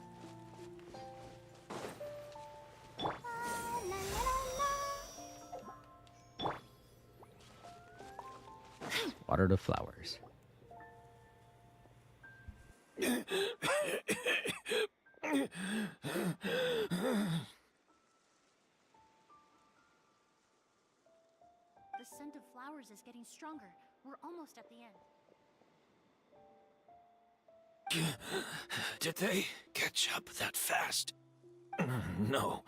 Water the flowers. The scent of flowers is getting stronger. We're almost at the end. Did they catch up that fast? No.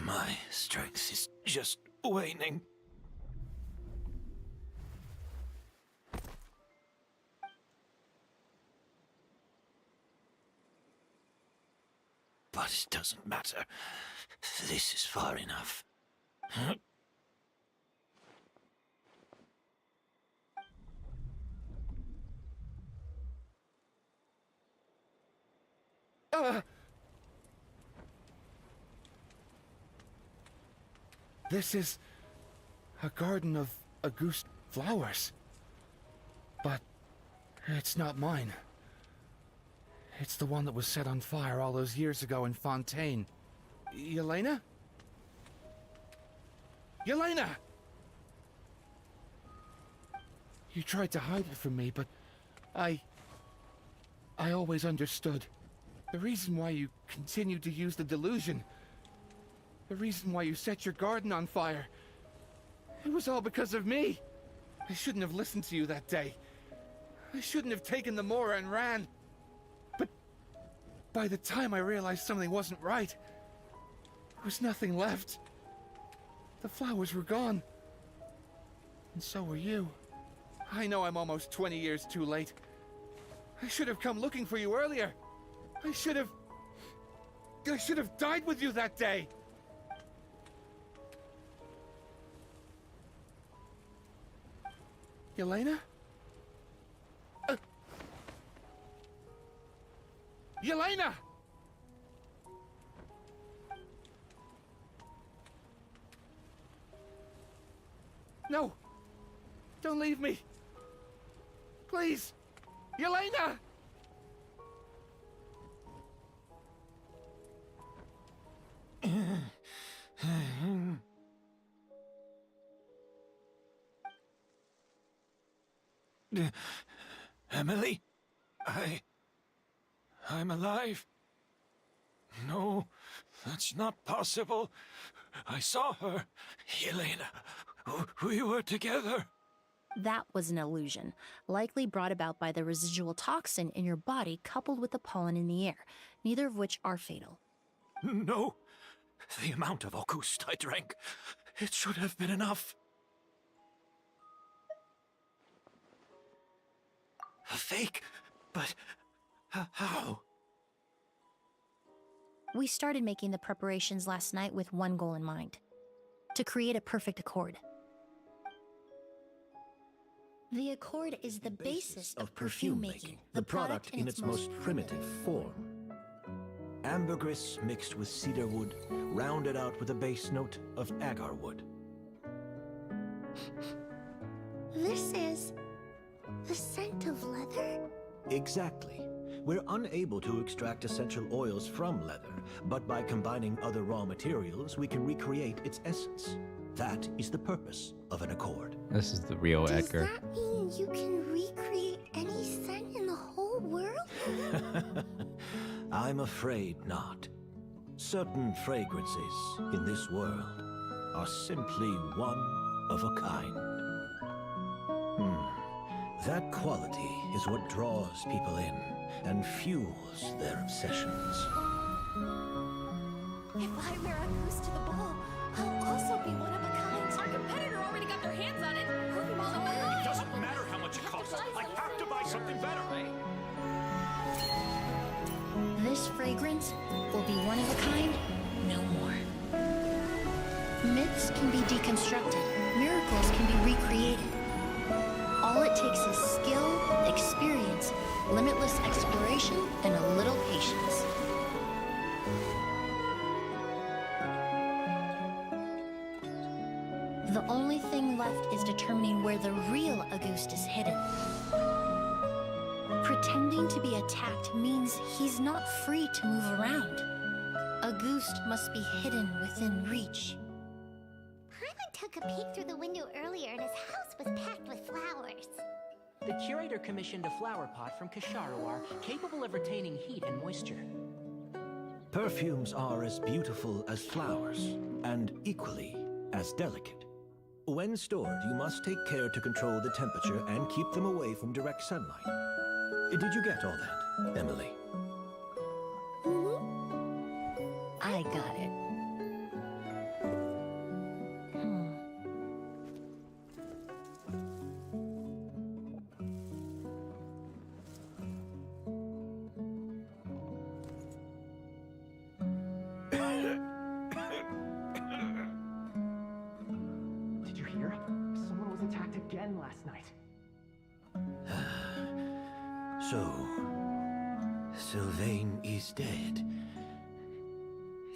My strength is just waning. But it doesn't matter. This is far enough. This is a garden of Auguste flowers. But it's not mine. It's the one that was set on fire all those years ago in Fontaine. Yelena? Yelena! You tried to hide it from me, but I always understood. The reason why you continued to use the delusion, the reason why you set your garden on fire, it was all because of me. I shouldn't have listened to you that day. I shouldn't have taken the Mora and ran. But by the time I realized something wasn't right, there was nothing left. The flowers were gone. And so were you. I know I'm almost 20 years too late. I should have come looking for you earlier. I should have died with you that day. Yelena? Yelena! No! Don't leave me! Please! Yelena! Emily? I'm alive. No, that's not possible. I saw her. Yelena, we were together. That was an illusion, likely brought about by the residual toxin in your body coupled with the pollen in the air, neither of which are fatal. No, the amount of Auguste I drank, it should have been enough. A fake? But how? We started making the preparations last night with one goal in mind: to create a perfect accord. The accord is the basis of perfume making, the product in its most primitive form. Ambergris mixed with cedar wood, rounded out with a base note of agar wood. This is the scent of leather? Exactly. We're unable to extract essential oils from leather, but by combining other raw materials, we can recreate its essence. That is the purpose of an accord. This is the real Edgar. Does that mean you can recreate any scent in the whole world? I'm afraid not. Certain fragrances in this world are simply one of a kind. That quality is what draws people in and fuels their obsessions. If I wear a goose to the ball, I'll also be one of a kind. Our competitor already got their hands on it. It doesn't matter how much it costs. I have to buy something better. This fragrance will be one of a kind, no more. Myths can be deconstructed. Miracles can be recreated. All it takes is skill, experience, limitless exploration, and a little patience. The only thing left is determining where the real Auguste is hidden. Pretending to be attacked means he's not free to move around. Auguste must be hidden within reach. Paimon took a peek through the window earlier and his house was packed with flowers. The curator commissioned a flower pot from Kasharawar, capable of retaining heat and moisture. Perfumes are as beautiful as flowers, and equally as delicate. When stored, you must take care to control the temperature and keep them away from direct sunlight. Did you get all that, Emily? I got it. Did you hear? Someone was attacked again last night. So, Sylvain is dead.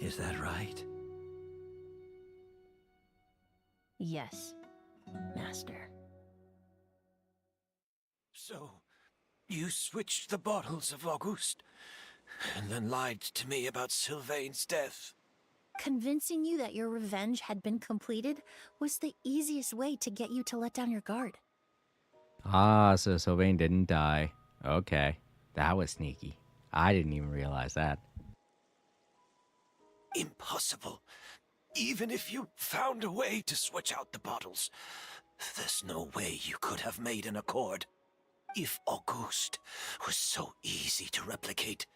Is that right? Yes, Master. So, you switched the bottles of Auguste, and then lied to me about Sylvain's death. Convincing you that your revenge had been completed was the easiest way to get you to let down your guard. Ah, so Sylvain didn't die. Okay. That was sneaky. I didn't even realize that. Impossible. Even if you found a way to switch out the bottles, there's no way you could have made an accord. If Auguste was so easy to replicate,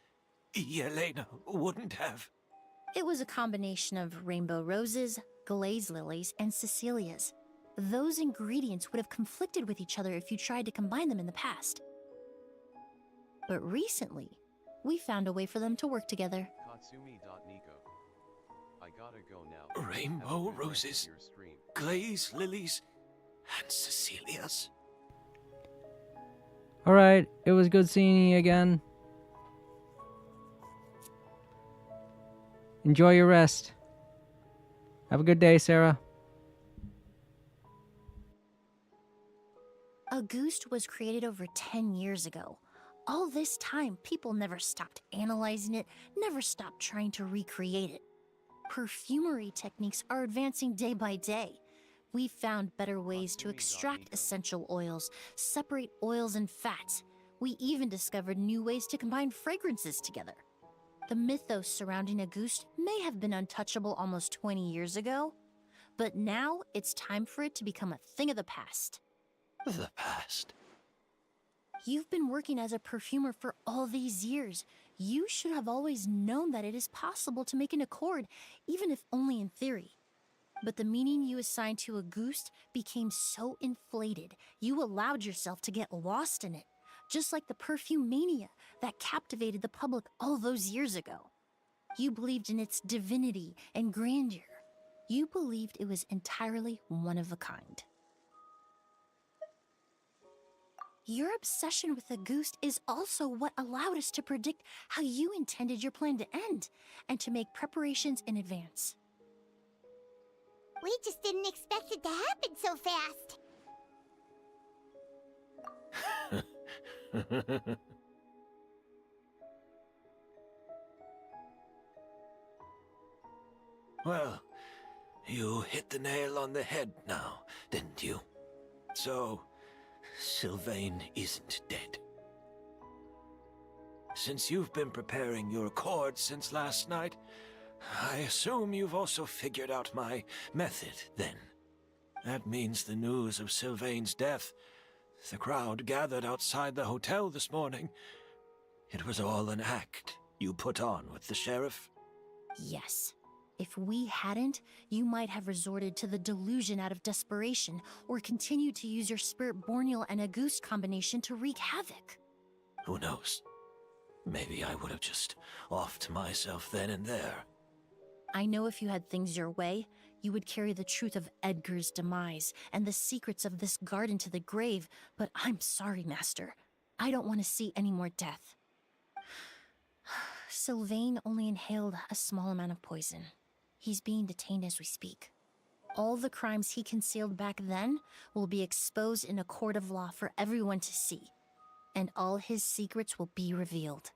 Yelena wouldn't have. It was a combination of rainbow roses, glaze lilies, and Cecilias. Those ingredients would have conflicted with each other if you tried to combine them in the past. But recently, we found a way for them to work together. Katsumi.Nico. I gotta go now. Rainbow roses, glaze lilies, and Cecilias. Alright, it was good seeing you again. Enjoy your rest. Have a good day, Sarah. Auguste was created over 10 years ago. All this time, people never stopped analyzing it, never stopped trying to recreate it. Perfumery techniques are advancing day by day. We found better ways to extract essential oils, separate oils and fats. We even discovered new ways to combine fragrances together. The mythos surrounding Auguste may have been untouchable almost 20 years ago, but now it's time for it to become a thing of the past. The past? You've been working as a perfumer for all these years. You should have always known that it is possible to make an accord, even if only in theory. But the meaning you assigned to Auguste became so inflated, you allowed yourself to get lost in it. just like the perfume mania that captivated the public all those years ago. You believed in its divinity and grandeur. You believed it was entirely one of a kind. Your obsession with the goose is also what allowed us to predict how you intended your plan to end, and to make preparations in advance. We just didn't expect it to happen so fast. Well, you hit the nail on the head now, didn't you? So, Sylvain isn't dead. Since you've been preparing your accord since last night, I assume you've also figured out my method, then. That means the news of Sylvain's death, the crowd gathered outside the hotel this morning, it was all an act you put on with the sheriff? Yes. If we hadn't, you might have resorted to the delusion out of desperation, or continued to use your Spirit Borneal and Auguste combination to wreak havoc. Who knows? Maybe I would have just offed myself then and there. I know if you had things your way, you would carry the truth of Edgar's demise and the secrets of this garden to the grave, but I'm sorry, Master. I don't want to see any more death. Sylvain only inhaled a small amount of poison. He's being detained as we speak. All the crimes he concealed back then will be exposed in a court of law for everyone to see, and all his secrets will be revealed.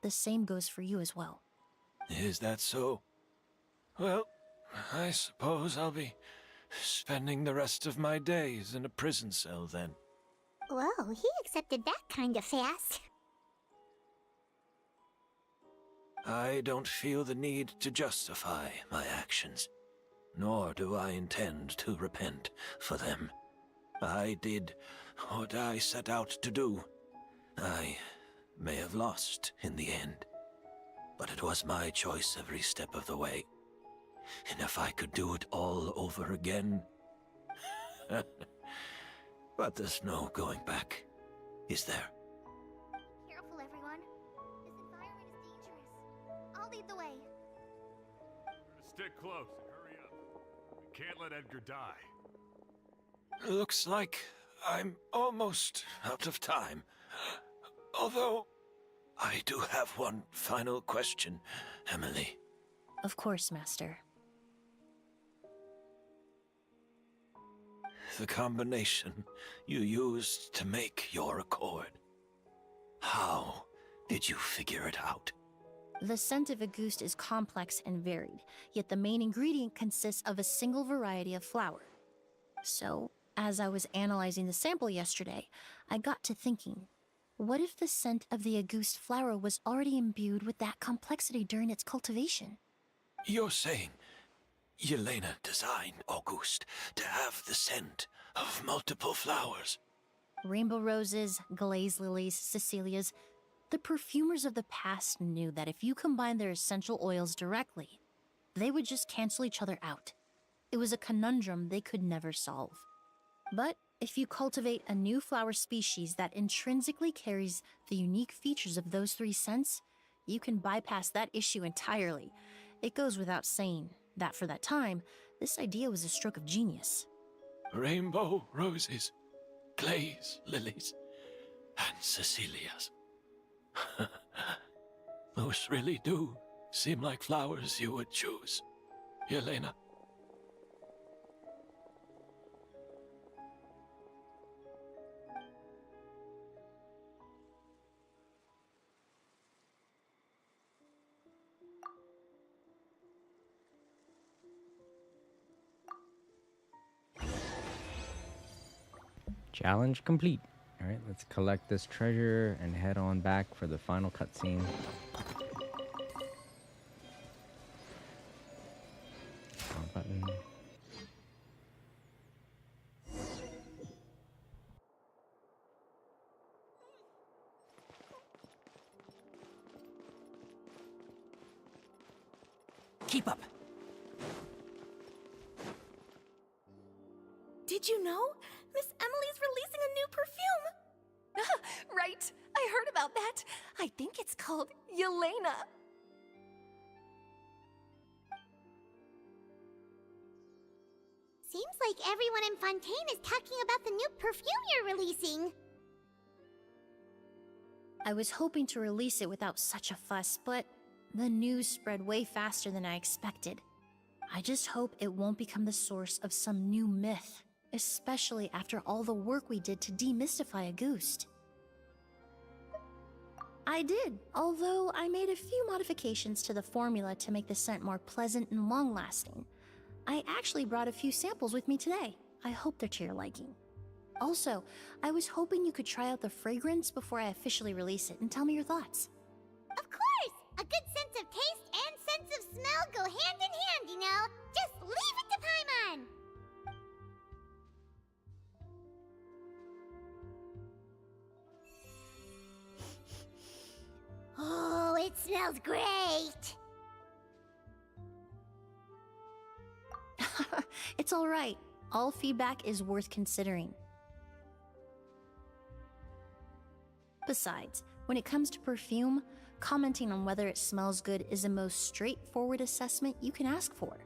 The same goes for you as well. Is that so? Well, I suppose I'll be spending the rest of my days in a prison cell then. Whoa, he accepted that kind of fast. I don't feel the need to justify my actions, nor do I intend to repent for them. I did what I set out to do. I may have lost in the end, but it was my choice every step of the way. And if I could do it all over again... But there's no going back, is there? Careful, everyone. This environment is dangerous. I'll lead the way. Stick close and hurry up. We can't let Edgar die. Looks like I'm almost out of time. Although, I do have one final question, Emily. Of course, Master. The combination you used to make your accord. How did you figure it out? The scent of Auguste is complex and varied, yet the main ingredient consists of a single variety of flower. So, as I was analyzing the sample yesterday, I got to thinking, what if the scent of the Auguste flower was already imbued with that complexity during its cultivation? You're saying Yelena designed Auguste to have the scent of multiple flowers? Rainbow roses, glaze lilies, Cecilias. The perfumers of the past knew that if you combine their essential oils directly, they would just cancel each other out. It was a conundrum they could never solve. But if you cultivate a new flower species that intrinsically carries the unique features of those three scents, you can bypass that issue entirely. It goes without saying that for that time, this idea was a stroke of genius. Rainbow roses, glaze lilies, and Cecilias. Those really do seem like flowers you would choose, Yelena. Challenge complete. Alright, let's collect this treasure and head on back for the final cutscene. Wrong button. Keep up. Did you know? Miss Emily's releasing a new perfume! Right, I heard about that. I think it's called Yelena. Seems like everyone in Fontaine is talking about the new perfume you're releasing. I was hoping to release it without such a fuss, but the news spread way faster than I expected. I just hope it won't become the source of some new myth, especially after all the work we did to demystify Auguste. I did, although I made a few modifications to the formula to make the scent more pleasant and long-lasting. I actually brought a few samples with me today. I hope they're to your liking. Also, I was hoping you could try out the fragrance before I officially release it and tell me your thoughts. Of course! A good sense of taste and sense of smell go hand in hand, you know? Just leave it to Paimon! Oh, it smells great! It's alright. All feedback is worth considering. Besides, when it comes to perfume, commenting on whether it smells good is the most straightforward assessment you can ask for.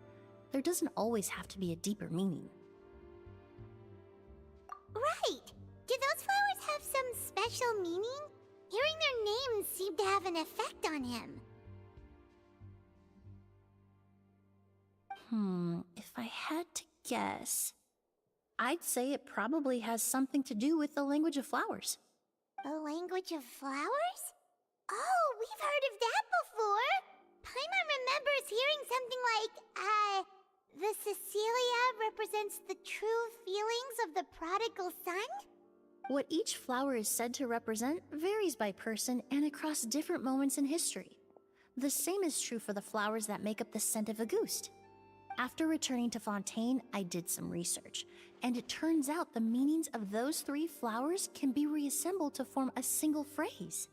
There doesn't always have to be a deeper meaning. Right! Do those flowers have some special meaning? Hearing their names seemed to have an effect on him. If I had to guess, I'd say it probably has something to do with the language of flowers. The language of flowers? Oh, we've heard of that before! Paimon remembers hearing something like, the Cecilia represents the true feelings of the prodigal son? What each flower is said to represent varies by person and across different moments in history. The same is true for the flowers that make up the scent of Auguste. After returning to Fontaine, I did some research, and it turns out the meanings of those 3 flowers can be reassembled to form a single phrase.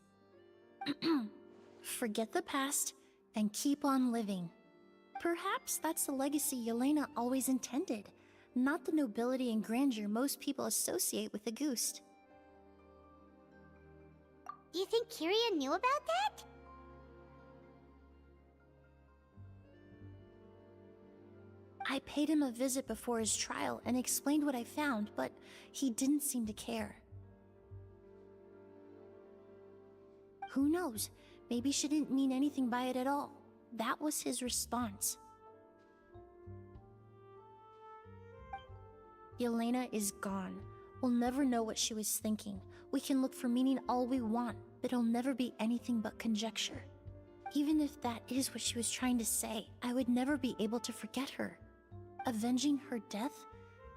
Forget the past and keep on living. Perhaps that's the legacy Yelena always intended, not the nobility and grandeur most people associate with Auguste. Do you think Kiria knew about that? I paid him a visit before his trial and explained what I found, but he didn't seem to care. Who knows? Maybe she didn't mean anything by it at all. That was his response. Yelena is gone. We'll never know what she was thinking. We can look for meaning all we want, but it'll never be anything but conjecture. Even if that is what she was trying to say, I would never be able to forget her. Avenging her death?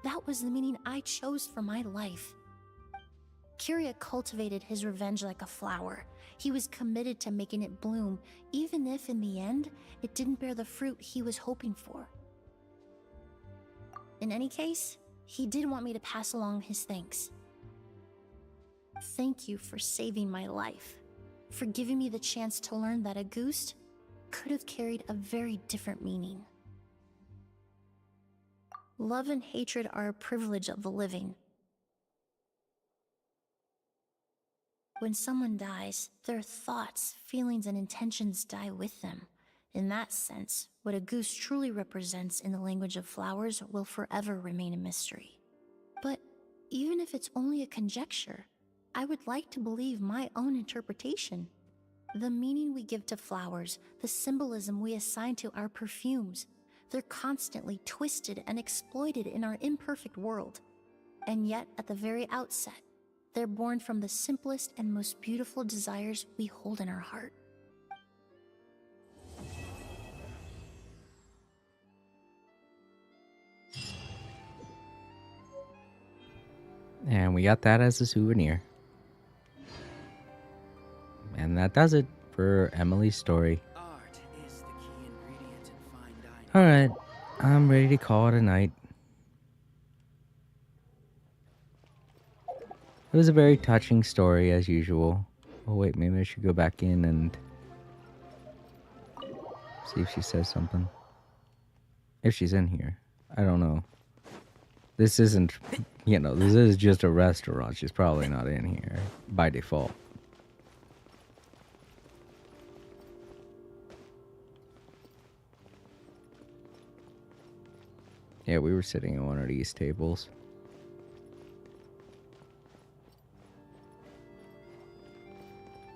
That was the meaning I chose for my life. Kiria cultivated his revenge like a flower. He was committed to making it bloom, even if in the end, it didn't bear the fruit he was hoping for. In any case, he did want me to pass along his thanks. Thank you for saving my life, for giving me the chance to learn that Auguste could have carried a very different meaning. Love and hatred are a privilege of the living. When someone dies, their thoughts, feelings, and intentions die with them. In that sense, what Auguste truly represents in the language of flowers will forever remain a mystery. But even if it's only a conjecture, I would like to believe my own interpretation. The meaning we give to flowers, the symbolism we assign to our perfumes, they're constantly twisted and exploited in our imperfect world. And yet, at the very outset, they're born from the simplest and most beautiful desires we hold in our heart. And we got that as a souvenir. And that does it for Emily's story. Alright, I'm ready to call it a night. It was a very touching story as usual. Oh wait, maybe I should go back in and see if she says something. If she's in here. I don't know. this isn't, this is just a restaurant. She's probably not in here by default. Yeah, we were sitting at one of these tables.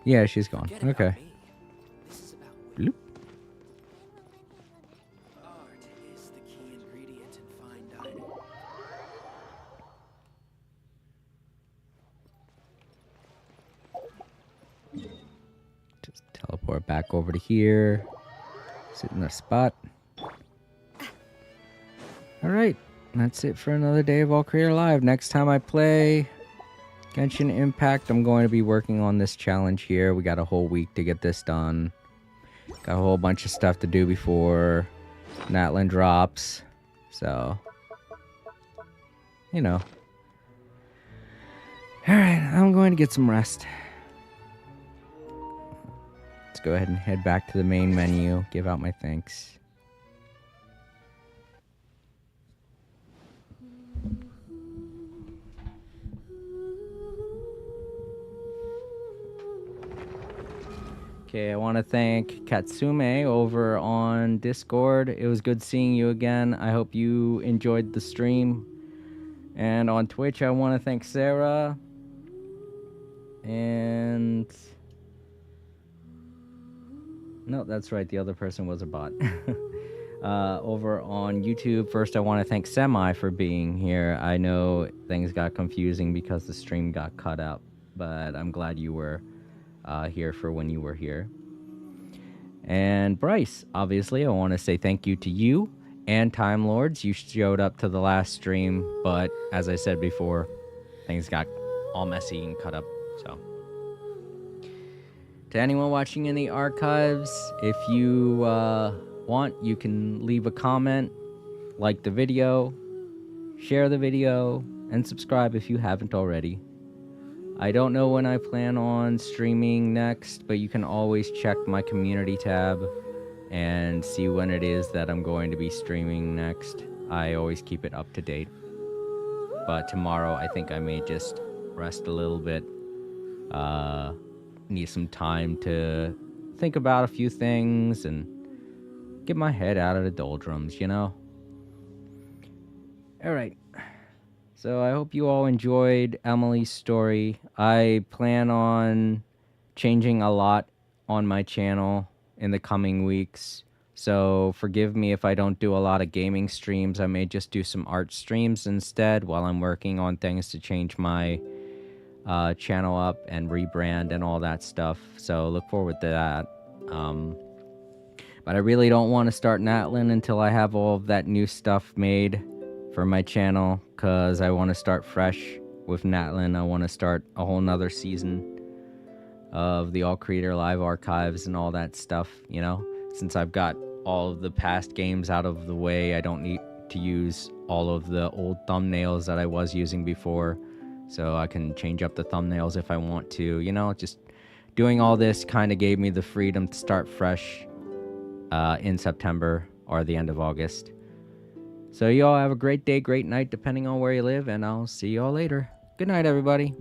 Yeah, she's gone. Okay. Bloop. Just teleport back over to here. Sit in our spot. Alright, that's it for another day of All Creator Live. Next time I play Genshin Impact, I'm going to be working on this challenge here. We got a whole week to get this done. Got a whole bunch of stuff to do before Natlan drops. So, Alright, I'm going to get some rest. Let's go ahead and head back to the main menu, give out my thanks. Okay, I want to thank Katsume over on Discord. It was good seeing you again. I hope you enjoyed the stream. And on Twitch, I want to thank Sarah. And... no, that's right. The other person was a bot. Over on YouTube, first I want to thank Semi for being here. I know things got confusing because the stream got cut out. But I'm glad you were... here for when you were here. And Bryce, obviously, I want to say thank you to you and Time Lords. You showed up to the last stream, but as I said before, things got all messy and cut up. So, to anyone watching in the archives, if you want, you can leave a comment, like the video, share the video, and subscribe if you haven't already. I don't know when I plan on streaming next, but you can always check my community tab and see when it is that I'm going to be streaming next. I always keep it up to date. But tomorrow, I think I may just rest a little bit. Need some time to think about a few things and get my head out of the doldrums, Alright. So I hope you all enjoyed Emily's story. I plan on changing a lot on my channel in the coming weeks. So forgive me if I don't do a lot of gaming streams. I may just do some art streams instead while I'm working on things to change my channel up and rebrand and all that stuff. So look forward to that. But I really don't want to start Natlan until I have all of that new stuff made for my channel, because I want to start fresh with Natlan. I want to start a whole nother season of the All Creator Live archives and all that stuff, since I've got all of the past games out of the way. I don't need to use all of the old thumbnails that I was using before, so I can change up the thumbnails if I want to. Just doing all this kind of gave me the freedom to start fresh in September or the end of August. So you all have a great day, great night, depending on where you live, and I'll see you all later. Good night, everybody.